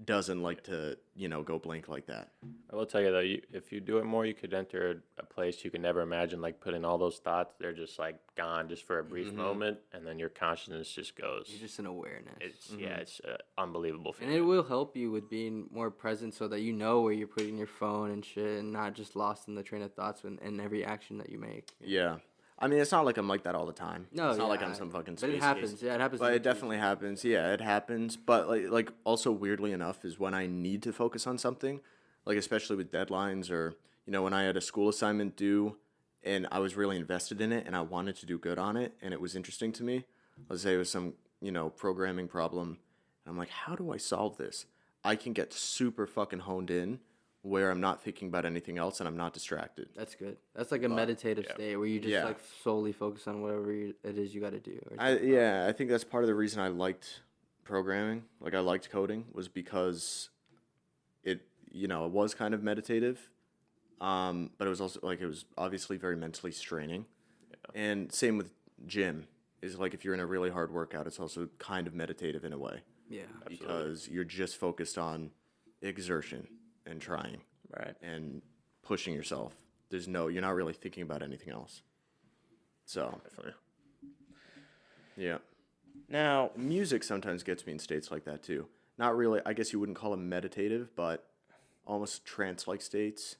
doesn't like to, you know, go blank like that. I will tell you though, if you do it more, you could enter a place you could never imagine. Like putting all those thoughts, they're just like gone just for a brief moment, and then your consciousness just goes. You're just an awareness. It's it's unbelievable And feeling. it will help you with being more present so that you know where you're putting your phone and shit and not just lost in the train of thoughts in every action that you make. Yeah. I mean, it's not like I'm like that all the time. No, it's not like yeah, I'm some fucking But space it happens. case. Yeah, it happens. But to it definitely happens. Yeah, it happens. But like also weirdly enough is when I need to focus on something, like especially with deadlines or, you know, when I had a school assignment due and I was really invested in it and I wanted to do good on it and it was interesting to me. Let's say it was some, you know, programming problem. And I'm like, how do I solve this? I can get super fucking honed in where I'm not thinking about anything else and I'm not distracted. That's good. That's like a meditative state where you just Yeah. like solely focus on whatever it is you got to do. Or I think that's part of the reason I liked programming. Like I liked coding was because it was kind of meditative, but it was also like it was obviously very mentally straining. Yeah. And same with gym is like if you're in a really hard workout, it's also kind of meditative in a way. Yeah. Because you're just focused on exertion and trying. Right. And pushing yourself. You're not really thinking about anything else. So, Definitely. yeah. Now, Music sometimes gets me in states like that too. Not really, I guess you wouldn't call them meditative, but almost trance-like states.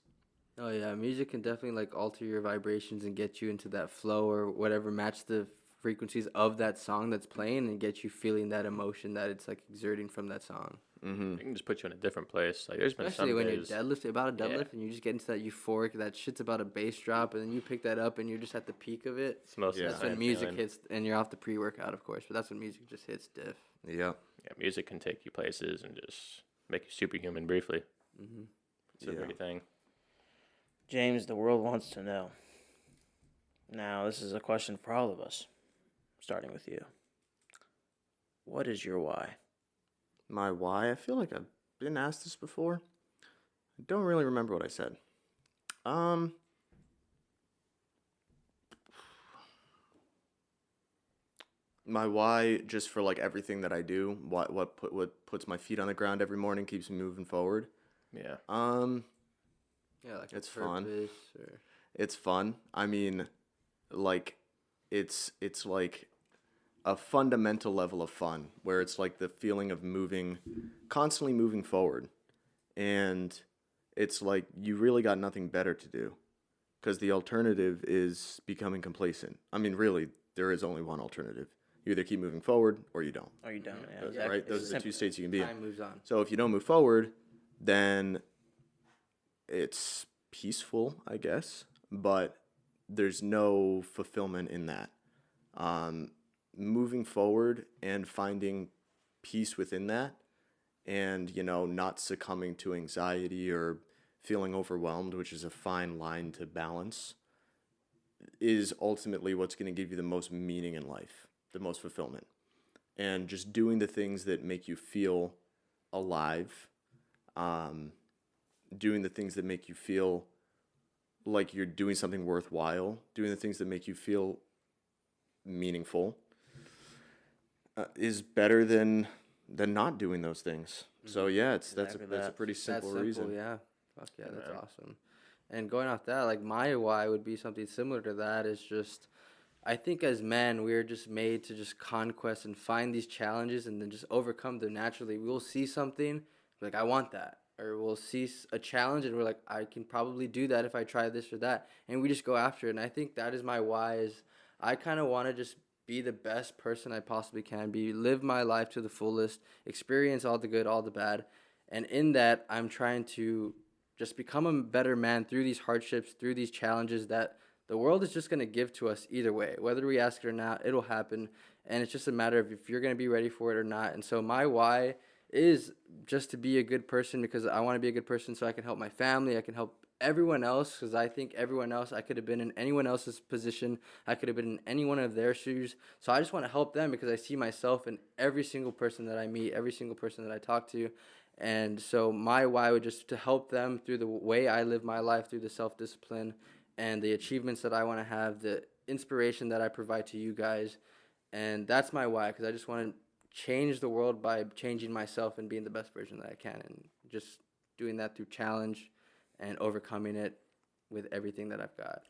Oh yeah, music can definitely like alter your vibrations and get you into that flow or whatever, match the frequencies of that song that's playing and get you feeling that emotion that it's like exerting from that song. It can just put you in a different place. Like there's been Especially some when days. you're about a deadlift and you just get into that euphoric, that shit's about a bass drop, and then you pick that up and you're just at the peak of it. It's the most That's when insane music feeling. hits, and you're off the pre-workout, of course, but that's when music just hits diff. Yeah. Yeah, music can take you places and just make you superhuman briefly. It's a Yeah. great thing. James, the world wants to know. Now, this is a question for all of us, starting with you. What is your why? My why? I feel like I've been asked this before. I don't really remember what I said. My why, just for like everything that I do, what puts my feet on the ground every morning, keeps me moving forward. Yeah. Yeah, like It's a fun. purpose or It's fun. I mean, like, it's like a fundamental level of fun where it's like the feeling of constantly moving forward, and it's like you really got nothing better to do, because the alternative is becoming complacent. I mean, really, there is only one alternative. You either keep moving forward or you don't. Are you done? Yeah, Right? Those are the two states you can be in. time moves on. So if you don't move forward, then it's peaceful, I guess, but there's no fulfillment in that. Moving forward and finding peace within that, and not succumbing to anxiety or feeling overwhelmed, which is a fine line to balance, is ultimately what's going to give you the most meaning in life, the most fulfillment. And just doing the things that make you feel alive, doing the things that make you feel like you're doing something worthwhile, doing the things that make you feel meaningful, is better than not doing those things. So yeah, that's a pretty simple reason. Yeah. Fuck yeah, that's awesome. And going off that, like my why would be something similar to that. Is just, I think as men, we're just made to just conquest and find these challenges and then just overcome them naturally. We'll see something, like I want that. Or we'll see a challenge and we're like, I can probably do that if I try this or that. And we just go after it. And I think that is my why, is I kind of want to just be the best person I possibly can be, live my life to the fullest, experience all the good, all the bad. And in that, I'm trying to just become a better man through these hardships, through these challenges that the world is just going to give to us either way. Whether we ask it or not, it'll happen. And it's just a matter of if you're going to be ready for it or not. And so my why is just to be a good person, because I want to be a good person so I can help my family, I can help everyone else, because I think everyone else, I could have been in anyone else's position, I could have been in any one of their shoes. So I just want to help them because I see myself in every single person that I meet, every single person that I talk to. And so my why would just to help them through the way I live my life, through the self-discipline and the achievements that I want to have, the inspiration that I provide to you guys. And that's my why, because I just want to change the world by changing myself and being the best version that I can, and just doing that through challenge and overcoming it with everything that I've got.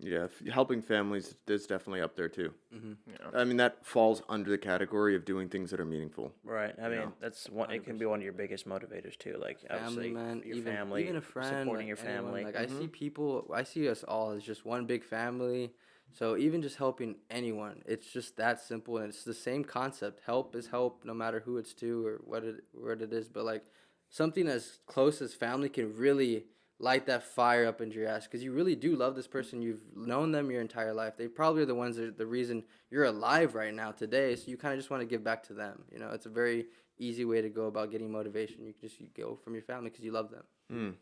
Yeah, helping families is definitely up there too. Yeah. I mean, that falls under the category of doing things that are meaningful. Right. I mean, that's one. It can be one of your biggest motivators too. Like Family, obviously, man, your even family, even a friend, supporting your like anyone. family. Like I see us all as just one big family. So even just helping anyone, it's just that simple, and it's the same concept. Help is help, no matter who it's to or what it is. But like something as close as family can really light that fire up into your ass, because you really do love this person. You've known them your entire life. They probably are the ones that are the reason you're alive right now today. So you kind of just want to give back to them. It's a very easy way to go about getting motivation. You go from your family because you love them.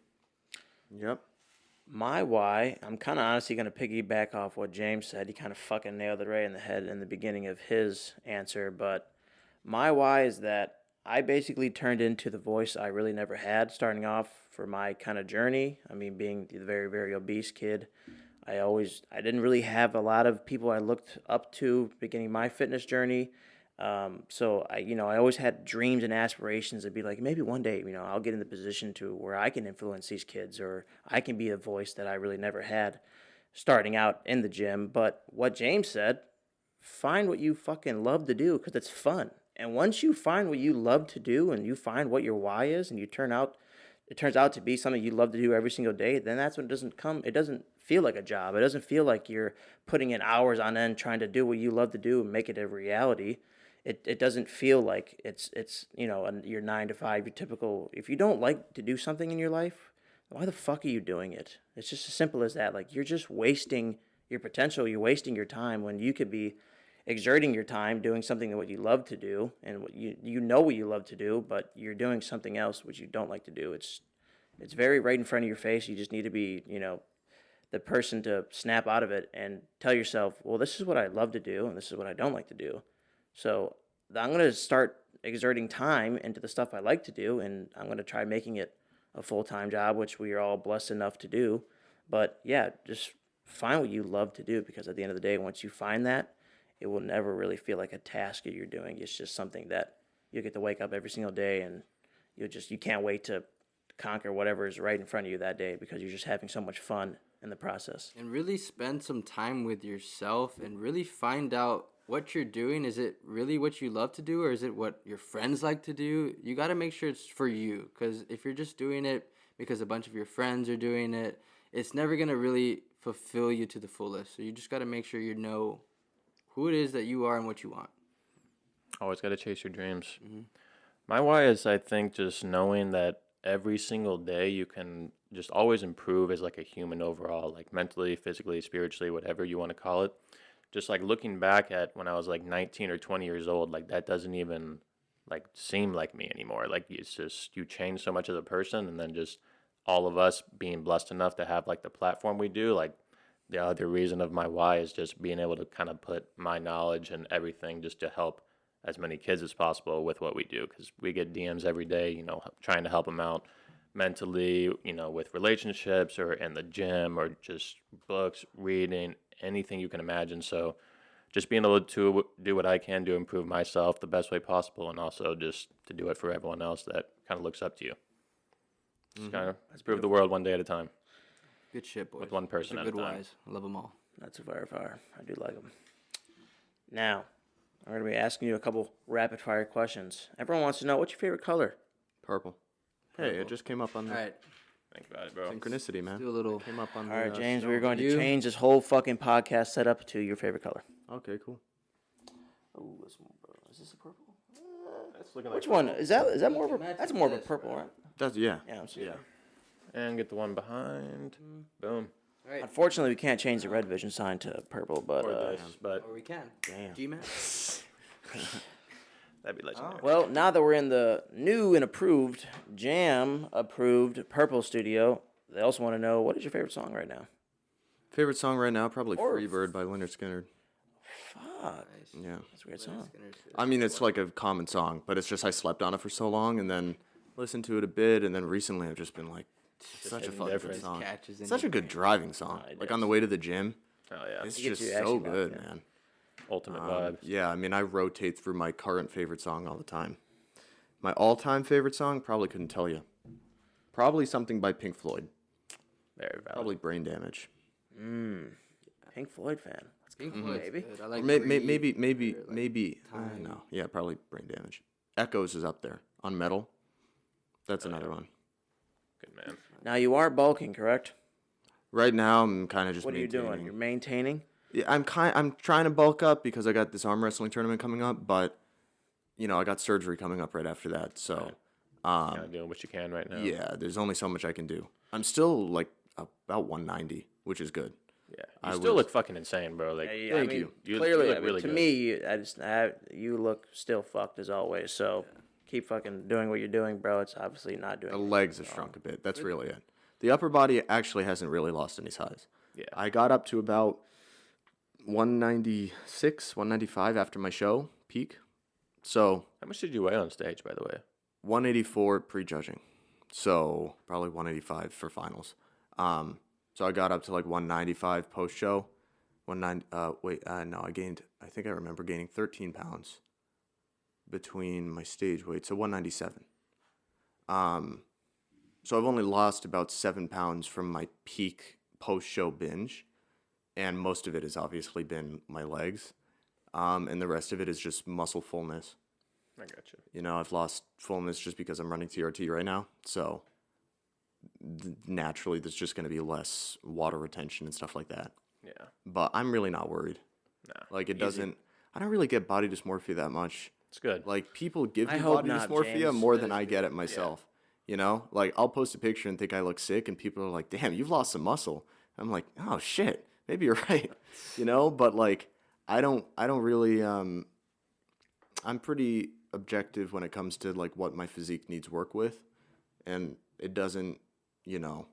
Yep. My why, I'm kind of honestly going to piggyback off what James said. He kind of fucking nailed it right in the head in the beginning of his answer. But my why is that I basically turned into the voice I really never had starting off for my kind of journey. I mean, being the very, very obese kid, I didn't really have a lot of people I looked up to beginning my fitness journey. So I always had dreams and aspirations to be like, maybe one day, I'll get in the position to where I can influence these kids or I can be a voice that I really never had starting out in the gym. But what James said, find what you fucking love to do because it's fun. And once you find what you love to do and you find what your why is and it turns out to be something you love to do every single day, then that's when it doesn't feel like a job. It doesn't feel like you're putting in hours on end trying to do what you love to do and make it a reality. It doesn't feel like it's your 9 to 5, your typical. If you don't like to do something in your life, why the fuck are you doing it? It's just as simple as that. Like, you're just wasting your potential. You're wasting your time when you could be exerting your time doing something that what you love to do and what you know what you love to do, but you're doing something else which you don't like to do. It's very right in front of your face. You just need to be the person to snap out of it and tell yourself, well, this is what I love to do and this is what I don't like to do. So I'm going to start exerting time into the stuff I like to do, and I'm going to try making it a full-time job, which we are all blessed enough to do. But, yeah, just find what you love to do because at the end of the day, once you find that, it will never really feel like a task that you're doing. It's just something that you get to wake up every single day, and you can't wait to conquer whatever is right in front of you that day because you're just having so much fun in the process. And really spend some time with yourself and really find out what you're doing. Is it really what you love to do, or is it what your friends like to do? You got to make sure it's for you, because if you're just doing it because a bunch of your friends are doing it, it's never going to really fulfill you to the fullest. So you just got to make sure you know who it is that you are and what you want. Always got to chase your dreams. My why is, I think, just knowing that every single day you can just always improve as like a human overall, like mentally, physically, spiritually, whatever you want to call it. Just like looking back at when I was like 19 or 20 years old, like that doesn't even like seem like me anymore. Like it's just, you change so much as a person, and then just all of us being blessed enough to have like the platform we do, like the other reason of my why is just being able to kind of put my knowledge and everything just to help as many kids as possible with what we do, because we get DMs every day, trying to help them out mentally, with relationships or in the gym or just books, reading, anything you can imagine. So just being able to do what I can to improve myself the best way possible, and also just to do it for everyone else that kind of looks up to you. Just kind of improve the world one day at a time. Good shit, boys. With one person Those at are good a time. wise. I love them all. That's a fire. I do like them. Now, I'm going to be asking you a couple rapid-fire questions. Everyone wants to know, what's your favorite color? Purple. Hey, it just came up on All right. Think about it, bro. Synchronicity, man. Do a little. Came up on All right, the, James, show. we're going to You- change this whole fucking podcast setup to your favorite color. Okay, cool. Oh, is this a purple? That's looking Which one? Is that more of a, that's more of a this, purple, right? That's yeah. Yeah, I'm seeing it. And get the one behind. Boom. All right. Unfortunately, we can't change the red vision sign to purple, but Or this, but Or we can. damn. G-Man. that'd be legendary. Well, now that we're in the new and approved, Jam-approved Purple Studio, they also want to know, what is your favorite song right now? Favorite song right now, probably Or- "Freebird" by Leonard Skinner. Fuck. Yeah. That's a great song. I mean, it's like a common song, but it's just I slept on it for so long, and then listened to it a bit, and then recently I've just been like, such a hitting fucking good different. song. Catches in Such a your good driving song. it Like is. on the way to the gym, Oh yeah. it's It gets just you so actually good, bumped, yeah. man. Ultimate vibes. Yeah, I mean, I rotate through my current favorite song all the time. My all-time favorite song, probably couldn't tell you. Probably something by Pink Floyd. Very valid. Probably "Brain Damage." Pink Floyd fan. Let's go, Pink Floyd's baby. good. I Or like maybe. Time. No, yeah, probably "Brain Damage." Echoes is up there on metal. That's another one. Good man. Now, you are bulking, correct? Right now, I'm kind of just What are you doing? You're maintaining? Yeah, I'm trying to bulk up because I got this arm wrestling tournament coming up, but I got surgery coming up right after that. So, Kind of doing what you can right now. yeah, there's only so much I can do. I'm still like about 190, which is good. Yeah. I You still was- look fucking insane, bro. Like, Yeah, Thank I mean, you. You Clearly, look really to good. me, you look still fucked as always. So keep fucking doing what you're doing, bro. It's obviously not doing. The legs have shrunk a bit. That's really it. The upper body actually hasn't really lost any size. Yeah. I got up to about 196, 195 after my show peak. So How much did you weigh on stage, by the way? 184 pre-judging. So probably 185 for finals. So I got up to like 195 post-show. I remember gaining 13 pounds between my stage weight. So 197. So I've only lost about 7 pounds from my peak post-show binge. And most of it has obviously been my legs. And the rest of it is just muscle fullness. I got you. You know, I've lost fullness just because I'm running TRT right now. So naturally, there's just going to be less water retention and stuff like that. Yeah. But I'm really not worried. Nah. Like, it easy. doesn't, I don't really get body dysmorphia that much. It's good. Like, people give I me hope body not, dysmorphia James. more than I get it myself. You know? Like, I'll post a picture and think I look sick, and people are like, damn, you've lost some muscle. I'm like, oh, shit. Maybe you're right. You know? But, like, I don't really, I'm pretty objective when it comes to, like, what my physique needs work with. And it doesn't, you know,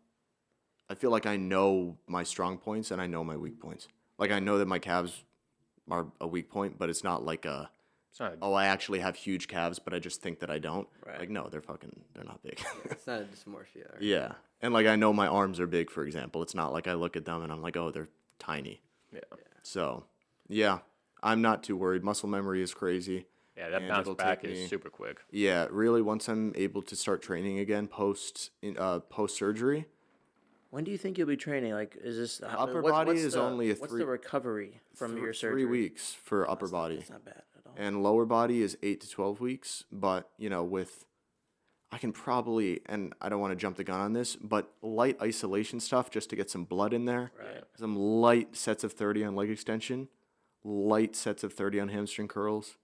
I feel like I know my strong points and I know my weak points. Like, I know that my calves are a weak point, but it's not like It's not. oh, I actually have huge calves, but I just think that I don't. Right. Like, no, they're not big. It's not a dysmorphia. Right? Yeah. And, like, I know my arms are big, for example. It's not like I look at them and I'm like, oh, they're tiny. Yeah. So, yeah, I'm not too worried. Muscle memory is crazy. Yeah, that And bounce it'll back take me- is super quick. Yeah, really, once I'm able to start training again post surgery, When do you think you'll be training? Like, is this upper body what's is the, only a what's three- the recovery from your surgery? 3 weeks for upper body. That's not bad at all. And lower body is 8 to 12 weeks. But, you know, I can probably, and I don't want to jump the gun on this, but light isolation stuff just to get some blood in there. Right. Some light sets of 30 on leg extension, light sets of 30 on hamstring curls.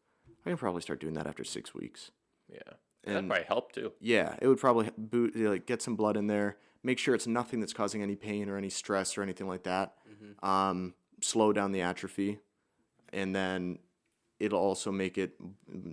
I can probably start doing that after 6 weeks. Yeah. That'd And- probably help too. Yeah, it would probably like get some blood in there. Make sure it's nothing that's causing any pain or any stress or anything like that. Slow down the atrophy, and then it'll also make it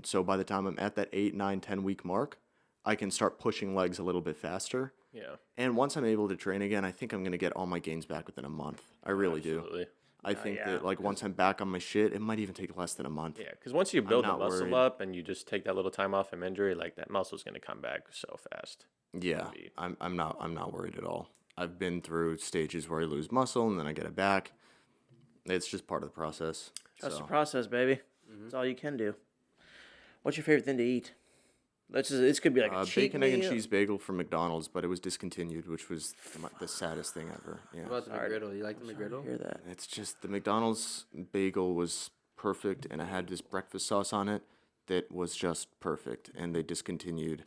so by the time I'm at that 8, 9, 10 week mark, I can start pushing legs a little bit faster. Yeah. And once I'm able to train again, I think I'm gonna get all my gains back within a month. I really do. Absolutely. I think yeah. that like once I'm back on my shit, it might even take less than a month. Yeah, because once you build the not muscle worried. up and you just take that little time off from injury, like that muscle's gonna come back so fast. Yeah, be. I'm not worried at all. I've been through stages where I lose muscle and then I get it back. It's just part of the process. Trust So. the process, baby. That's all you can do. What's your favorite thing to eat? This could be like a cheat Bacon, egg, and meal. cheese bagel from McDonald's, but it was discontinued, which was the saddest thing ever. Yeah, What about the McGriddle? You like the McGriddle? Hear that? it's just the McDonald's bagel was perfect, and it had this breakfast sauce on it that was just perfect, and they discontinued.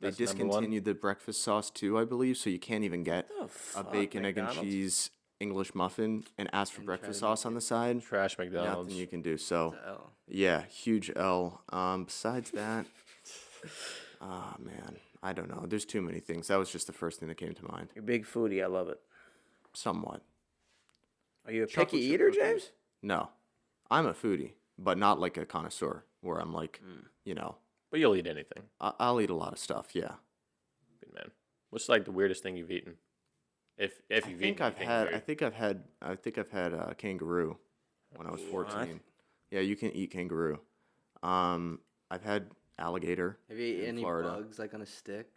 They That's number one? discontinued the breakfast sauce too, I believe, so you can't even get The a fuck, bacon, egg, and McDonald's? cheese English muffin and ask for breakfast sauce on the side. Trash McDonald's. Nothing you can do. So L. yeah, huge L. Besides that, oh man, I don't know. There's too many things. That was just the first thing that came to mind. You're a big foodie. I love it. Somewhat. Are you a Chocolate picky chip eater, cookies. James? No, I'm a foodie, but not like a connoisseur where I'm like, you know, But you'll eat anything. I'll eat a lot of stuff. Yeah. Good man. What's like the weirdest thing you've eaten? If you've eaten anything weird. I think I've had kangaroo when I was 14. Yeah, you can eat kangaroo. I've had alligator. Have you eaten in any Florida. bugs like on a stick?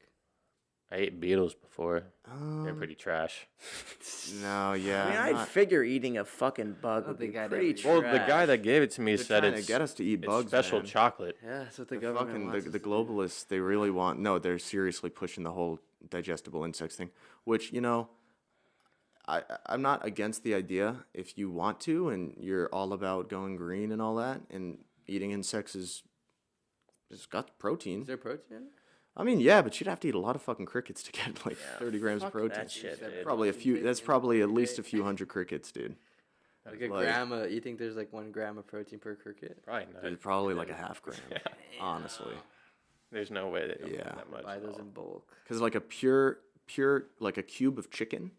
I ate beetles before. They're pretty trash. No, yeah. I mean, I'm I'd not- figure eating a fucking bug don't would be think I'd pretty ever eat trash. Well, the guy that gave it to me They're said trying to it's get us to eat it's bugs. special man. chocolate. Yeah, that's what the The government fucking wants. the us to do. globalists, they really want. No, they're seriously pushing the whole digestible insects thing. Which I'm not against the idea if you want to and you're all about going green and all that and eating insects is it's got protein. Is there protein in it? I mean, yeah, but you'd have to eat a lot of fucking crickets to get like 30 grams of fuck protein. that shit, dude. Probably a few. That's probably at least a few hundred crickets, dude. Like a Like- gram of, you think there's like 1 gram of protein per cricket? Probably not. It's probably like a half gram, honestly. There's no way they don't Yeah. put that much. Buy at those all. in bulk. Because like a pure like a cube of chicken,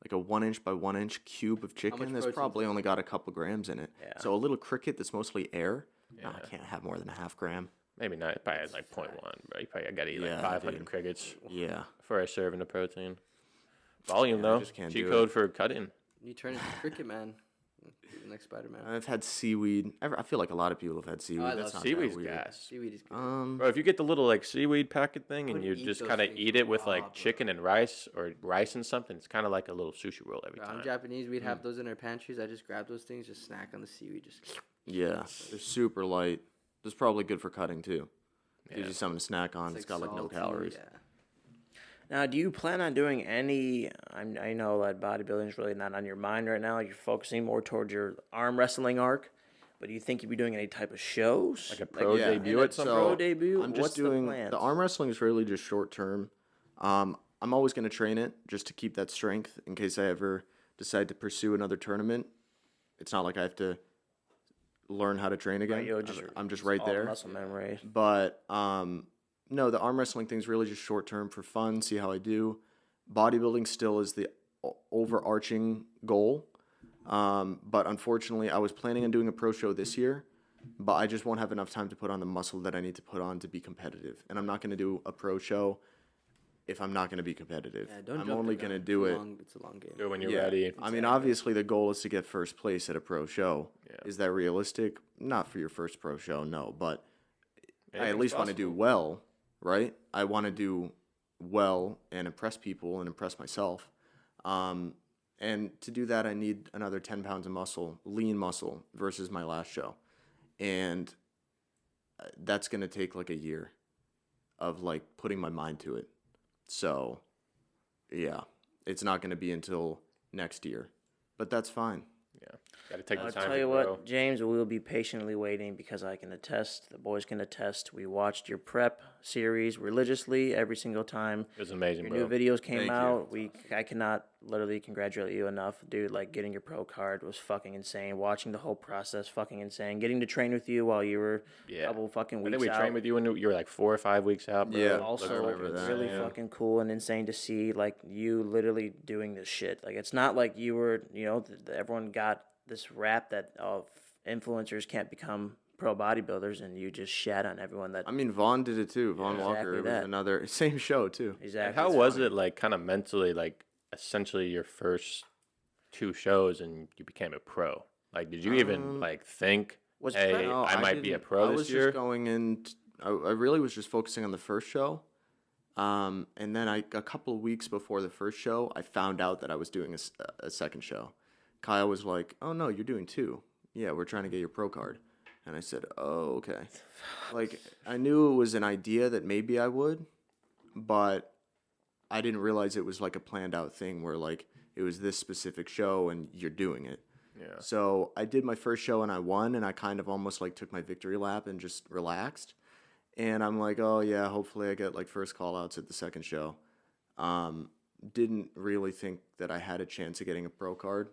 like a 1 inch by 1 inch cube of chicken, that's protein's probably only got a couple grams in it. Yeah. So a little cricket that's mostly air, nah, I can't have more than a half gram. Maybe not. Probably like 0.1, bro. You probably got to eat like Yeah, 500 dude. crickets Yeah. for a serving of protein. Volume I though. just can't Cheat do code for cutting. You turn into Cricket Man. The next Spider-Man. I've had seaweed. I feel like a lot of people have had seaweed. I That's love not Seaweed's that weird. gas. Seaweed is good. Bro, if you get the little like seaweed packet thing and would you eat just those kind of things eat it with raw, like bro. chicken and rice or rice and something, it's kind of like a little sushi roll every Bro, time. I'm Japanese. We'd have those in our pantries. I just grab those things, just snack on the seaweed. Just Yeah, they're super light. It's probably good for cutting too. Gives Yeah. you something to snack on. It's got like no salty, calories. Yeah. Now, do you plan on doing any? I know that bodybuilding is really not on your mind right now. You're focusing more towards your arm wrestling arc. But do you think you'd be doing any type of shows? Like a pro Yeah. debut And at some so- point? pro debut? I'm just What's doing the plans? the arm wrestling is really just short term. I'm always going to train it just to keep that strength in case I ever decide to pursue another tournament. It's not like I have to learn how to train again. I'm just right all the there. muscle memory. But no, the arm wrestling thing is really just short term for fun. See how I do. Bodybuilding still is the overarching goal. But unfortunately, I was planning on doing a pro show this year, but I just won't have enough time to put on the muscle that I need to put on to be competitive. And I'm not going to do a pro show if I'm not going to be competitive. Yeah, don't I'm jump only the going to gun. do It's it. a long- It's a long game. Do it when you're Yeah. ready. I mean, obviously, the goal is to get first place at a pro show. Yeah. Is that realistic? Not for your first pro show, no. But I at Anything's least want to do possible. well, right? I want to do well and impress people and impress myself. And to do that, I need another 10 pounds of muscle, lean muscle, versus my last show. And that's going to take like a year of like putting my mind to it. So, yeah, it's not going to be until next year. But that's fine. Yeah. Got to take the I'll time tell to you grow. what, James, we will be patiently waiting because I can attest, the boys can attest. We watched your prep series religiously every single time. It was amazing, Your bro. new videos came Thank you. out. I cannot literally congratulate you enough, dude. Like getting your pro card was fucking insane. Watching the whole process, fucking insane. Getting to train with you while you were Yeah. a couple fucking I weeks think we out. trained with you when you were like 4 or 5 weeks out, bro. Yeah. Looked Also, fucking that. really insane. fucking cool and insane to see like you literally doing this shit. Like it's not like you were, everyone got this rap that influencers can't become pro bodybuilders, and you just shat on everyone that. I mean, Vaughn did it too. Vaughn Yeah, Walker, exactly it was that. another, same show too. Exactly. And how was it, like, kind of mentally, like, essentially your first 2 shows and you became a pro? Like, did you even, like, think, Was hey, prep- No, I might be a pro I was this year? just going in. I really was just focusing on the first show, and then a couple of weeks before the first show, I found out that I was doing a second show. Kyle was like, "Oh no, you're doing 2. Yeah, we're trying to get your pro card," and I said, "Oh okay." Like I knew it was an idea that maybe I would, but I didn't realize it was like a planned out thing where like it was this specific show and you're doing it. Yeah. So I did my first show and I won, and I kind of almost like took my victory lap and just relaxed. And I'm like, oh yeah, hopefully I get like first call outs at the second show. Didn't really think that I had a chance of getting a pro card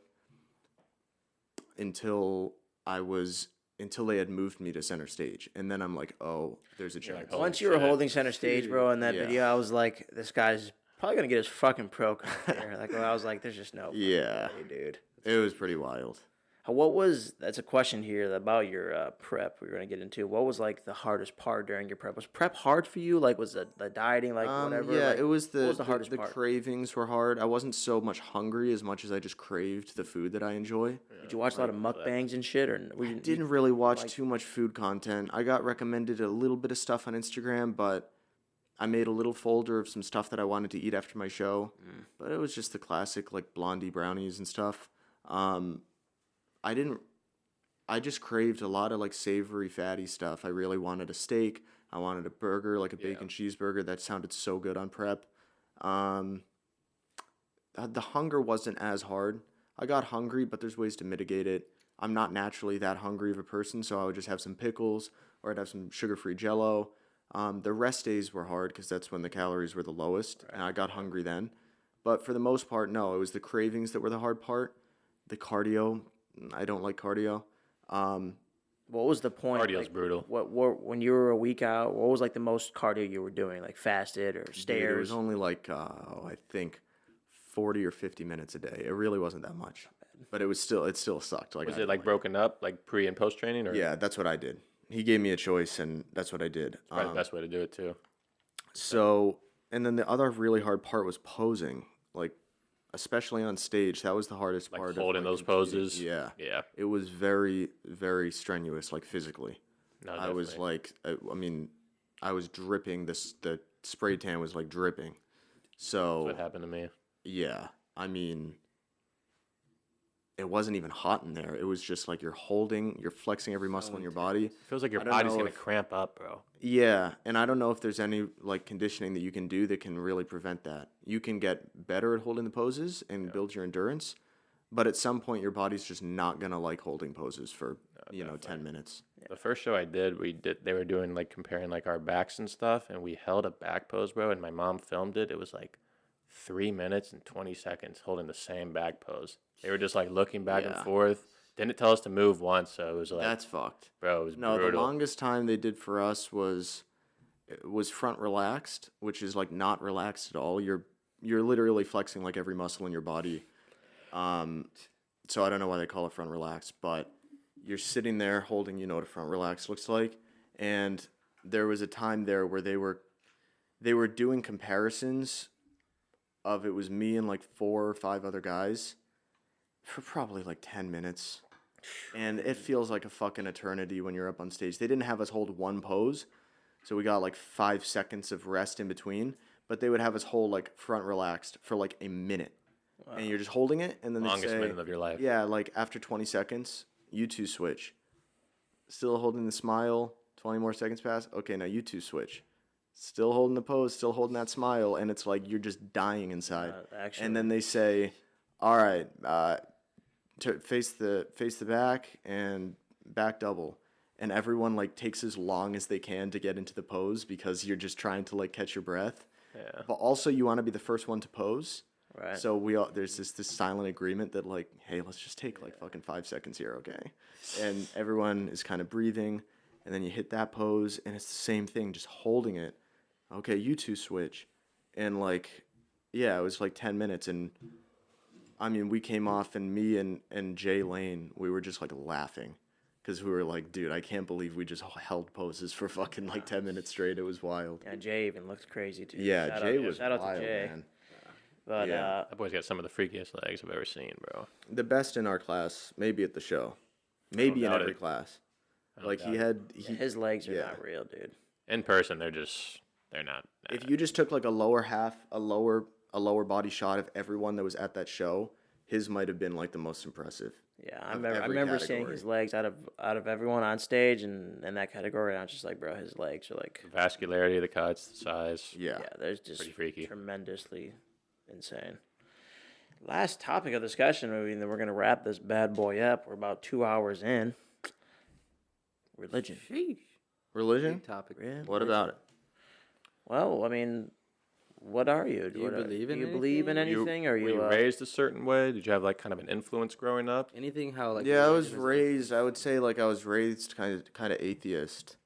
until they had moved me to center stage. And then I'm like, oh, there's a chance. holy Once you were shit. holding center stage, bro, in that Yeah. video, I was like, this guy's probably gonna get his fucking pro card here. Like I was like, there's just no fucking Yeah. way, dude. It was pretty wild. That's a question here about your prep we're going to get into. What was like the hardest part during your prep? Was prep hard for you? Like was the dieting, like whatever? Yeah, Like, it was what was the hardest the part? cravings were hard. I wasn't so much hungry as much as I just craved the food that I enjoy. Did you watch a lot of mukbangs and shit? Or were you, Didn't really watch too much food content. I got recommended a little bit of stuff on Instagram, but I made a little folder of some stuff that I wanted to eat after my show. But it was just the classic like blondie brownies and stuff. I just craved a lot of like savory, fatty stuff. I really wanted a steak. I wanted a burger, like a bacon cheeseburger. That sounded so good on prep. The hunger wasn't as hard. I got hungry, but there's ways to mitigate it. I'm not naturally that hungry of a person, so I would just have some pickles or I'd have some sugar-free Jell-O. The rest days were hard because that's when the calories were the lowest, and I got hungry then. But for the most part, no, it was the cravings that were the hard part. The cardio, I don't like cardio. what was the point? Cardio's like, brutal. What when you were a week out? What was like the most cardio you were doing? Like fasted or Dude, it stairs? was only like, I think 40 or 50 minutes a day. It really wasn't that much. But it still sucked. Like Was I- it like broken up, like pre and post training, or Yeah, that's what I did. He gave me a choice, and that's what I did. probably the best way to do it too? So, and then the other really hard part was posing. Like, especially on stage. That was the hardest Like part. holding of, those competing. poses. Yeah. Yeah. It was very, very strenuous, like physically. No, I was definitely. like, I mean, I was dripping. The spray tan was like dripping. That's So what happened to me. yeah, I mean, it wasn't even hot in there. It was just like you're flexing every muscle in your body. It feels like your I don't body's know gonna if- cramp up, bro. Yeah, and I don't know if there's any like conditioning that you can do that can really prevent that. You can get better at holding the poses and build your endurance, but at some point your body's just not gonna like holding poses for 10 minutes. The first show I did, they were doing like comparing like our backs and stuff, and we held a back pose, bro, and my mom filmed it. It was like 3 minutes and 20 seconds holding the same back pose. They were just like looking back and Yeah. forth. Didn't tell us to move once, so it was like, That's fucked. bro, it was No, brutal. the longest time they did for us was front relaxed, which is like not relaxed at all. You're literally flexing like every muscle in your body. So I don't know why they call it front relaxed, but you're sitting there holding, what a front relax looks like. And there was a time there where they were doing comparisons of it was me and like 4 or 5 other guys for probably like 10 minutes. And it feels like a fucking eternity when you're up on stage. They didn't have us hold one pose, so we got like 5 seconds of rest in between, but they would have us hold like front relaxed for like a minute. Wow. And you're just holding it, and then they Longest say, minute of your life. yeah, like after 20 seconds, you two switch. Still holding the smile, 20 more seconds pass. Okay, now you two switch. Still holding the pose, still holding that smile, and it's like you're just dying inside. Actually, And then they say, all right, to face the back and back double, and everyone like takes as long as they can to get into the pose because you're just trying to like catch your breath. Yeah. But also you want to be the first one to pose. right. So there's this silent agreement that like, hey, let's just take like fucking 5 seconds here, okay? And everyone is kind of breathing, and then you hit that pose, and it's the same thing, just holding it. Okay, you two switch, and like, yeah, it was like 10 minutes, and I mean, we came off, and me and Jay Lane, we were just like laughing, because we were like, dude, I can't believe we just held poses for fucking like 10 minutes straight. It was wild. Yeah, Jay even looked crazy too. Yeah, Jay was shout out wild, to Jay. man. But Yeah. That boy's got some of the freakiest legs I've ever seen, bro. The best in our class, maybe at the show, maybe in doubt every it. class. I don't Like doubt his legs are yeah. not real, dude. In person, they're not. if you just took like a lower body shot of everyone that was at that show, his might have been like the most impressive. Yeah, I Of remember every seeing category. his legs out of everyone on stage and in that category. And I was just like, bro, his legs are like, Vascularity, the cuts, the size. Yeah. yeah, they're just Pretty freaky. tremendously insane. Last topic of discussion, I mean, then we're gonna wrap this bad boy up. We're about 2 hours in. Religion. Religion? Big topic. Yeah. What about it? Well, I mean, what are you? Do you believe in Do you believe in anything? anything? Or Were you? you raised a certain way? Did you have like kind of an influence growing up? Anything how like Yeah, I was religion is- raised. I would say like I was raised kind of atheist,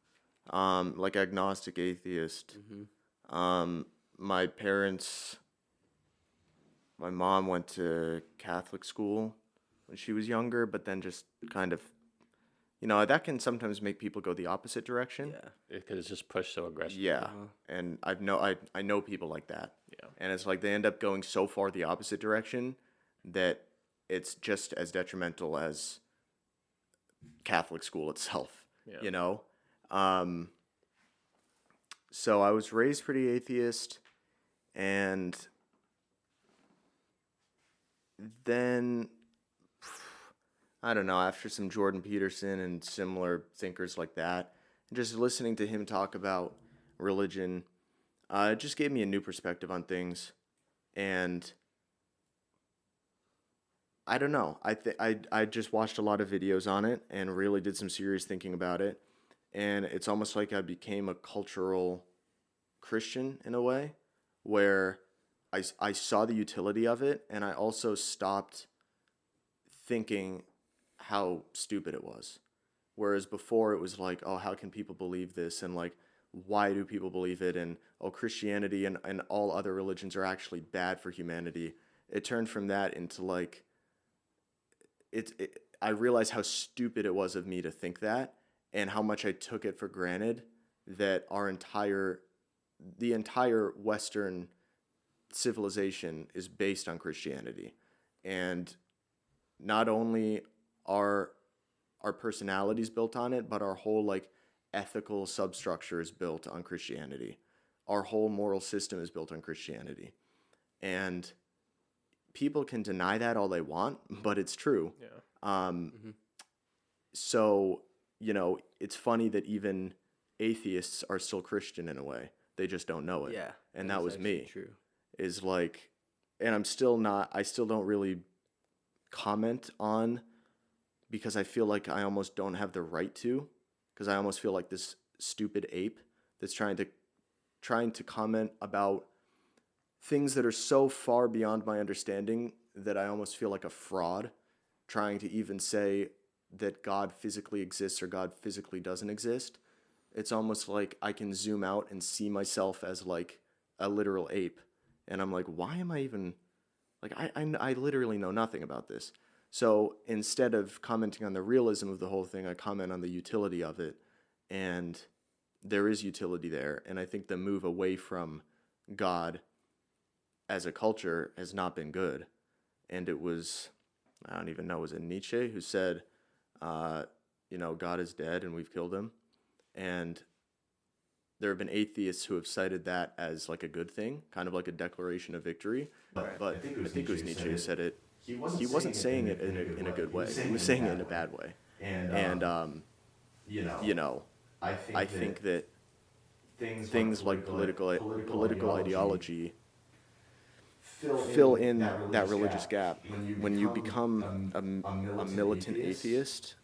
like agnostic atheist. My parents, my mom went to Catholic school when she was younger, but then just kind of, that can sometimes make people go the opposite direction. Yeah. Because it's just pushed so aggressively. Yeah, and I know people like that. Yeah. And it's like they end up going so far the opposite direction that it's just as detrimental as Catholic school itself. Yeah. So I was raised pretty atheist, and then I don't know, after some Jordan Peterson and similar thinkers like that, and just listening to him talk about religion, it just gave me a new perspective on things. And I don't know. I just watched a lot of videos on it and really did some serious thinking about it. And it's almost like I became a cultural Christian in a way, where I saw the utility of it, and I also stopped thinking how stupid it was. Whereas before it was like, oh, how can people believe this? And like, why do people believe it? And oh, Christianity and all other religions are actually bad for humanity. It turned from that into like, I realized how stupid it was of me to think that, and how much I took it for granted that the entire Western civilization is based on Christianity. And not only are our personalities built on it, but our whole like ethical substructure is built on Christianity. Our whole moral system is built on Christianity. And people can deny that all they want, but it's true. Yeah. So, you know, it's funny that even atheists are still Christian in a way. They just don't know it. Yeah. And that was me. True. Is like, and I still don't really comment on, because I feel like I almost don't have the right to, because I almost feel like this stupid ape that's trying to comment about things that are so far beyond my understanding that I almost feel like a fraud, trying to even say that God physically exists or God physically doesn't exist. It's almost like I can zoom out and see myself as like a literal ape. And I'm like, why am I even, like, I literally know nothing about this. So instead of commenting on the realism of the whole thing, I comment on the utility of it. And there is utility there. And I think the move away from God as a culture has not been good. And it was, I don't even know, was it Nietzsche who said, you know, God is dead and we've killed him? And there have been atheists who have cited that as like a good thing, kind of like a declaration of victory. But I think it was Nietzsche who said it. He wasn't saying it in a good way. He was saying it in a bad way. And you know, I think that things like political ideology fill in that religious gap. When you become a militant atheist,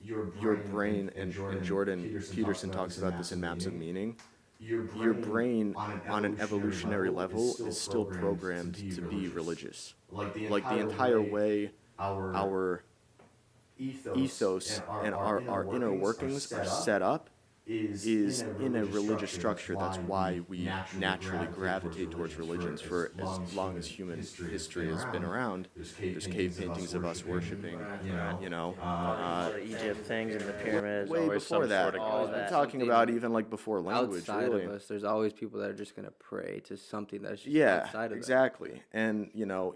your brain, and Jordan Peterson talks about this in Maps of Meaning, your brain on an evolutionary level is still programmed to be religious. Like the entire way our ethos and our inner workings are set up is in a religious structure. That's why we naturally gravitate towards religions for as long as human history has been around. There's cave paintings of us worshiping, you know. All the Egypt things and the pyramids. Way always before some that, sort of all God. that. I'm talking Something about even like before language, Outside really. of us, there's always people that are just gonna pray to something that's just Yeah, outside of exactly. And you know,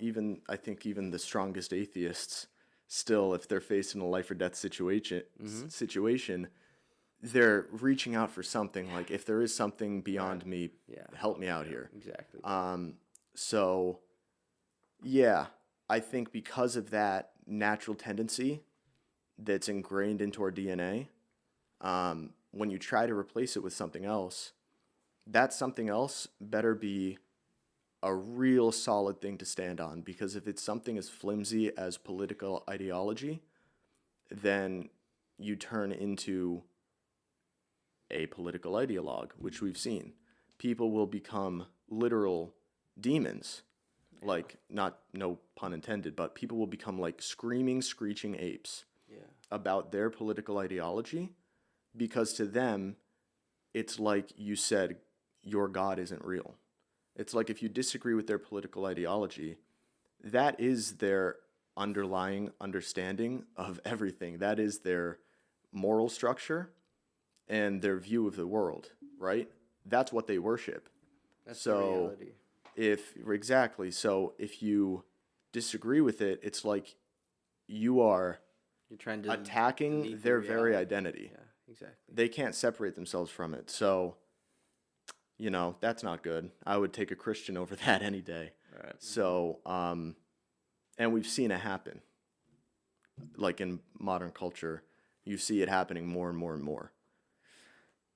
I think even the strongest atheists, still, if they're facing a life or death situation, they're reaching out for something. Like, if there is something beyond me, help me out here. Exactly. So, yeah, I think because of that natural tendency that's ingrained into our DNA, when you try to replace it with something else, that something else better be a real solid thing to stand on. Because if it's something as flimsy as political ideology, then you turn into a political ideologue, which we've seen. People will become literal demons, like, no pun intended, but people will become like screaming, screeching apes about their political ideology, because to them, it's like you said, your God isn't real. It's like if you disagree with their political ideology, that is their underlying understanding of everything. That is their moral structure and their view of the world, right? That's what they worship. That's so the reality. So if you disagree with it, it's like you're trying to attacking delete their the very reality. identity. Yeah, exactly. They can't separate themselves from it. So, you know, that's not good. I would take a Christian over that any day. Right. So, and we've seen it happen. Like in modern culture, you see it happening more and more and more.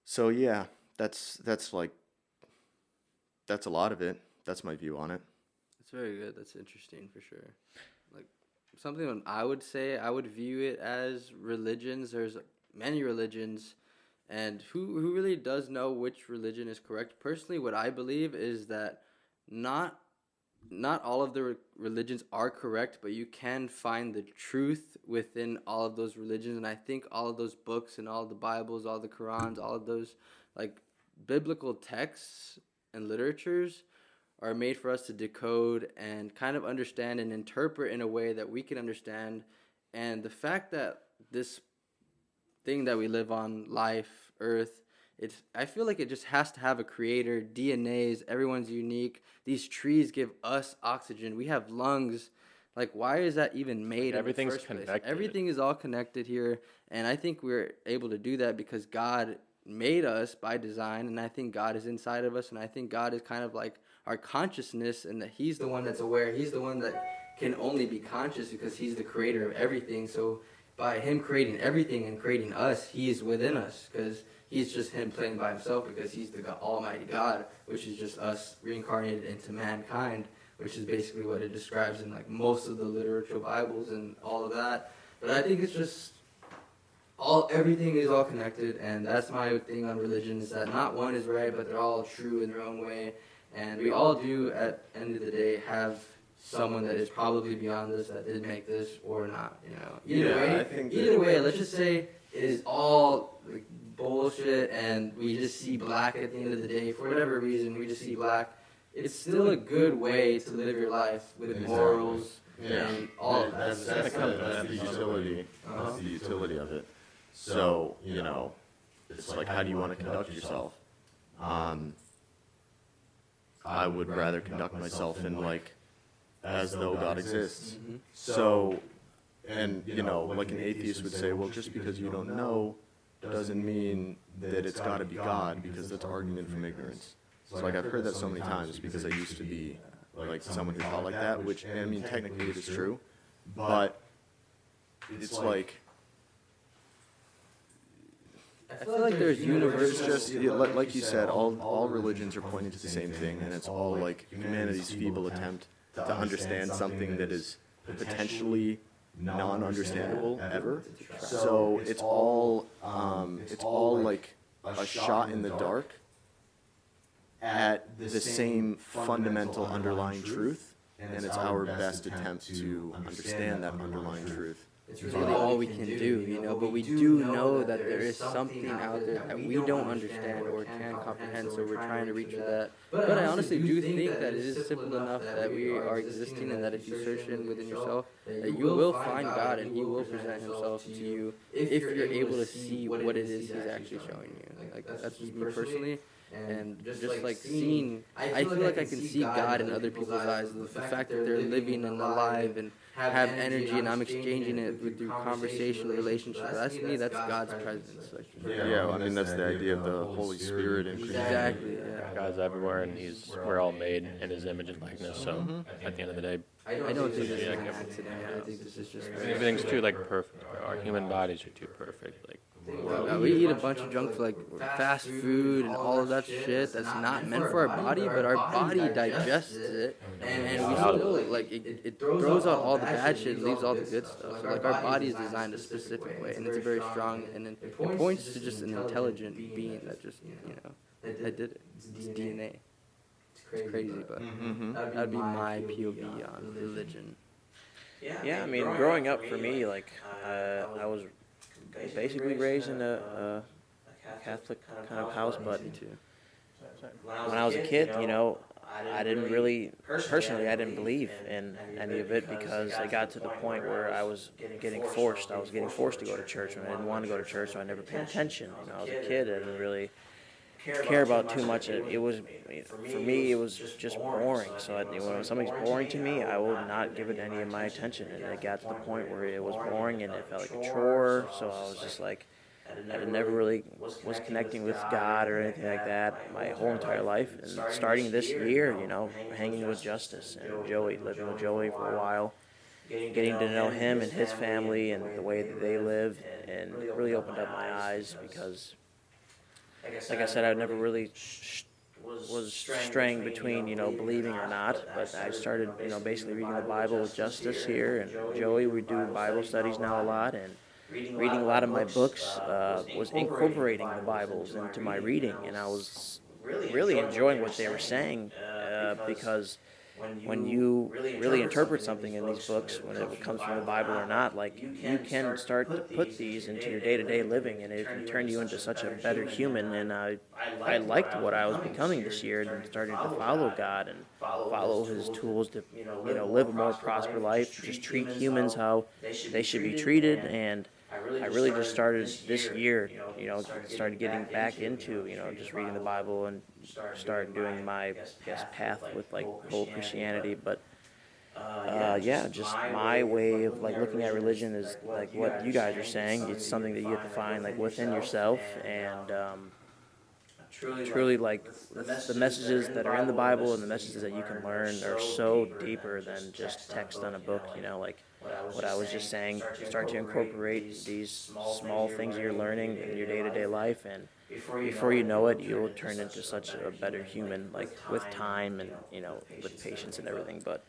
So yeah, that's a lot of it. That's my view on it. It's very good. That's interesting for sure. Like, something that I would say, I would view it as religions. There's many religions, and who really does know which religion is correct? Personally, what I believe is that not all of the religions are correct, but you can find the truth within all of those religions. And I think all of those books and all of the Bibles, all the Qurans, all of those like biblical texts and literatures are made for us to decode and kind of understand and interpret in a way that we can understand. And the fact that this thing that we live on, life, earth, I feel like it just has to have a creator. DNAs, everyone's unique. These trees give us oxygen. We have lungs. Like, why is that even made in the everything's first place? connected. Everything is all connected here, and I think we're able to do that because God made us by design, and I think God is inside of us, and I think God is kind of like our consciousness, and that He's the one that's aware. He's the one that can only be conscious because He's the creator of everything. So by Him creating everything and creating us, He's within us because He's just Him playing by Himself because He's the Almighty God, which is just us reincarnated into mankind, which is basically what it describes in like most of the literature Bibles and all of that. But I think it's just everything is all connected, and that's my thing on religion, is that not one is right, but they're all true in their own way. And we all do, at the end of the day, have someone that is probably beyond us that did make this or not. Either way, let's just say it is all like bullshit, and we just see black at the end of the day. For whatever reason, we just see black. It's still a good way to live your life with morals and all of that. That's the utility. That's the utility of it. So, it's like, how do you want to conduct yourself? I would rather conduct myself in like as though God exists. So, and like an atheist would say, well, just because you don't know doesn't mean that it's got to be God, because that's argument from ignorance. So like I've heard that so many times because I used to be like someone who thought like that, which, I mean, technically it is true, but it's like, I feel like there's it's just, like you said, all religions are pointing to the same thing, and it's all like humanity's feeble attempt to understand something that is potentially non-understandable ever. So it's all like a shot in the dark at the same fundamental underlying truth, and it's our best attempt to understand that underlying truth. It's really all we can do, but we do know that there is something out there that we don't understand or can comprehend, so we're trying to reach for that. But I honestly do think that it is simple enough that we are existing, and that if you search in within yourself, that you will find God, and He will present Himself to you if you're able to see what it is He's actually showing you. Like that's just me personally. And just like seeing, I feel like I can see God in other people's eyes. The fact that they're living and alive and have energy, and I'm exchanging it through conversation, relationship. That's me. That's God's presence. Like, Yeah, I mean, that's the idea of the Holy Spirit and exactly. Yeah. God's everywhere, and we're all made in His image and likeness. So at the end of the day, I don't think this is an accident. I think this is just. everything's too perfect. Our human bodies are too perfect. We eat a bunch of junk food, fast food and all of that shit that's not meant for our body, but our body digests it, and we still, it throws out all the bad shit and leaves all the good stuff. So, our body is designed a specific way, and it's very strong, and it points to just an intelligent being that just, that did it. It's DNA. It's crazy, but that'd be my POV on religion. Yeah, I mean, growing up for me, I was basically raised in a Catholic kind of house, but when I was a kid, I didn't really, personally, I didn't believe in any of it, because I got to the point where I was getting forced. I was getting forced to go to church when I didn't want to go to church, so I never paid attention. I was a kid, I didn't really care about too much. It was, for me, it was just boring. So when something's boring to me, I will not give it any of my attention. And it got to the point where it was boring and it felt like a chore. So I was just like, I never really was connecting with God or anything like that my whole entire life. And starting this year, hanging with Justice and Joey, living with Joey for a while, getting to know him and his family and the way that they live, and it really opened up my eyes, because like I said, I never really was straying between, believing or not, but I started, basically reading the Bible with Justice here, and Joey, we do Bible studies now a lot, and reading a lot of my books was incorporating the Bibles into my reading, and I was really enjoying what they were saying, because when you really interpret something in these books, when it comes from the Bible or not, you can start to put these into your day-to-day living, and it can turn you into such a better human. And I liked what I was becoming this year, and starting to follow God and follow His tools to live a more prosperous life, just treat humans how they should be treated. And I really just started this year, started getting back into, just reading the Bible and started doing my, I guess, path with like whole Christianity. But yeah, just my way of like looking at religion is like what you guys are saying. It's something that you have to find like within yourself, and truly like the messages that are in the Bible and the messages that you can learn are so deeper than just text on a book. Like what I was just saying, start to incorporate these small things you're learning in your day-to-day life, and before you know it, you'll turn into such a better human, like with time and with patience and everything. But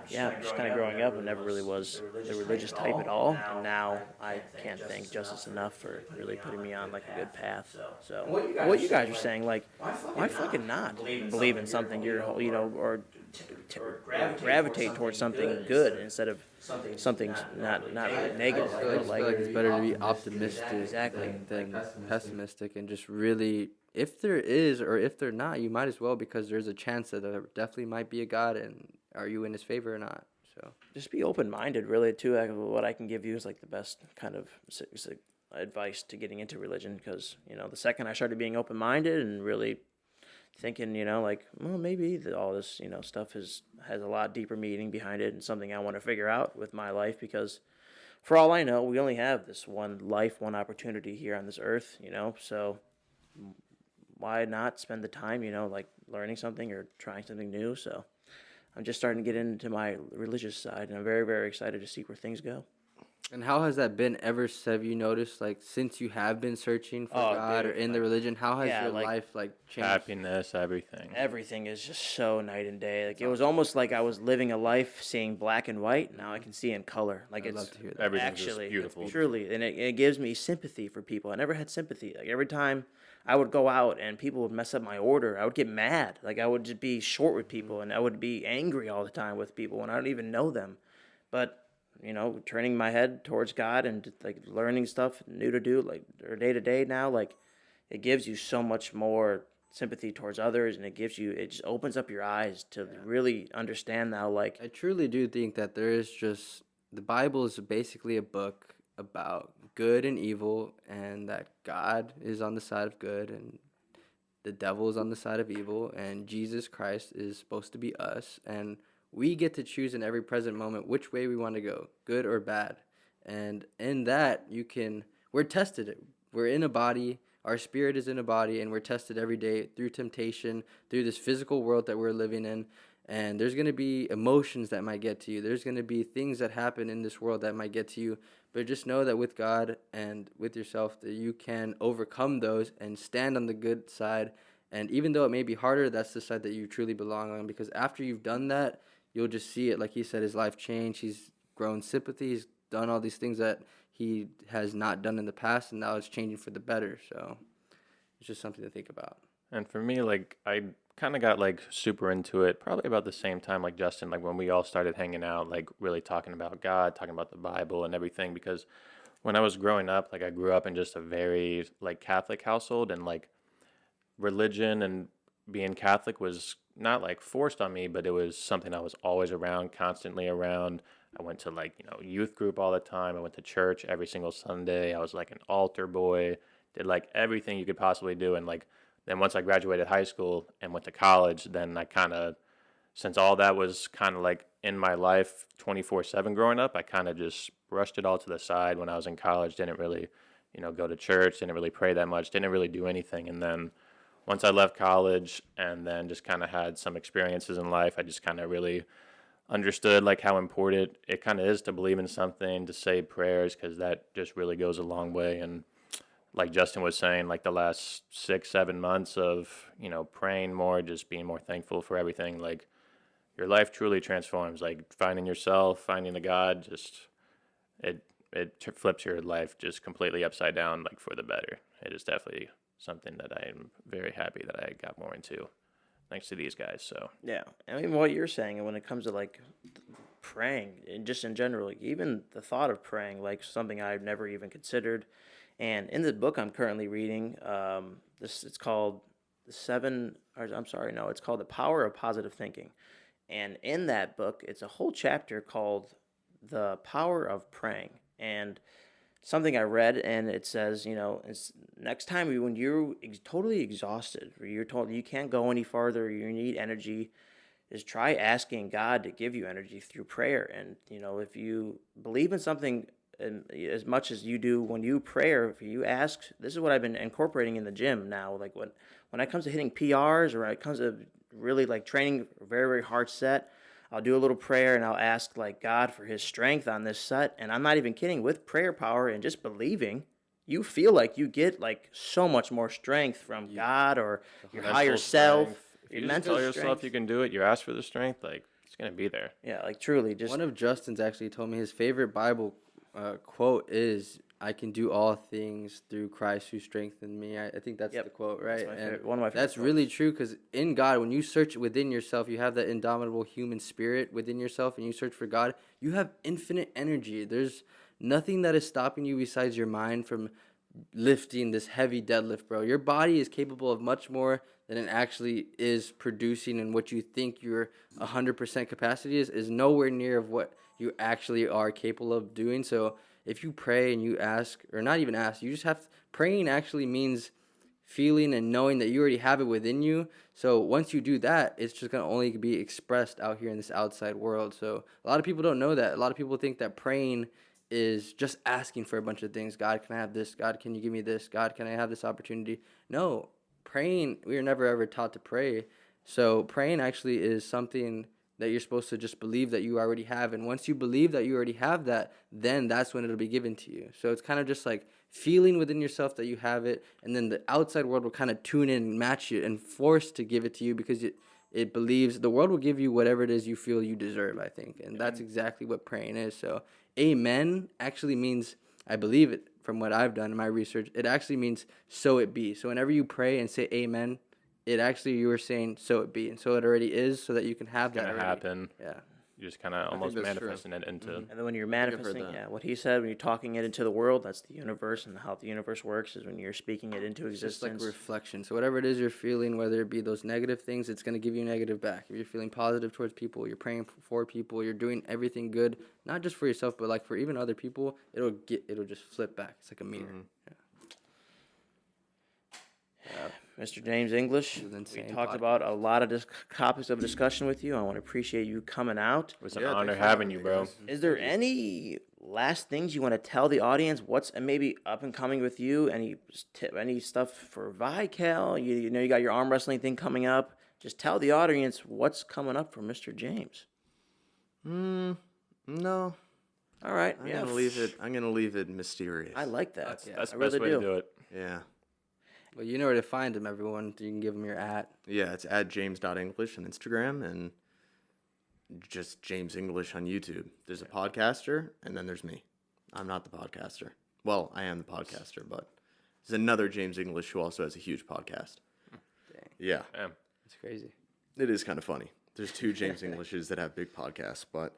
yeah, just kind of growing up, I never really was the religious type at all, and now I can't thank Justice enough for really putting me on like a good path. So what you guys are saying, like, why fucking not believe in something or gravitate towards something good instead of something not really negative, I just feel like it's better to be optimistic Exactly. than pessimistic, and just really, if there is or if they're not, you might as well, because there's a chance that there definitely might be a God, and are you in his favor or not? So just be open-minded, really, too. Like, what I can give you is like the best kind of advice to getting into religion, because the second I started being open-minded and really thinking, like, well, maybe all this stuff has a lot deeper meaning behind it and something I want to figure out with my life, because for all I know, we only have this one life, one opportunity here on this earth, so why not spend the time, like learning something or trying something new? So I'm just starting to get into my religious side, and I'm very, very excited to see where things go. And how has that been ever, have you noticed, like, since you have been searching for God dude, or in the religion, how has your like, life, like, changed? Happiness, everything. Everything is just so night and day. Like, it was almost like I was living a life seeing black and white. Now I can see in color. Like, I'd it's love to hear that. Everything's just actually, beautiful. truly, and it gives me sympathy for people. I never had sympathy. Like, every time I would go out and people would mess up my order, I would get mad. Like, I would just be short with people, and I would be angry all the time with people when I don't even know them. But turning my head towards God and like learning stuff new to do, like, or day to day now, like, it gives you so much more sympathy towards others, and it just opens up your eyes to really understand now, like, I truly do think that there is just, the Bible is basically a book about good and evil, and that God is on the side of good and the devil is on the side of evil, and Jesus Christ is supposed to be us, and we get to choose in every present moment which way we want to go, good or bad. And in that, we're tested. We're in a body, our spirit is in a body, and we're tested every day through temptation, through this physical world that we're living in. And there's going to be emotions that might get to you. There's going to be things that happen in this world that might get to you. But just know that with God and with yourself, that you can overcome those and stand on the good side. And even though it may be harder, that's the side that you truly belong on. Because after you've done that, you'll just see it. Like he said, his life changed. He's grown sympathy. He's done all these things that he has not done in the past, and now it's changing for the better. So it's just something to think about. And for me, like, I kind of got like super into it probably about the same time like Justin, like when we all started hanging out, like really talking about God, talking about the Bible and everything. Because when I was growing up, like I grew up in just a very like Catholic household, and like religion and being Catholic was not like forced on me, but it was something I was always around, constantly around. I went to like, youth group all the time. I went to church every single Sunday. I was like an altar boy, did like everything you could possibly do. And like, then once I graduated high school and went to college, then I kind of, since all that was kind of like in my life 24/7 growing up, I kind of just brushed it all to the side when I was in college. Didn't really, go to church, didn't really pray that much, didn't really do anything. And then once I left college and then just kind of had some experiences in life, I just kind of really understood like how important it kind of is to believe in something, to say prayers, because that just really goes a long way. And like Justin was saying, like the last 6-7 months of, praying more, just being more thankful for everything, like your life truly transforms. Like finding yourself, finding a God, just it flips your life just completely upside down, like for the better. It is definitely something that I'm very happy that I got more into thanks to these guys. So yeah, I mean, what you're saying, when it comes to like praying and just in general, like, even the thought of praying, like something I've never even considered. And in the book I'm currently reading, it's called it's called The Power of Positive Thinking. And in that book, it's a whole chapter called The Power of Praying. And something I read, and it says, it's next time when you're totally exhausted, or you're told you can't go any farther, you need energy, is try asking God to give you energy through prayer. And if you believe in something as much as you do when you pray, if you ask, this is what I've been incorporating in the gym now. Like when it comes to hitting PRs, or when it comes to really like training a very, very hard set, I'll do a little prayer and I'll ask like God for his strength on this set. And I'm not even kidding, with prayer power and just believing, you feel like you get like so much more strength from God or your higher self. If you just tell yourself you can do it, you ask for the strength, like it's gonna be there. Yeah, like truly. Just one of Justin's actually told me his favorite Bible quote is, "I can do all things through Christ who strengthened me." I think that's the quote, right? One of my favorite that's really true, because in God, when you search within yourself, you have that indomitable human spirit within yourself, and you search for God, you have infinite energy. There's nothing that is stopping you besides your mind from lifting this heavy deadlift, bro. Your body is capable of much more than it actually is producing, and what you think your 100% capacity is nowhere near of what you actually are capable of doing. So if you pray and you ask, or not even ask, you just have to, praying actually means feeling and knowing that you already have it within you. So once you do that, it's just going to only be expressed out here in this outside world. So a lot of people don't know that. A lot of people think that praying is just asking for a bunch of things. God, can I have this? God, can you give me this? God, can I have this opportunity? No, praying, we are never ever taught to pray. So praying actually is something that you're supposed to just believe that you already have. And once you believe that you already have that, then that's when it'll be given to you. So it's kind of just like feeling within yourself that you have it, and then the outside world will kind of tune in and match you and force to give it to you, because it believes the world will give you whatever it is you feel you deserve, I think. And that's exactly what praying is. So amen actually means, I believe it from what I've done in my research, it actually means so it be. So whenever you pray and say amen, it actually, you were saying so it be, and so it already is, so that you can have that Gonna already. happen. Yeah. You're just kind of almost manifesting it into. And then when you're manifesting, what he said, when you're talking it into the world, that's the universe, and how the universe works is when you're speaking it into It's just like existence. reflection. So whatever it is you're feeling, whether it be those negative things, it's going to give you negative back. If you're feeling positive towards people, you're praying for people, you're doing everything good, not just for yourself, but like for even other people, it'll just flip back. It's like a mirror. Mr. James English, we talked about a lot of topics of discussion with you. I want to appreciate you coming out. It was an honor having you, bro. Is there any last things you want to tell the audience? What's maybe up and coming with you? Any stuff for Vical? You know you got your arm wrestling thing coming up. Just tell the audience what's coming up for Mr. James. No. All right. I'm gonna leave it mysterious. I like that. That's I the best really way to do it. Yeah. Well, you know where to find him, everyone. You can give him your @ Yeah, it's at james.english on Instagram, and just James English on YouTube. There's a podcaster, and then there's me. I'm not the podcaster. Well, I am the podcaster, but there's another James English who also has a huge podcast. Dang. Yeah. Damn. It's crazy. It is kind of funny. There's two James Englishes that have big podcasts, but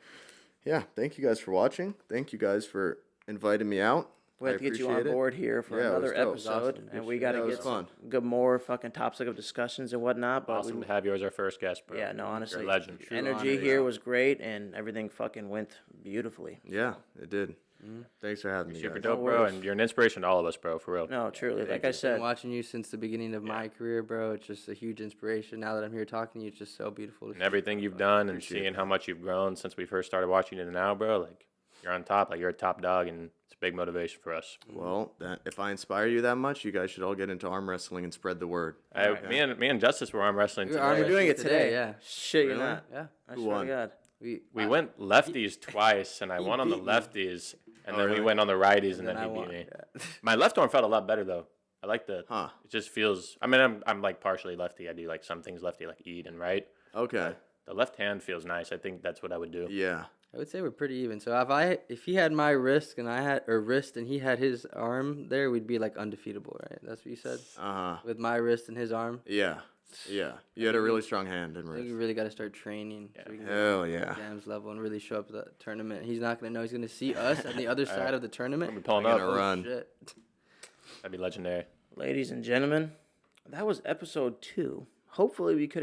yeah, thank you guys for watching. Thank you guys for inviting me out. We have to get you on board here for another episode, Awesome. and we got to get some good more fucking topics of discussions and whatnot. But Awesome to have you as our first guest, bro. yeah, no, honestly, You're a legend. energy here was great, and everything fucking went beautifully. Yeah, it did. Thanks for having me. Super guys. dope, bro, and you're an inspiration to all of us, bro, for real. No, truly, like I Been said, watching you since the beginning of my career, bro. It's just a huge inspiration. Now that I'm here talking to you, it's just so beautiful to And everything you've done and seeing how much you've grown since we first started watching you to now, bro, like, you're on top. Like, you're a top dog, and it's a big motivation for us. Well, if I inspire you that much, you guys should all get into arm wrestling and spread the word. Me and Justice were arm wrestling We're today. arm we're doing it Today, today. yeah. Shit, you're Really? not. Yeah. I Who swear won? to God. We went lefties twice, and I won on the beat me. lefties, and then really? we went on the righties, and then then I he beat won. me. Yeah. My left arm felt a lot better, though. I like the. Huh. It just feels. I mean, I'm like partially lefty. I do like some things lefty, like eat and right. Okay. The left hand feels nice. I think that's what I would do. Yeah. I would say we're pretty even. So if he had my wrist and he had his arm there, we'd be like undefeatable, right? That's what you said. With my wrist and his arm. Yeah. Yeah. You had a really strong hand and I think we wrist. really got to start training. So we can Hell get yeah. to Jams level and really show up at the tournament. He's not gonna know. He's gonna see us on the other side of the tournament. We're pulling I'm up. gonna run. Shit. That'd be legendary. Ladies and gentlemen, that was episode 2. Hopefully, we could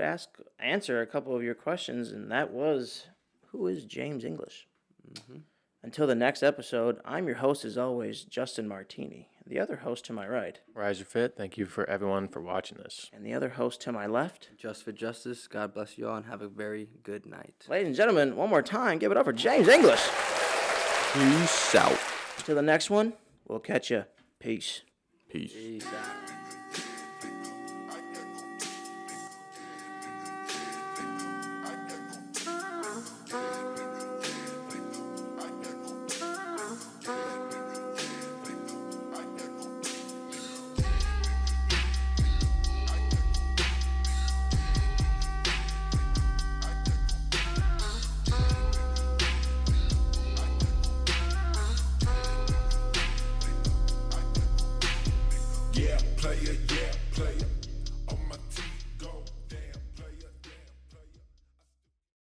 answer a couple of your questions, and that was, who is James English? Until the next episode, I'm your host as always, Justin Martini. The other host to my right. Rise or Fit, thank you for everyone for watching this. And the other host to my left. Just for justice. God bless you all and have a very good night. Ladies and gentlemen, one more time, give it up for James English. Peace out. Till the next one, we'll catch you. Peace. Peace. Peace out.